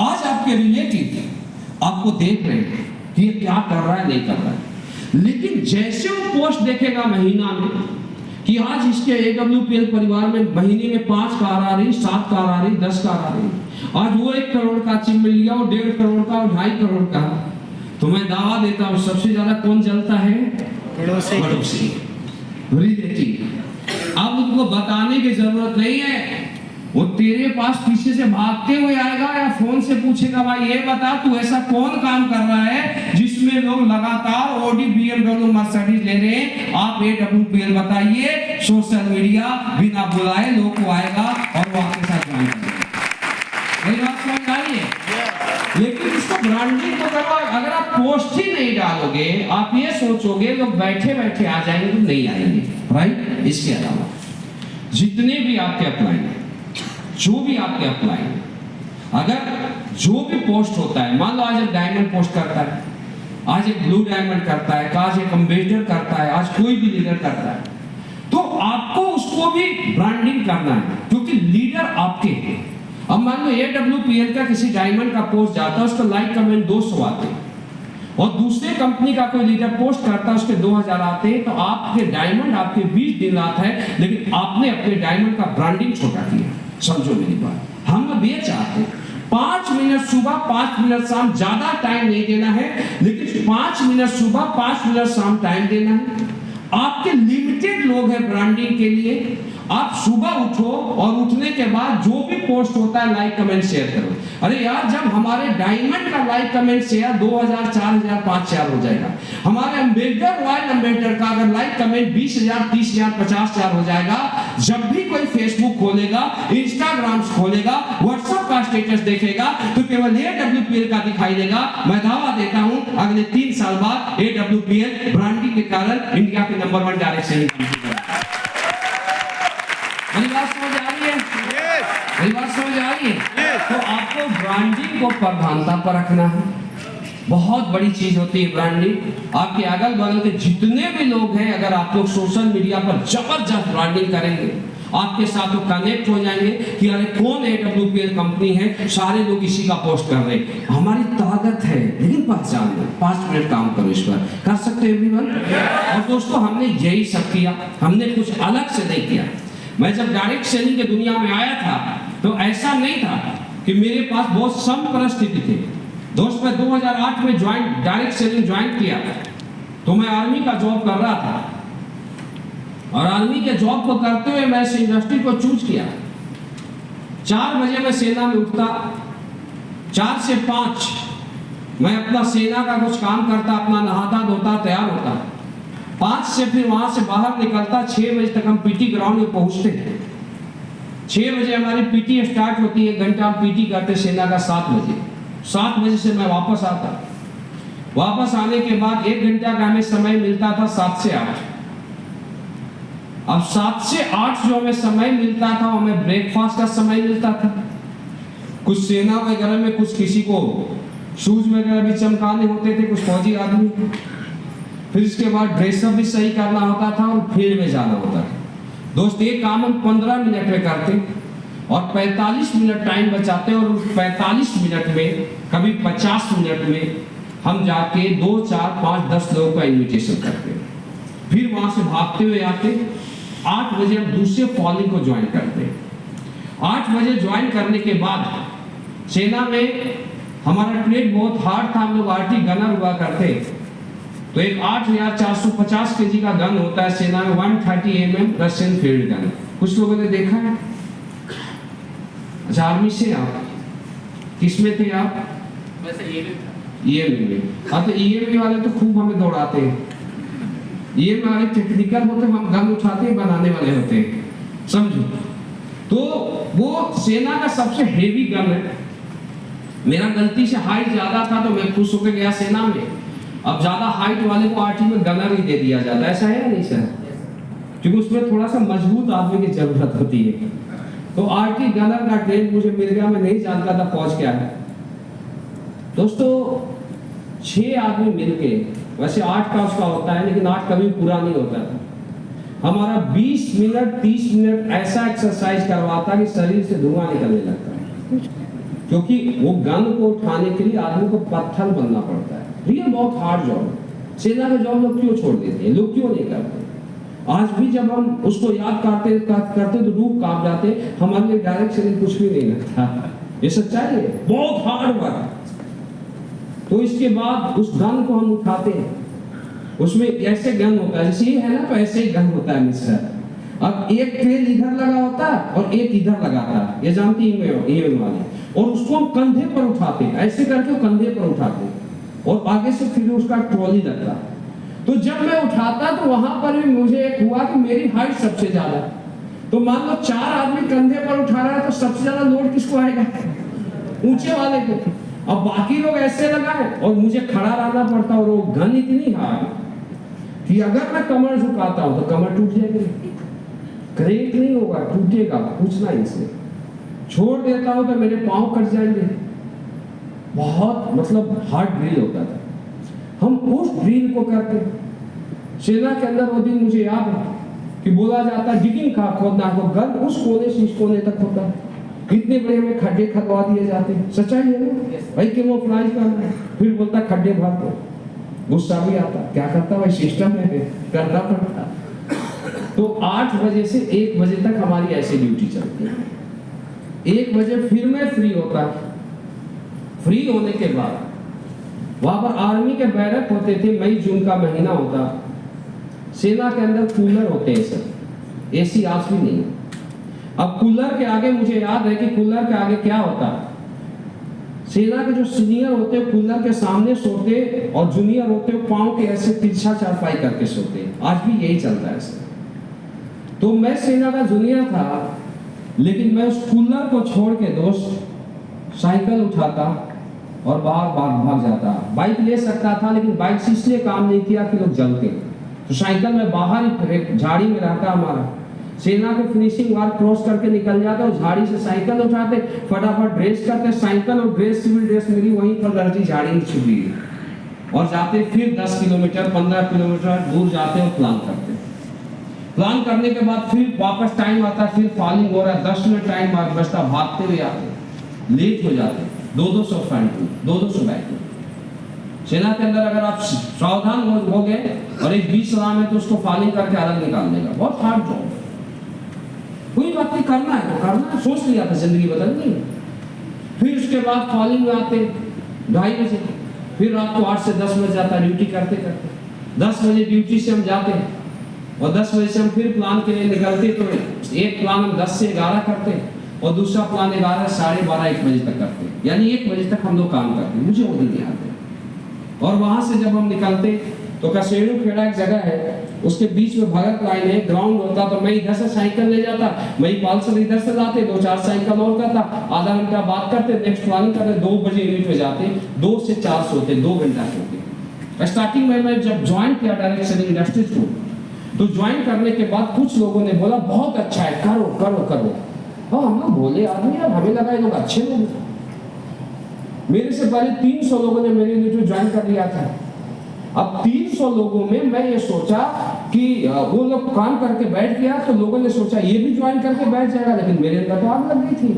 आज आपके रिलेटिव आपको देख रहे हैं कि ये क्या कर रहा है, नहीं कर रहा है, लेकिन जैसे वो पोस्ट देखेगा महीना में कि आज इसके AWPL परिवार में महीने में 5 कार आ रही, 7 कार आ रही, 10 कार आ रही, आज वो 1 करोड़ का अचीवमेंट लिया और 1.5 करोड़ का और 2.5 करोड़ का, तो मैं दावा देता हूँ सबसे ज्यादा कौन जलता है? पड़ोसी, रिलेटिव। अब उनको बताने की जरूरत नहीं है, वो तेरे पास पीछे से भागते हुए आएगा या फोन से पूछेगा, भाई ये बता तू ऐसा कौन काम कर रहा है जिसमें लोग लगातार ऑडी, BMW, मर्सिडीज ले रहे हैं, आप AWPL बताइए। सोशल मीडिया बिना बुलाए लोग को आएगा और वो आपके साथ ज्वाइन करेगा। मेरी बात समझ आई है? लेकिन इसको ब्रांडिंग को करवा, अगर आप पोस्ट ही नहीं डालोगे, आप ये सोचोगे लोग बैठे बैठे आ जाएंगे, तो नहीं आएंगे, राइट? इसके अलावा जितने भी आपके अप्लाई, जो भी आपके अप्लाई, अगर जो भी पोस्ट होता है, मान लो आज एक डायमंड पोस्ट करता है, आज एक ब्लू डायमंड करता है, आज एक एम्बेसडर करता है, आज कोई भी लीडर करता है, तो आपको उसको भी ब्रांडिंग करना है, क्योंकि लीडर आपके हैं। अब मान लो AWPL का किसी डायमंड का पोस्ट जाता है, उसका लाइक कमेंट 200 आते हैं, और दूसरे कंपनी का कोई लीडर पोस्ट करता है, उसके 2000 आते हैं, तो आपके डायमंड आपके 20 दिन रात है, लेकिन आपने अपने डायमंड का ब्रांडिंग छोटा किया। समझो मेरी बात। हम ये चाहते हैं 5 मिनट सुबह, 5 मिनट शाम, ज्यादा टाइम नहीं देना है, लेकिन 5 मिनट सुबह, 5 मिनट शाम टाइम देना है। आपके लिमिटेड लोग हैं ब्रांडिंग के लिए। आप सुबह उठो और उठने के बाद जो भी पोस्ट होता है लाइक कमेंट शेयर करो। अरे यार, जब हमारे डायमंड का लाइक कमेंट शेयर 2000, 4000, 5000 हो जाएगा, हमारे अम्बेडकर रॉयल अम्बेडकर का अगर लाइक कमेंट 20000, 30000, 50000 हो जाएगा, जब भी कोई फेसबुक खोलेगा, इंस्टाग्राम खोलेगा, व्हाट्सएप का स्टेटस देखेगा तो केवल AWPL का दिखाई देगा। मैं दावा देता हूं अगले 3 साल बाद AWPL ब्रांडिंग के कारण इंडिया के नंबर 1 डायरेक्ट सेलिंग कंपनी बनेगा। मेरी बात समझ आ रही है? मेरी बात समझ आ रही है? तो आपको ब्रांडिंग को प्रधानता पर रखना है। बहुत बड़ी चीज होती है ब्रांडिंग। आपके अगल बगल के जितने भी लोग हैं, अगर आप लोग सोशल मीडिया पर जबरदस्त ब्रांडिंग करेंगे, आपके साथ वो कनेक्ट हो जाएंगे कि अरे कौन AWPL कंपनी है, सारे लोग इसी का पोस्ट कर रहे हैं। हमारी ताकत है, लेकिन पहचान लो। 5 मिनट काम करो इस पर, कर सकते हो एवरीवन। और दोस्तों, हमने यही सब किया, हमने कुछ अलग से नहीं किया। मैं जब डायरेक्ट सेलिंग के दुनिया में आया था तो ऐसा नहीं था कि मेरे पास बहुत सम परिस्थिति थी। दोस्त, मैं 2008 में डायरेक्ट सेलिंग ज्वाइन किया तो मैं आर्मी का जॉब कर रहा था, और आर्मी के जॉब को करते हुए मैं इस इंडस्ट्री को चूज किया। 4 बजे मैं सेना में उठता, 4 से 5 मैं अपना सेना का कुछ काम करता, अपना नहाता धोता तैयार होता, 5 से फिर वहां से बाहर निकलता। 6 बजे तक हम पीटी ग्राउंड में पहुंचते हैं। 6 बजे हमारी पीटी स्टार्ट होती है, 1 घंटा हम पीटी करते सेना का। 7 बजे 7 बजे से मैं वापस आता। वापस आने के बाद 1 घंटा का हमें समय मिलता था 7 से 8। अब 7 से 8 जो हमें समय मिलता था, हमें ब्रेकफास्ट का समय मिलता था। कुछ सेना वगैरह में कुछ किसी को शूज वगैरह भी चमकाने होते थे, कुछ फौजी आदमी। फिर इसके बाद ड्रेसअप भी सही करना होता था और फील्ड में जाना होता था। दोस्त, ये काम हम 15 मिनट में करते और 45 मिनट टाइम बचाते, और उस 45 मिनट में कभी 50 मिनट में हम जाके 2, 4, 5, 10 लोगों का इन्विटेशन करते। फिर वहां से भागते हुए आते। 8 बजे हम दूसरे फॉलिंग को ज्वाइन करते। 8 बजे ज्वाइन करने के बाद सेना में हमारा ट्रेड बहुत हार्ड था। हम लोग RT गनर हुआ करते। तो एक 8450 kg का गन होता है सेना में, 130 mm रशियन फील्ड गन। कुछ लोगों ने देखा है? अच्छा, आर्मी से आप किसमें थे आप? वैसे EME में। हाँ, तो EME वाले तो खूब हमें दौड़ाते हैं। EME वाले टेक्निकल होते, हम गन उठाते बनाने वाले होते हैं, समझो। तो वो सेना का सबसे हेवी गन है। मेरा गलती से हाइट ज्यादा था तो मैं खुश होकर गया सेना में। अब ज्यादा हाइट वाले को RT में गनर ही दे दिया जाता है, ऐसा है या नहीं सर? क्योंकि उसमें थोड़ा सा मजबूत आदमी की जरूरत होती है। तो RT गनर का ट्रेन मुझे मिल गया, मैं नहीं जानता था फौज क्या है। दोस्तों, 6 आदमी मिलके, वैसे 8 का उसका होता है लेकिन 8 कभी पूरा नहीं होता था। हमारा 20 मिनट 30 मिनट ऐसा एक्सरसाइज करवाता कि शरीर से धुआं निकलने लगता है, क्योंकि वो गन को उठाने के लिए आदमी को पत्थर बनना पड़ता है। रियल बहुत हार्ड जॉब है। सेना का जॉब लोग क्यों छोड़ देते हैं, लोग क्यों नहीं करते? आज भी जब हम उसको याद करते तो रूह कांप जाते। हमारे लिए डायरेक्ट सेलिंग कुछ भी नहीं लगता, ये सच्चाई है। बहुत हार्ड वर्क। तो इसके बाद उस गन को हम उठाते हैं। उसमें ऐसे गन होता है, जैसे ये है ना, तो ऐसे ही गन होता है मिस्टर। अब एक ट्रेल इधर लगा होता है और एक इधर लगाता है, ये जानती है वाले। और उसको हम कंधे पर उठाते हैं, ऐसे करके वो कंधे पर उठाते हैं और आगे से फिर उसका ट्रॉली लगता। तो जब मैं उठाता तो वहां पर भी मुझे एक हुआ कि मेरी हाइट सबसे ज्यादा। तो मान लो 4 आदमी कंधे पर उठा रहा है तो सबसे ज्यादा लोड किसको आएगा? ऊंचे वाले को। अब बाकी लोग ऐसे लगाए और मुझे खड़ा रहना पड़ता, और वो गन इतनी हार्ड कि अगर मैं कमर झुकाता हूं तो कमर टूट जाएगी। क्रेक नहीं होगा, टूटेगा, पूछना इनसे। छोड़ देता हूं तो मेरे पांव कट जाएंगे। बहुत मतलब हार्ड ड्रिल होता था। हम उस ड्रिल को करते। सेना के अंदर वो दिन मुझे याद है कि बोला जाता डिगिंग का खोदना, तो गन उस कोने से इस कोने तक होता है। कितने बड़े हमें खड्डे खदवा दिए जाते हैं, सच्चाई है ना भाई? कैमोफ्लेज करना, फिर बोलता खड्डे भर दो। गुस्सा भी आता, क्या करता भाई, सिस्टम में करना पड़ता। तो 8 बजे से 1 बजे तक हमारी ऐसी ड्यूटी चलती है। 1 बजे फिर मैं फ्री होता। फ्री होने के बाद वहां पर आर्मी के बैरक होते थे, मई जून का महीना होता। सेना के अंदर कूलर होते हैं सर, एसी आज भी नहीं है। अब कूलर के आगे मुझे याद है कि कूलर के आगे क्या होता है, सेना के जो सीनियर होते हैं कूलर के सामने सोते और जूनियर होते हैं पांव के ऐसे तिरछा चारपाई करके सोते। आज भी यही चलता है सर। तो मैं सेना का जूनियर था, लेकिन मैं उस कूलर को छोड़ के दोस्त साइकिल उठाता और बाहर भाग जाता। बाइक ले सकता था, लेकिन बाइक से इसलिए काम नहीं किया कि लोग जलते, तो साइकिल में बाहर ही झाड़ी में रहता हमारा। सेना के फिनिशिंग वार क्रॉस करके निकल जाता और झाड़ी से साइकिल उठाते, फटाफट ड्रेस करते, साइकिल और ड्रेस सिविल ड्रेस मेरी वहीं पर रहती, झाड़ी में छुपी और जाते फिर 10 किलोमीटर 15 किलोमीटर दूर जाते और प्लान करते। प्लान करने के बाद फिर वापस टाइम आता, फिर फॉलिंग हो रहा है, 10 मिनट टाइम बचता, भागते हुए आते, लेट हो जाते, 200 फ्रंट 200 बैक। सेना के अंदर अगर आप सावधान हो गए और एक 20 राम है तो उसको फॉलिंग करके अलग निकाल देगा, बहुत हार्ड जॉब है। कोई बात नहीं, करना है तो करना है, सोच लिया था जिंदगी बदलनी है। फिर उसके बाद फॉलिंग में आते 2:30 बजे, फिर रात को 8 से 10 बज जाता ड्यूटी करते करते। 10 बजे ड्यूटी से हम जाते और 10 बजे से हम फिर प्लान के लिए निकलते। तो एक प्लान हम 10 से 11 करते और दूसरा प्लान 11 साढ़े 12 1 बजे तक करते, यानी 1 बजे तक हम लोग काम करते। मुझे वो दिन याद है। और वहां से जब हम निकलते तो कसेड़ू खेड़ा एक जगह है, उसके बीच में भगत लाइन है, ग्राउंड होता, तो मैं इधर से साइकिल ले जाता, मैं पालसर इधर से लाते, 2-4 साइकिल और करता, आधा घंटा बात करते, नेक्स्ट प्लानिंग करते, 2 बजे यूनिट में जाते, 2 से 4 सोते, 2 घंटा सोते। स्टार्टिंग में मैं जब ज्वाइन किया डायरेक्ट सेलिंग इंडस्ट्रीज को, तो ज्वाइन करने के बाद कुछ लोगों ने बोला बहुत अच्छा है, करो करो करो। हाँ, हम लोग बोले आदमी यार, हमें लगा ये लोग अच्छे लोग। मेरे से पहले 300 लोगों ने मेरे यूनिट में ज्वाइन कर लिया था। अब 300 लोगों में मैं ये सोचा कि वो लोग काम करके बैठ गया, तो लोगों ने सोचा ये भी ज्वाइन करके बैठ जाएगा, लेकिन मेरे अंदर तो आग लग गई थी।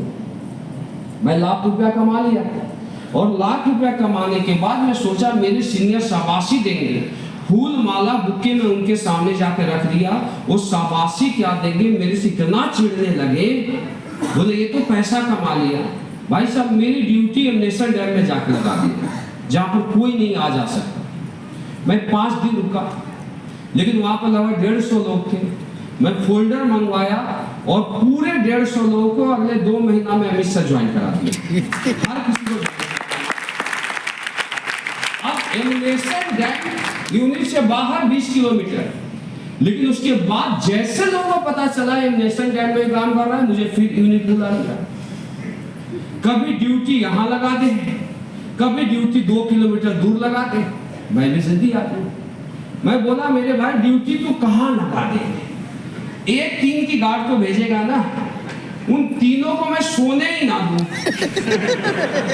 मैं लाख रुपया कमा लिया और लाख रुपया कमाने के बाद मैं सोचा मेरे सीनियर शाबाशी देंगे, फूल माला बुक्के में उनके सामने जाके रख दिया। वो शाबाशी क्या देंगे, मेरे से इतना चिढ़ने लगे, बोले ये तो पैसा कमा लिया। भाई साहब, मेरी ड्यूटी नेशनल डैम में जाके लगा दी, जहाँ पर कोई नहीं आ जा सकता। मैं 5 दिन रुका, लेकिन वहां पर लगभग 150 लोग थे। मैं फोल्डर मंगवाया और पूरे 150 लोगों को अगले 2 महीना में अमित से ज्वाइन करा दिया, हर किसी को। अब नेशनल डैम यूनिट से बाहर 20 किलोमीटर, लेकिन उसके बाद जैसे लोगों को पता चला नेशनल डैम में काम कर रहा है, मुझे फिर यूनिट बुला लिया। कभी ड्यूटी यहाँ लगा दे, कभी ड्यूटी 2 किलोमीटर दूर लगा दे। मैं भी जिद्दी आदमी, मैं बोला मेरे भाई ड्यूटी तो कहाँ लगा दे, एक 3 की गार्ड को भेजेगा ना, उन तीनों को मैं सोने ही ना दूं।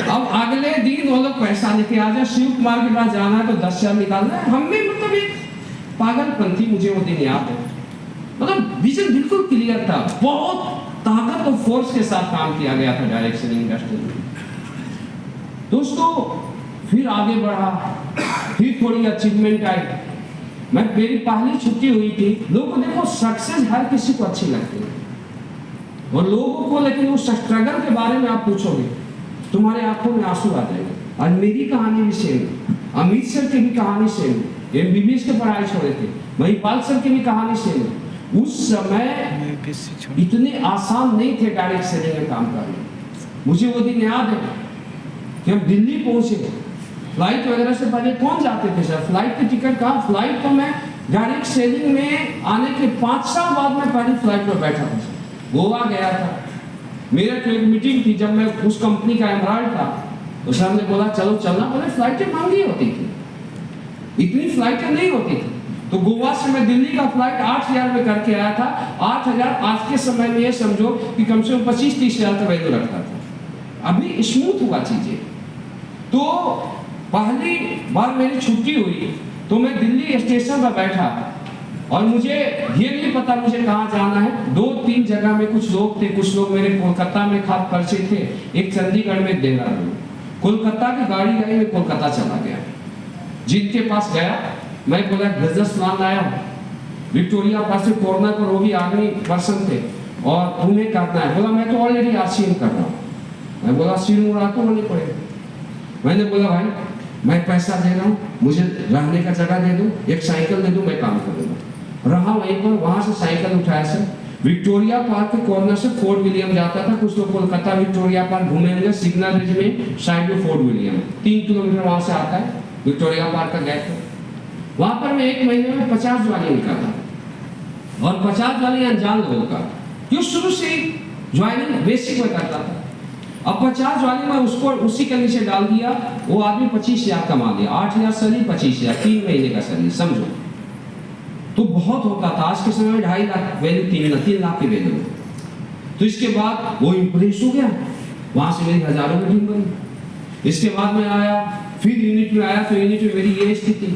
अब अगले दिन वो लोग पैसा लेके आ जाए, शिव कुमार के पास जाना है तो 10,000 निकालना है। हमने मतलब एक पागलपंथी, मुझे वो दिन याद है। मतलब विजन बिल्कुल क्लियर था, बहुत ताकत और फोर्स के साथ काम किया गया था डायरेक्ट सेलिंग इंडस्ट्री में। दोस्तों फिर आगे बढ़ा, फिर थोड़ी अचीवमेंट आई। मेरी पहली छुट्टी हुई थी। लोगों को देखो, सक्सेस हर किसी को अच्छी लगती है और लोगों को, लेकिन उस स्ट्रगल के बारे में आप पूछोगे तुम्हारे आंखों में आंसू आ जाएंगे। आज मेरी कहानी भी सेम, अमित सर की भी कहानी सेम, MBBS के पढ़ाई छोड़े थे, महिपाल सर की भी कहानी सेम। उस समय इतने आसान नहीं थे डायरेक्ट सेलिंग में काम करना। मुझे वो दिन याद है कि हम दिल्ली पहुंचे, फ्लाइट वगैरह से पहले कौन जाते थे सर, फ्लाइट की टिकट कहाँ, फ्लाइट तो मैं डायरेक्ट सेलिंग में आने के 5 साल बाद में पहली फ्लाइट में बैठा था, गोवा गया था। मेरा तो एक मीटिंग थी, जब मैं उस कंपनी का एम्प्लॉय था, तो सर ने बोला चलो चलना। बोले फ्लाइटें महंगी होती थी, इतनी फ्लाइटें नहीं होती थी। तो गोवा से मैं दिल्ली का फ्लाइट 8,000 में करके आया था। 8,000 आज के समय में ये समझो कि कम से कम 25-30 हज़ार का वैल्यू रखता था। अभी स्मूथ हुआ चीजें। तो पहली बार मेरी छुट्टी हुई तो मैं दिल्ली स्टेशन पर बैठा और मुझे ये नहीं पता मुझे कहाँ जाना है। 2-3 जगह में कुछ लोग थे, कुछ लोग मेरे कोलकाता में खास परिचित थे, एक चंडीगढ़ में, देहरादून। कोलकाता की गाड़ी आई, मैं कोलकाता चला गया। जिनके पास गया, मैं बोला बिजनेस प्लान लाया हूँ, विक्टोरिया पास से कोरोना पर वो भी आर्मी पर्सन थे और उन्हें करना है। बोला मैं तो ऑलरेडी आरसीएम कर रहा हूँ। मैं बोला सीन उड़ा तो होने पड़ेगा। मैंने बोला भाई मैं पैसा दे रहा हूँ, मुझे रहने का जगह दे दो, एक साइकिल दे दो, मैं काम करूँगा। रहा वहीं पर, वहां से साइकिल उठाया सर, विक्टोरिया पार्क के कॉर्नर से फोर्ट विलियम जाता था। कुछ लोग कोलकाता विक्टोरिया पार्क घूमेंगे, सिग्नल रिज में साइड में फोर्ट विलियम, 3 किलोमीटर वहां से आता है विक्टोरिया पार्क का गैप है। वहां पर मैं 1 महीने में 50 ज्वाइनिंग निकाला, और 50 ज्वाइनिंग अनजान लोगों का, क्यों शुरू से ही ज्वाइनिंग बेसिक में करता था। अब 50 ज्वाइनिंग में उसको उसी के नीचे डाल दिया, वो आदमी 25,000 कमा लिया, 8,000 सैलरी, 25,000, 3 महीने का सैलरी, समझो तो बहुत होता था। आज के समय में 2.5 लाख वैल्यू, 3 लाख की वैल्यू। तो इसके बाद वो इम्प्रेस हो गया, वहां से मेरी हजारों की टीम बनी। इसके बाद मैं आया, फिर यूनिट में आया, तो यूनिट में मेरी ये स्थिति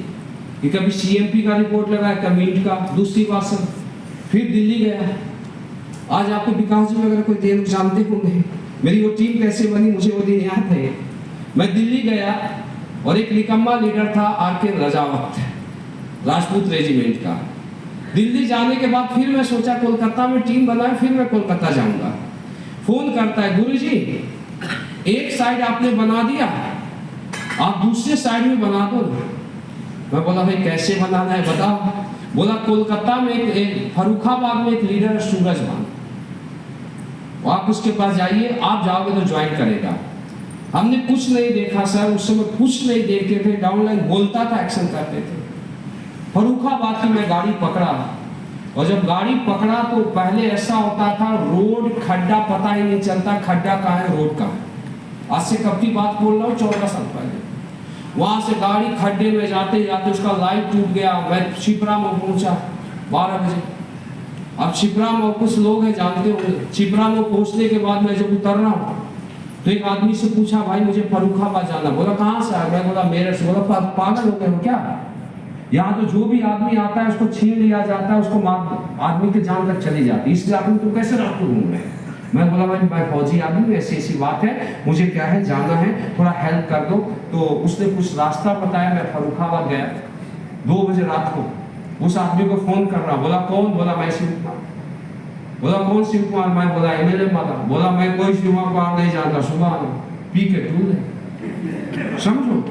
कि कभी सीएमपी का रिपोर्ट लगाया, कभी मीट का। दूसरी बात सर, फिर दिल्ली गया। आज आपको विकास जी अगर कोई देर जानते होंगे, मेरी वो टीम कैसे बनी, मुझे वो दिन याद है। मैं दिल्ली गया और एक निकम्मा लीडर था आर.के. रजावत, राजपूत रेजिमेंट का। दिल्ली जाने के बाद फिर मैं सोचा कोलकाता में टीम बनाए, फिर मैं कोलकाता जाऊंगा। फोन करता है, गुरुजी एक साइड आपने बना दिया, आप दूसरे साइड में बना दो। मैं बोला भाई कैसे बनाना है बताओ। बोला कोलकाता में एक फर्रुखाबाद में एक लीडर है सूरजभान, आप उसके पास जाइए, आप जाओगे तो ज्वाइन करेगा। हमने कुछ नहीं देखा सर, उस समय कुछ नहीं देखते थे, डाउनलाइन बोलता था, एक्शन करते थे। फर्रुखाबाद की मैं गाड़ी पकड़ा, और जब गाड़ी पकड़ा तो पहले ऐसा होता था रोड खड्डा पता ही नहीं चलता, खड्डा कहाँ है रोड कहाँ है। आज से कब की बात बोल रहा हूँ, 14 साल पहले। वहां से गाड़ी खड्डे में जाते जाते उसका लाइट टूट गया। मैं शिप्रा में पहुंचा 12 बजे। अब शिप्रा में कुछ लोग हैं जानते हो, शिप्रा में पहुंचने के बाद मैं जब उतर रहा हूँ तो एक आदमी से पूछा, भाई मुझे फर्रुखाबाद जाना। बोला कहाँ से? मैं बोला मेरठ से। बोला पागल हो गए हो क्या? यहाँ तो जो भी आदमी आता है उसको छीन लिया जाता है, उसको मार, आदमी की जान तक चली जाती है, इसलिए आदमी तुम कैसे रात को घूम रहे? मैं बोला भाई मैं फौजी आदमी, ऐसी ऐसी बात है, मुझे क्या है जाना है, थोड़ा हेल्प कर दो। तो उसने कुछ रास्ता बताया, मैं फर्रुखाबाद गया 2 बजे रात को। उस आदमी को फोन कर रहा, बोला कौन? बोला मैं शिव कुमार। बोला कौन शिव कुमार? मैं बोला एमएलए माता। बोला मैं कोई शिव कुमार नहीं जानता, सुबह पी के टूल है, समझो।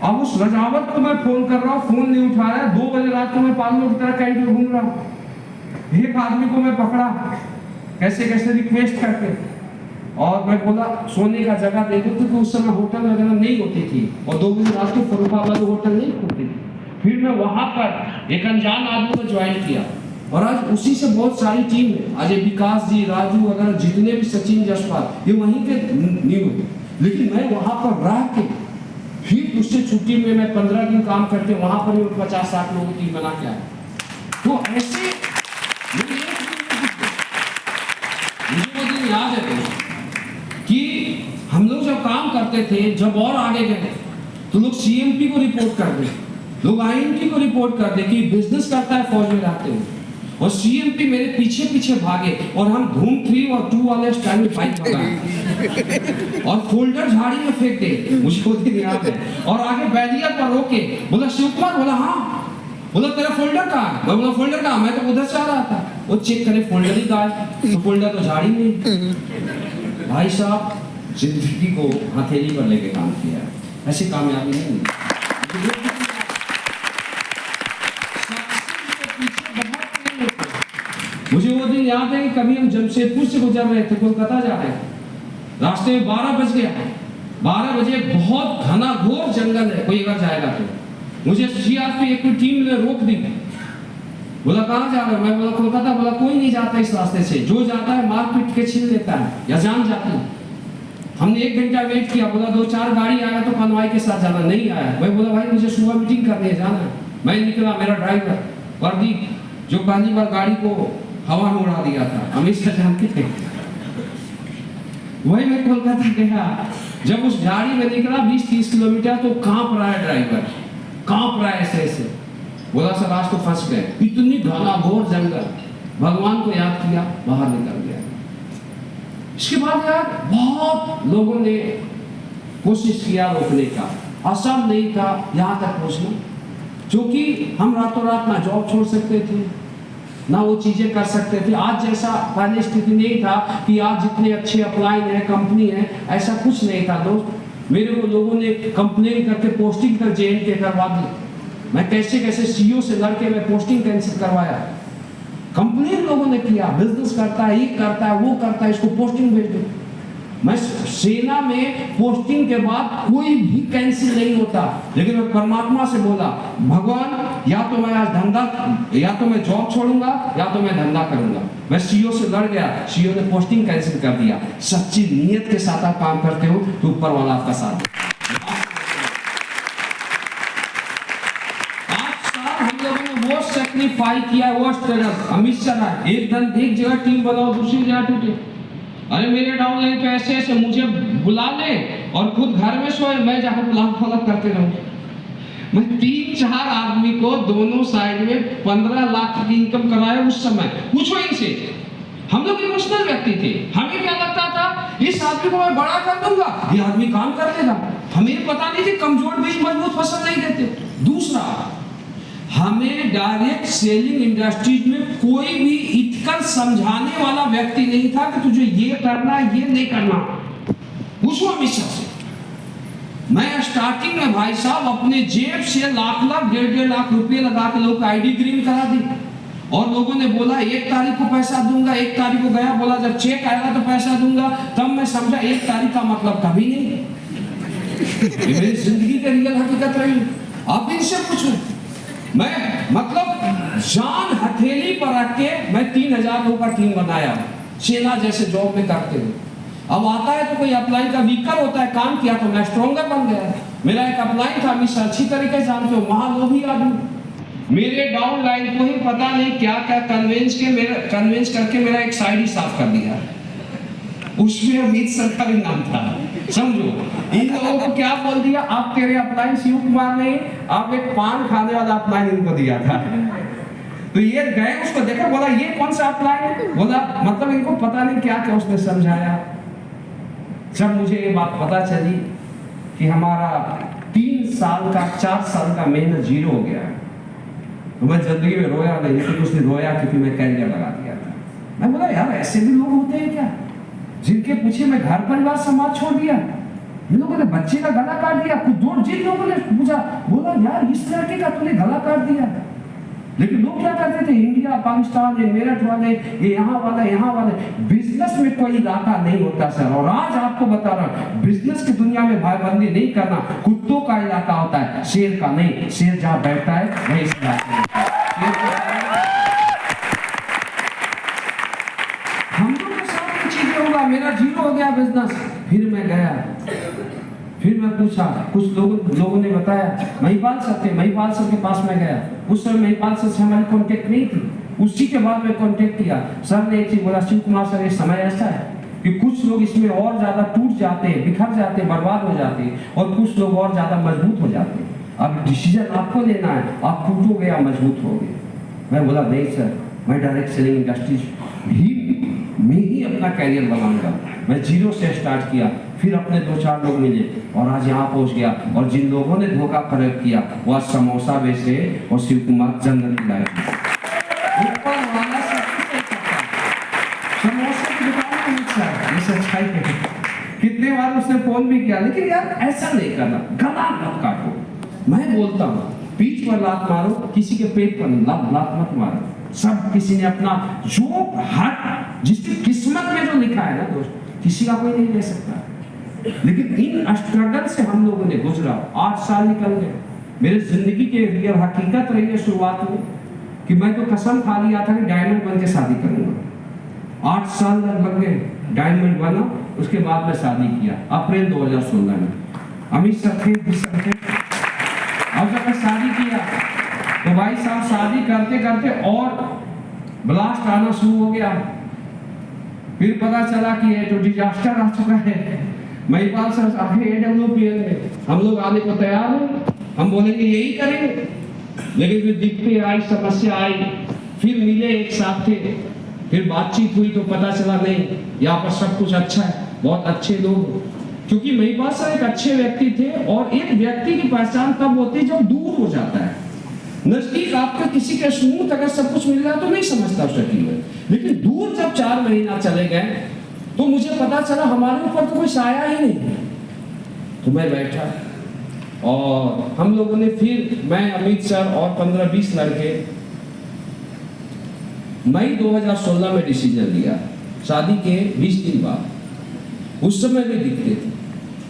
अब उस रजावत को मैं फोन कर रहा हूँ, फोन नहीं उठा रहा है। 2 बजे रात को मैं पागलों की तरह कैंटीन घूम रहा हूँ। एक आदमी को मैं पकड़ा कैसे कैसे रिक्वेस्ट करके, और मैं बोला सोने का जगह दे दो, क्योंकि उस समय होटल वगैरह नहीं होती थी, और 2 बजे रात को फर्रुखाबाद होटल नहीं खुलती थी। फिर मैं वहां पर एक अनजान आदमी को ज्वाइन किया, और आज उसी से बहुत सारी टीम है। आज विकास जी, राजू वगैरह जितने भी, सचिन जसपाल, ये वहीं के न्यू है। लेकिन मैं वहां पर रह के फिर उससे छुट्टी में मैं 15 दिन काम करके वहां पर 50-60 लोगों की टीम बना के आया। तो ऐसे मुझे वो दिन याद है कि हम लोग जब काम करते थे, जब और आगे गए तो लोग सीएमपी को रिपोर्ट कर दे, लोग आईएनटी को रिपोर्ट कर दे कि बिजनेस करता है फौज में रहते हुए, और सीएमपी मेरे पीछे पीछे भागे, और हम धूम 3 और 2 वाले स्टाइल में बाइक भगाए और फोल्डर झाड़ी में फेंक दे, मुझे वो दिन याद है। और आगे बैरियर पर रोके, बोला शिव कुमार? बोला हाँ। बोला तेरा फोल्डर कहाँ है? मैं बोला फोल्डर कहाँ? मैं तो उधर से आ रहा था। वो चेक करे, फोल्डर ही कहाँ है? तो फोल्डर तो झाड़ी में। भाई साहब जिंदगी को हथेली पर लेके काम किया, ऐसी कामयाबी नहीं मिली। मुझे वो दिन याद है कि कभी हम जमशेदपुर से गुजर रहे थे, कोलकाता जा रहे थे, रास्ते में 12 बज गया। 12 बजे बहुत घना घोर जंगल है, कोई अगर जाएगा तो। मुझे सीआरपी एक टीम ने रोक दी, बोला कहाँ जा रहे हो? मैं बोला कोलकाता। बोला कोई नहीं जाता इस रास्ते से, जो जाता है मार पीट के छीन लेता है या जान जाती है। हमने 1 घंटा वेट किया, बोला 2-4 गाड़ी आया तो कन्वाई के साथ जाना, नहीं आया। मैं बोला भाई मुझे सुबह मीटिंग करनी है, जाना है। मैं निकला, मेरा ड्राइवर प्रदीप, जो पहली बार गाड़ी को हवा में उड़ा दिया था, अमित शाह जानते थे, वही मैं कोलकाता गया। जब उस गाड़ी में निकला 20-30 किलोमीटर, तो कांप रहा है ड्राइवर, कांप रहा है ऐसे ऐसे। बोला सर आज तो फंस गए, इतनी घना घोर जंगल। भगवान को याद किया, बाहर निकल गया। इसके बाद यार बहुत लोगों ने कोशिश किया रोकने का, आसान नहीं था यहाँ तक पहुँचना, क्योंकि हम रातों रात ना जॉब छोड़ सकते थे, ना वो चीजें कर सकते थे। आज जैसा पहले स्थिति नहीं था कि आज जितने अच्छे अप्लाइन है, कंपनी है, ऐसा कुछ नहीं था दोस्त। मेरे को लोगों ने कंप्लेन करके पोस्टिंग कर JNK करवा दी। मैं कैसे कैसे सीईओ से लड़के मैं पोस्टिंग कैंसिल करवाया, कंप्लेन लोगों ने किया, बिजनेस करता है, ये करता है, वो करता है, इसको पोस्टिंग भेज दो। मैं सेना में पोस्टिंग के बाद कोई भी कैंसिल नहीं होता, लेकिन मैं परमात्मा से बोला, भगवान या तो मैं आज धंधा, या तो मैं जॉब छोड़ूंगा या तो मैं धंधा करूंगा। मैं सीईओ से लड़ गया, सीईओ ने पोस्टिंग कैंसिल कर दिया। सच्ची नीयत के साथ आप काम करते हो तो ऊपर वाला आपका साथ दे। हम लोगों ने वो सेक्रीफाई किया, वो स्ट्रगल। अमित शाह एक जगह टीम बनाओ, दूसरी जगह टूटे। अरे मेरे डाउनलाइन तो ऐसे ऐसे मुझे बुला ले और खुद घर में सोए, मैं जहां फलक करते रहूं। मैं 3-4 आदमी को दोनों साइड में 15 लाख की इनकम कराया उस समय। पूछो इनसे, हम लोग इमोशनल व्यक्ति थे। हमें क्या लगता था, इस आदमी को मैं बड़ा कर दूंगा, ये आदमी काम कर देगा। हमें पता नहीं थी कमजोर बीज मजबूत फसल नहीं देते। दूसरा, हमें डायरेक्ट सेलिंग इंडस्ट्रीज में कोई भी इथिकल समझाने वाला व्यक्ति नहीं था कि तुझे ये करना, ये नहीं करना। पूछो हमेशा से। मैं स्टार्टिंग में भाई साहब अपने जेब से लाख 1.5 लाख रुपए लगा के लोग आईडी ग्रीन करा दी, और लोगों ने बोला 1 तारीख को पैसा दूंगा। 1 तारीख को गया, बोला जब चेक आएगा तो पैसा दूंगा। तब मैं समझा 1 तारीख का मतलब कभी नहीं। ये मेरी जिंदगी की रियल हकीकत रही। आप इनसे पूछो, मैं मतलब जान हथेली पर रख के मैं 3000 लोगों का टीम बनाया, सेना जैसे जॉब में करते हुए। अब आता है तो कोई अपलाइन का वीकर होता है, काम किया तो मैं स्ट्रॉन्गर बन गया। मेरा एक अपलाइन था, मिस अच्छी तरीके से जानते हो, महालोभी आदमी। मेरे डाउन लाइन को ही पता नहीं क्या क्या कन्विंस करके मेरा एक साइड ही साफ कर दिया। उसमें अमित सर का भी नाम था। समझो, इन लोगों को क्या बोल दिया, आप तेरे अपलाइन शिव कुमार ने, आप एक पान खाने वाला अपलाइन इनको दिया था। तो ये गए, उसको देखा, बोला ये कौन सा अपलाइन है? बोला मतलब इनको पता नहीं क्या क्या उसने समझाया। जब मुझे ये बात पता चली कि हमारा 4 साल का मेहनत जीरो हो गया, तो मैं जिंदगी में रोया नहीं, लेकिन उसने रोया क्योंकि मैं कैरियर लगा दिया था। मैं बोला यार ऐसे भी लोग होते हैं क्या, जिनके पूछे मैं घर परिवार समाज छोड़ दिया। इन लोगों ने बच्चे का गला काट दिया। कुछ दूर जिन लोगों ने पूछा, बोला यार इस लड़के का तूने गला काट दिया। लेकिन लोग क्या करते थे, इंडिया पाकिस्तान, ये मेरठ वाले, ये यहाँ वाले। बिजनेस में कोई इलाका नहीं होता सर। और आज आपको बता रहा हूँ, बिजनेस की दुनिया में भाईबंदी नहीं करना। कुत्तों का इलाका होता है, शेर का नहीं। शेर जहाँ बैठता है वही इस इलाके में। हम लोग के साथ चीजें होगा। मेरा जीरो हो गया बिजनेस। फिर मैं गया, फिर मैं पूछा, कुछ लोगों ने बताया महिपाल सर थे, महिपाल सर के पास मैं गया। उस समय महिपाल सर से हमारी कांटेक्ट नहीं थी। उसी के बाद मैं कांटेक्ट किया। सर ने एक चीज बोला, शिव कुमार सर ये समय ऐसा है कि कुछ लोग इसमें और ज्यादा टूट जाते हैं, बिखर जाते हैं, बर्बाद हो जाते हैं, और कुछ लोग और ज्यादा मजबूत हो जाते हैं। अब डिसीजन आपको लेना है, आप टूटोगे या मजबूत होगे। मैं बोला नहीं सर, मैं डायरेक्ट सेलिंग इंडस्ट्रीज में ही अपना कैरियर बनाऊंगा। मैं जीरो से स्टार्ट किया, फिर अपने 2-4 लोग मिले और आज यहाँ पहुँच गया। और जिन लोगों ने धोखा प्रयोग किया वो आज समोसा बेचे और शिव कुमार जंगल की लाइफ ऊपर वाला समोसा की दुकान में सच्चाई है। कितने बार उसने फोन भी किया, लेकिन यार ऐसा नहीं करना, गला मत काटो। मैं बोलता हूँ पीठ पर लात मारो, किसी के पेट पर लात मत मारो। सब किसी ने अपना जो हक जिसकी किस्मत में जो लिखा है ना दोस्त, किसी का कोई नहीं ले सकता। लेकिन इन स्ट्रगल से हम लोगों ने गुजरा। 8 साल निकल गए। मेरे जिंदगी के रियल हकीकत रही है शुरुआत में कि मैं तो कसम खा लिया था कि डायमंड बन के शादी करूंगा। 8 साल लग गए, डायमंड बना। उसके बाद मैं शादी किया अप्रैल 2016 में। अमित सर थे, अब जब मैं शादी किया तो भाई साहब शादी करते करते और ब्लास्ट आना शुरू हो गया। फिर पता चला कि ये तो डिजास्टर आ चुका है। महिपाल सर आगे AWPL में, हम लोग आने को तैयार हैं, हम बोलेंगे यही करेंगे। लेकिन फिर दिक्कतें आई, समस्या आई, फिर मिले, एक साथ थे, फिर बातचीत हुई तो पता चला नहीं यहाँ पर सब कुछ अच्छा है, बहुत अच्छे लोग। क्योंकि महिपाल सर एक अच्छे व्यक्ति थे। और एक व्यक्ति की पहचान तब होती है जब दूर हो जाता है। नजदीक आपके किसी के स्मूथ अगर सब कुछ मिल रहा तो नहीं समझता उसका कीमत, लेकिन दूर जब 4 महीना चले गए तो मुझे पता चला हमारे ऊपर तो कोई साया ही नहीं। तो मैं बैठा और हम लोगों ने फिर, मैं, अमित सर और 15-20 लड़के मई 2016 में डिसीजन लिया, शादी के 20 दिन बाद। उस समय भी दिखते थे।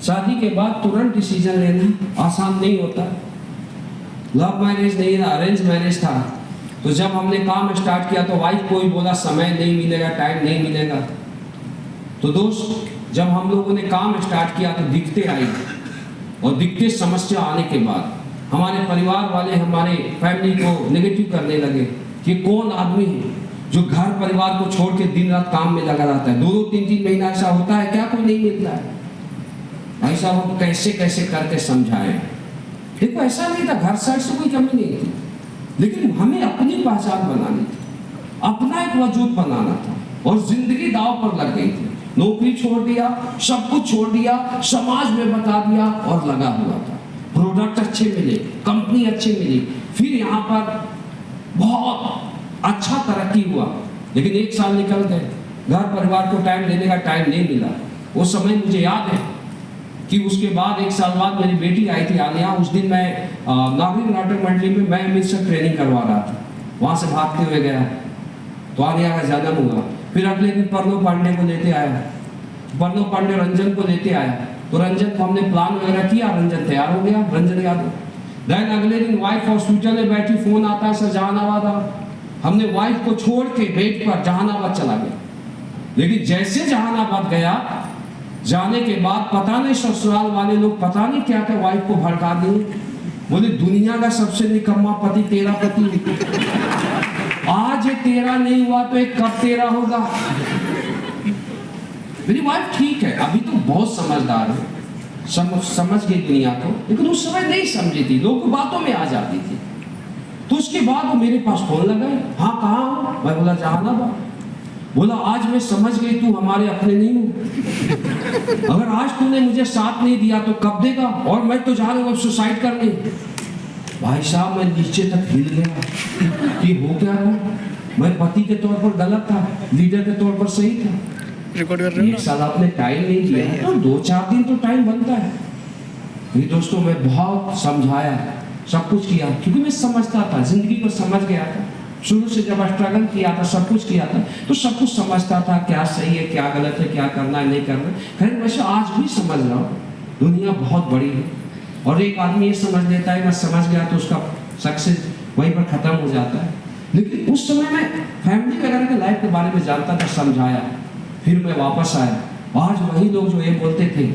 शादी के बाद तुरंत डिसीजन लेना आसान नहीं होता। लव मैरिज नहीं था, अरेंज मैरिज था। तो जब हमने काम स्टार्ट किया तो वाइफ को ही बोला समय नहीं मिलेगा, टाइम नहीं मिलेगा। तो दोस्त, जब हम लोगों ने काम स्टार्ट किया तो दिक्कतें आई, और दिक्कतें समस्या आने के बाद हमारे परिवार वाले हमारे फैमिली को नेगेटिव करने लगे कि कौन आदमी है जो घर परिवार को छोड़ के दिन रात काम में लगा रहता है। 2-2, 3-3 महीना ऐसा होता है क्या, कोई नहीं मिलता है। भाई साहब, हम कैसे कैसे करके समझाएं। देखो, ऐसा नहीं था, घर साइड से कोई कमी नहीं थी, लेकिन हमें अपनी पहचान बनानी थी, अपना एक वजूद बनाना था, और जिंदगी दांव पर लग गई थी। नौकरी छोड़ दिया, सब कुछ छोड़ दिया, समाज में बता दिया, और लगा हुआ था। प्रोडक्ट अच्छे मिले, कंपनी अच्छी मिली, फिर यहाँ पर बहुत अच्छा तरक्की हुआ, लेकिन 1 साल निकल गए, घर परिवार को टाइम देने का टाइम नहीं मिला। वो समय मुझे याद है कि उसके बाद 1 साल बाद मेरी बेटी आई थी आलिया। उस दिन मैं नागरिक नाटक मंडली में मैं अमित से ट्रेनिंग करवा रहा था, वहाँ से भागते हुए गया तो आलिया का जन्म हुआ। फिर अगले दिन पर्णव पांडे को लेते आया, पर्णव पांडे रंजन को लेते आया, तो रंजन को हमने प्लान वगैरह किया, रंजन तैयार हो गया, रंजन यादव। देन अगले दिन वाइफ हॉस्पिटल में बैठी, फोन आता है सर जहानाबाद आओ। हमने वाइफ को छोड़ के बेड पर जहानाबाद चला गया। लेकिन जैसे जहानाबाद गया, जाने के बाद पता नहीं ससुराल वाले लोग पता नहीं क्या क्या वाइफ को भड़का दिए। बोले दुनिया का सबसे निकम्मा पति तेरा पति, आज ये तेरा नहीं हुआ तो एक कब तेरा होगा। मेरी वाइफ ठीक है, अभी तो बहुत समझदार है, समझ गई दुनिया को, लेकिन उस समय नहीं समझी थी, लोग बातों में आ जाती थी। तो उसके बाद वो मेरे पास फोन लगाई, हाँ कहाँ हो? मैं बोला जहानाबाद। बोला आज मैं समझ गई तू हमारे अपने नहीं हो, अगर आज तूने मुझे साथ नहीं दिया तो कब देगा, और मैं तो जा रहा हूँ सुसाइड करने। भाई साहब, मैं नीचे तक हिल गया कि हो क्या है। मैं पति के तौर पर गलत था, लीडर के तौर पर सही था। रिकॉर्ड कर रहे हो? 1 साल आपने टाइम नहीं दिया तो 2-4 दिन तो टाइम बनता है। मेरे दोस्तों, मैं बहुत समझाया, सब कुछ किया, क्योंकि मैं समझता था, जिंदगी को समझ गया था। शुरू से जब स्ट्रगल किया था, सब कुछ किया था, तो सब कुछ समझता था, क्या सही है, क्या गलत है, क्या करना है, नहीं करना है। खैर, वैसे आज भी समझ रहा हूँ, दुनिया बहुत बड़ी है, और एक आदमी ये समझ लेता है मैं समझ गया तो उसका सक्सेस वहीं पर खत्म हो जाता है। लेकिन उस समय मैं फैमिली वगैरह के लाइफ के बारे में जानता था, समझाया, फिर मैं वापस आया। आज वही लोग जो ये बोलते थे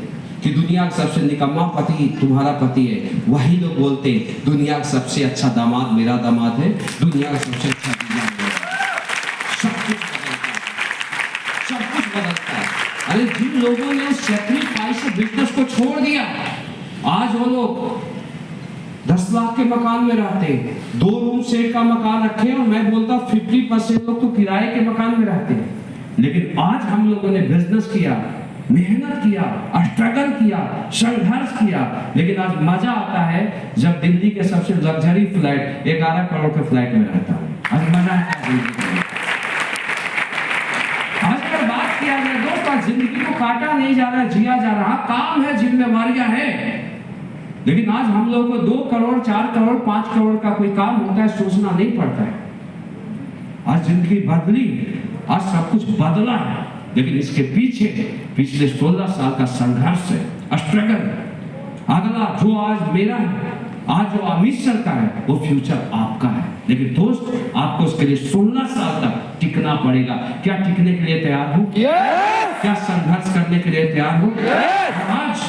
कि दुनिया का सबसे निकम्मा पति तुम्हारा पति है, वही लोग बोलते दुनिया का सबसे अच्छा दामाद मेरा दामाद है, दुनिया का सबसे अच्छा सब कुछ बदलता है। अरे जिन लोगों ने उस सैक्रिफाइस से बिजनेस को छोड़ दिया, आज वो लोग 10 लाख के मकान में रहते हैं, 2 रूम सेट का मकान रखे, और मैं बोलता 50% लोग तो किराए के मकान में रहते हैं। लेकिन आज हम लोगों ने बिजनेस किया, मेहनत किया, स्ट्रगल किया, संघर्ष किया, लेकिन आज मजा आता है जब दिल्ली के सबसे लग्जरी फ्लैट 11 करोड़ के फ्लैट में रहता हूँ। आज मजा आता है। आज अगर बात किया जाए दोस्तों, जिंदगी को काटा नहीं जा रहा, जिया जा रहा, काम है, जिम्मेवारियां हैं, लेकिन आज हम लोगों को 2 करोड़ 4 करोड़ 5 करोड़ का कोई काम होता है, सोचना नहीं पड़ता है। आज जिंदगी बदली, आज सब कुछ बदला है, लेकिन इसके पीछे पिछले 16 साल का संघर्ष है, स्ट्रगल। अगला जो आज मेरा है, आज जो अमित सर का है, वो फ्यूचर आपका है। लेकिन दोस्त, आपको उसके लिए 16 साल तक टिकना पड़ेगा। क्या टिकने के लिए तैयार हो? क्या संघर्ष करने के लिए तैयार हो? आज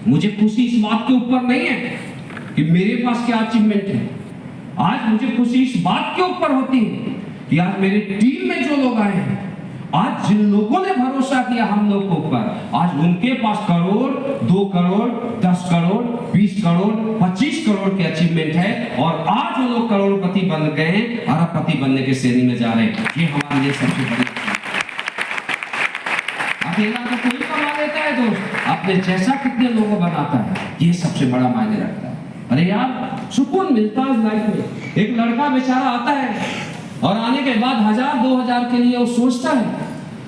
मुझे खुशी इस बात के ऊपर नहीं है कि मेरे पास क्या अचीवमेंट है, आज मुझे खुशी इस बात के ऊपर होती है कि आज मेरे टीम में जो लोग आए हैं, आज जिन लोगों ने भरोसा किया हम लोग के ऊपर, आज उनके पास करोड़ 2 करोड़ 10 करोड़ 20 करोड़ 25 करोड़ के अचीवमेंट है, और आज वो लोग करोड़पति बन गए, अरबपति बनने के श्रेणी में जा रहे हैं। ये हमारे लिए सबसे बड़ी अकेला तो कोई कमा लेता है दोस्त, अपने जैसा कितने लोगों बनाता है, ये सबसे बड़ा मायने रखता है। अरे यार, सुकून मिलता है लाइफ में। एक लड़का बेचारा आता है और आने के बाद 1000-2000 के लिए वो सोचता है,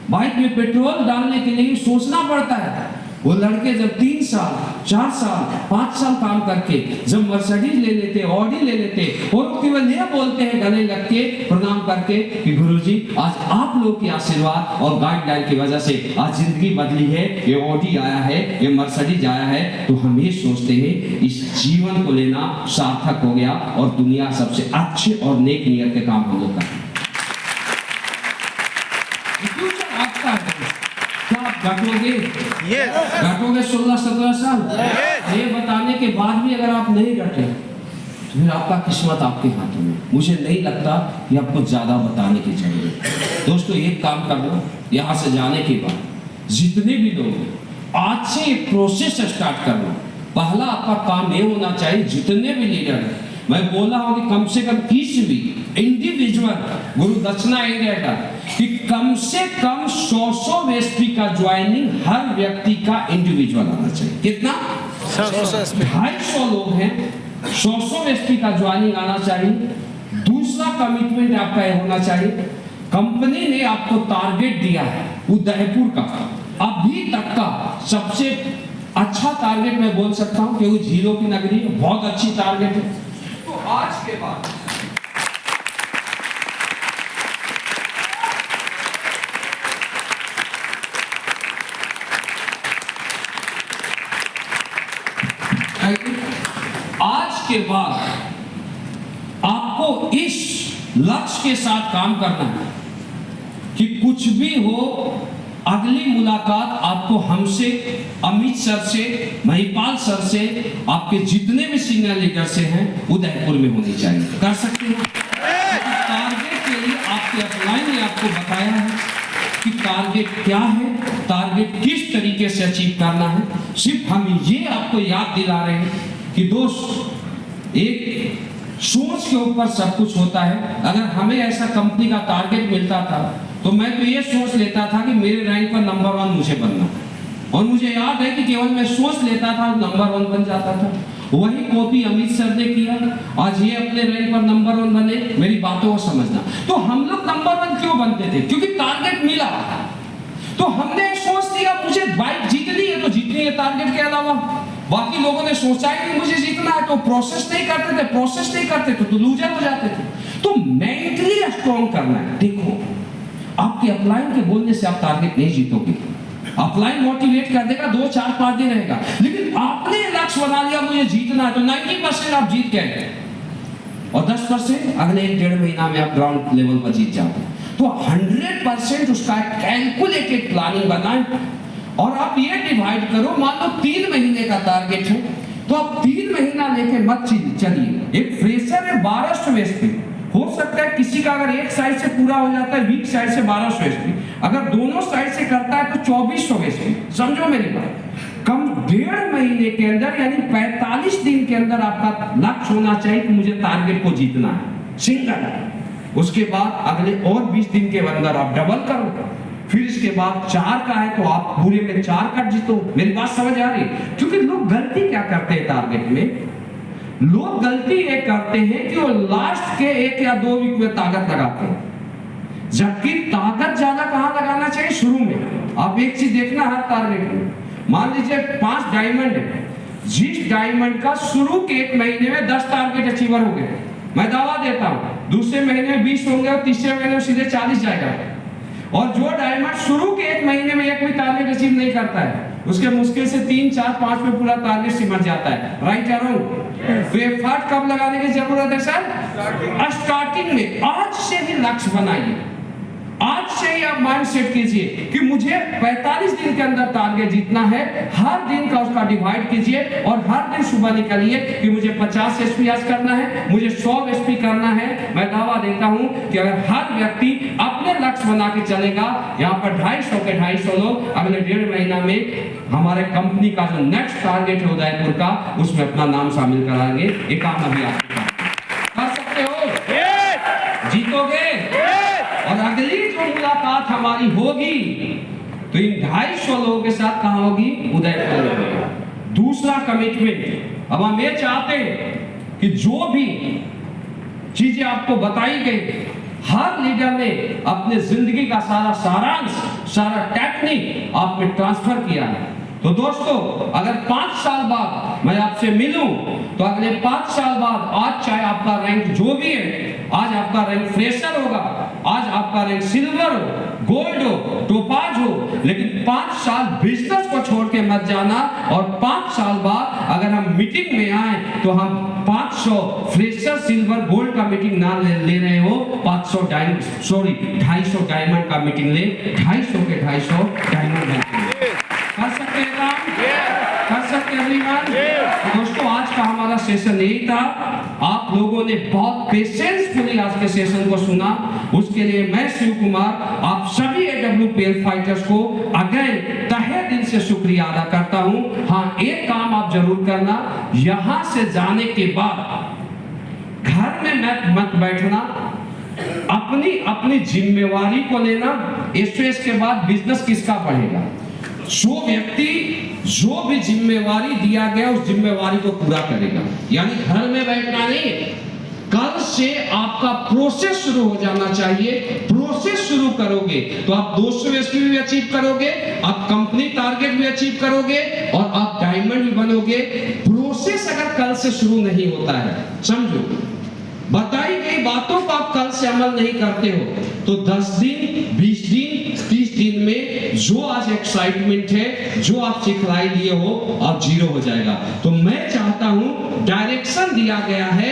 बाइक में पेट्रोल डालने के लिए सोचना पड़ता है, वो लड़के जब 3 साल 4 साल 5 साल काम करके जब मर्सिडीज ले लेते, ऑडी ले लेते, और केवल यह बोलते हैं गले लग के प्रणाम करके कि गुरुजी आज आप लोग के आशीर्वाद और गाइडलाइन की वजह से आज जिंदगी बदली है, ये ऑडी आया है, ये मर्सिडीज आया है, तो हम ये सोचते हैं इस जीवन को लेना सार्थक हो गया और दुनिया सबसे अच्छे और नेक नियत के काम हम लोग करते हैं। फ्यूचर आपका है, क्या आप घटोगे? Yes. घटोगे 16-17 साल? Yes. ये बताने के बाद भी अगर आप नहीं घटे तो फिर आपका किस्मत आपके हाथों में। मुझे नहीं लगता कि आपको ज्यादा बताने की जरूरत है। दोस्तों एक काम करना, यहाँ से जाने के बाद जितने भी लोग आज से एक प्रोसेस स्टार्ट करना। पहला आपका काम ये होना चाहिए, जितने भी लीडर हैं, मैं बोला हूं कि कम से कम 30 भी इंडिविजुअल गुरु दक्षिणा इंडिया का कि कम से कम 100 एसपी का ज्वाइनिंग हर व्यक्ति का इंडिविजुअल आना चाहिए। कितना? 250 लोग हैं, 100 एसपी का ज्वाइनिंग आना चाहिए। दूसरा कमिटमेंट आपका ये होना चाहिए, कंपनी ने आपको टारगेट दिया है उदयपुर का, अभी तक का सबसे अच्छा टारगेट मैं बोल सकता हूं कि वो झीलों की नगरी है, बहुत अच्छी टारगेट है। तो आज के बाद आपको इस लक्ष्य के साथ काम करना है कि कुछ भी हो, अगली मुलाकात आपको हमसे, अमित सर से, महिपाल सर से, आपके जितने भी सीनियर लीडर से हैं उदयपुर में होनी चाहिए। कर सकते हैं? टारगेट के लिए आपके अपलाइन ने आपको बताया है कि टारगेट क्या है, टारगेट किस तरीके से अचीव करना है। सिर्फ हम ये आपको याद दिला रहे हैं कि दोस्त एक सोच के ऊपर सब कुछ होता है। अगर हमें ऐसा कंपनी का टारगेट मिलता था तो मैं तो ये सोच लेता था कि मेरे रैंक पर नंबर 1 मुझे बनना, और मुझे याद है कि केवल मैं सोच लेता था नंबर 1 बन जाता था। वही कॉपी अमित सर ने किया, आज ये अपने रैंक पर नंबर 1 बने। मेरी बातों को समझना, तो हम लोग नंबर 1 क्यों बनते थे? क्योंकि टारगेट मिला। तो हमने सोच लिया मुझे बाइक जीतनी है तो जीतनी है, टारगेट के अलावा। बाकी लोगों ने सोचा ही नहीं मुझे जीतना है, तो प्रोसेस नहीं करते थे तो लूजर हो जाते थे। तो मेंटली स्ट्रॉन्ग करना है। देखो आपके अपलाइन के बोलने से आप टारगेट नहीं जीतोगे। अपलाइन मोटिवेट कर देगा 2, 4, 5 दिन रहेगा, लेकिन आपने लक्ष्य बना लिया मुझे जीतना है तो 90% आप जीत गए, और 10% अगले 1-1.5 महीना में आप ग्राउंड लेवल पर जीत जाते। तो 100% उसका कैलकुलेटेड प्लानिंग बनाएं, और आप ये डिवाइड करो। मान लो 3 महीने का टारगेट है तो आप 3 महीना लेके मत चलिए। एक फ्रेशर है 1200 एसपी, हो सकता है किसी का अगर एक साइड से पूरा हो जाता है, वीक साइड से 1200 एसपी, अगर दोनों साइड से करता है तो 2400 एसपी। समझो मेरी बात। कम 1.5 महीने के अंदर यानी 45 दिन के अंदर आपका लक्ष्य होना चाहिए कि मुझे टारगेट को जीतना है, सिंगल। उसके बाद अगले और 20 दिन के अंदर आप डबल करो, फिर इसके बाद 4 का है तो आप पूरे में 4 का जीतो। मेरी बात समझ आ रही? क्योंकि लोग गलती क्या करते हैं टारगेट में, लोग गलती ये करते हैं कि वो लास्ट के 1 या 2 वीक में ताकत लगाते हैं, जबकि ताकत ज्यादा कहां लगाना चाहिए? शुरू में। आप एक चीज देखना हर टारगेट में, मान लीजिए 5 डायमंड है, जिस डायमंड का शुरू के 1 महीने में 10 टारगेट अचीवर हो गए, मैं दावा देता हूं दूसरे महीने में 20 होंगे और तीसरे महीने में सीधे 40 जाएगा। और जो डायमंड शुरू के 1 महीने में एक भी टारगेट अचीव नहीं करता है, उसके मुश्किल से 3, 4, 5 में पूरा टारगेट सिमट जाता है। राइट या रॉन्ग? तो एफर्ट कब लगाने की जरूरत है सर? स्टार्टिंग में। आज से ही लक्ष्य बनाइए, आज से ही आप माइंड सेट कीजिए कि मुझे 45 दिन के अंदर टारगेट जीतना है। हर दिन का उसका डिवाइड कीजिए और हर दिन सुबह निकलिए कि मुझे 50 एसपी आज करना है, मुझे 100 एसपी करना है। मैं दावा देता हूं कि अगर हर व्यक्ति अपने लक्ष्य बना के चलेगा, यहाँ पर 250 के 250 लोग अगले 1.5 महीना में हमारे कंपनी का जो नेक्स्ट टारगेट है उदयपुर का, उसमें अपना नाम शामिल कराएंगे। ये काम अभी आप कर सकते हो, जीतोगे। और अगली जो मुलाकात हमारी होगी तो इन 250 लोगों के साथ कहां होगी? उदयपुर में। दूसरा कमिटमेंट, अब हम ये चाहते हैं कि जो भी चीजें आपको बताई गई, हर लीडर ने अपने जिंदगी का सारा सारांश, सारा टेक्निक आप में ट्रांसफर किया है। तो दोस्तों अगर 5 साल बाद मैं आपसे मिलूं तो अगले 5 साल बाद आज चाहे आपका रैंक जो भी है, आज आपका रैंक फ्रेशर होगा, आज आपका रैंक सिल्वर हो, गोल्ड हो, टोपाज हो, लेकिन 5 साल बिजनेस को छोड़ के मत जाना। और 5 साल बाद अगर हम मीटिंग में आए तो हम 500 फ्रेशर सिल्वर गोल्ड का मीटिंग ना ले रहे हो, 250 डायमंड का मीटिंग ले, 250 के 250 डायमंड कर सकते हैं काम, कर सकते हैं एवरीवन। तो दोस्तों आज का हमारा सेशन यही था। आप लोगों ने बहुत पेशेंसफुली आज के सेशन को सुना, उसके लिए मैं शिव कुमार आप सभी AWPL फाइटर्स को अगेन तहे दिल से शुक्रिया अदा करता हूं। हाँ, एक काम आप जरूर करना, यहां से जाने के बाद घर में मत बैठना, अपनी जिम्मेवारी को लेना। इसके के बाद बिजनेस किसका बढ़ेगा? जो व्यक्ति जो भी जिम्मेवारी दिया गया उस जिम्मेवारी को पूरा करेगा, यानी घर में बैठना नहीं। कल से आपका प्रोसेस शुरू हो जाना चाहिए। प्रोसेस शुरू करोगे तो आप 200 SP भी अचीव करोगे, आप कंपनी टारगेट भी अचीव करोगे और आप डायमंड भी बनोगे। प्रोसेस अगर कल से शुरू नहीं होता है, समझो बताई गई बातों को आप कल से अमल नहीं करते हो तो 10 दिन 20 दिन 30 दिन में जो आज एक्साइटमेंट है, जो आप सिखलाई दिए हो, आप जीरो हो जाएगा। तो मैं चाहता हूं, डायरेक्शन दिया गया है,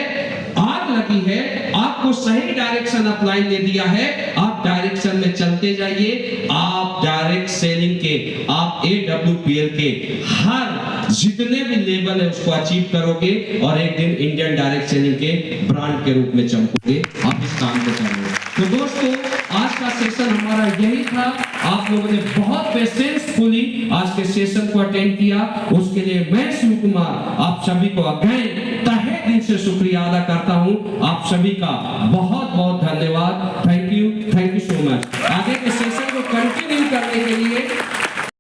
आग लगी है, आपको सही डायरेक्शन अप्लाई दे दिया है, आप डायरेक्शन में चलते जाइए। आप डायरेक्ट सेलिंग के, आप AWPL के हर जितने भी लेवल है उसको अचीव करोगे और एक दिन इंडियन डायरेक्ट सेलिंग के ब्रांड के रूप में चमकोगे। आप इस काम को करोगे। तो दोस्तों आज का सेशन हमारा यही था। आप लोगों ने बहुत पेशेंसफुली आज के सेशन को अटेंड किया, उसके लिए मैं शिव कुमार आप सभी को अगेन तहे दिल से शुक्रिया अदा करता हूं। आप सभी का बहुत बहुत धन्यवाद। Thank you so much. आगे के सेशन को कंटिन्यू करने के लिए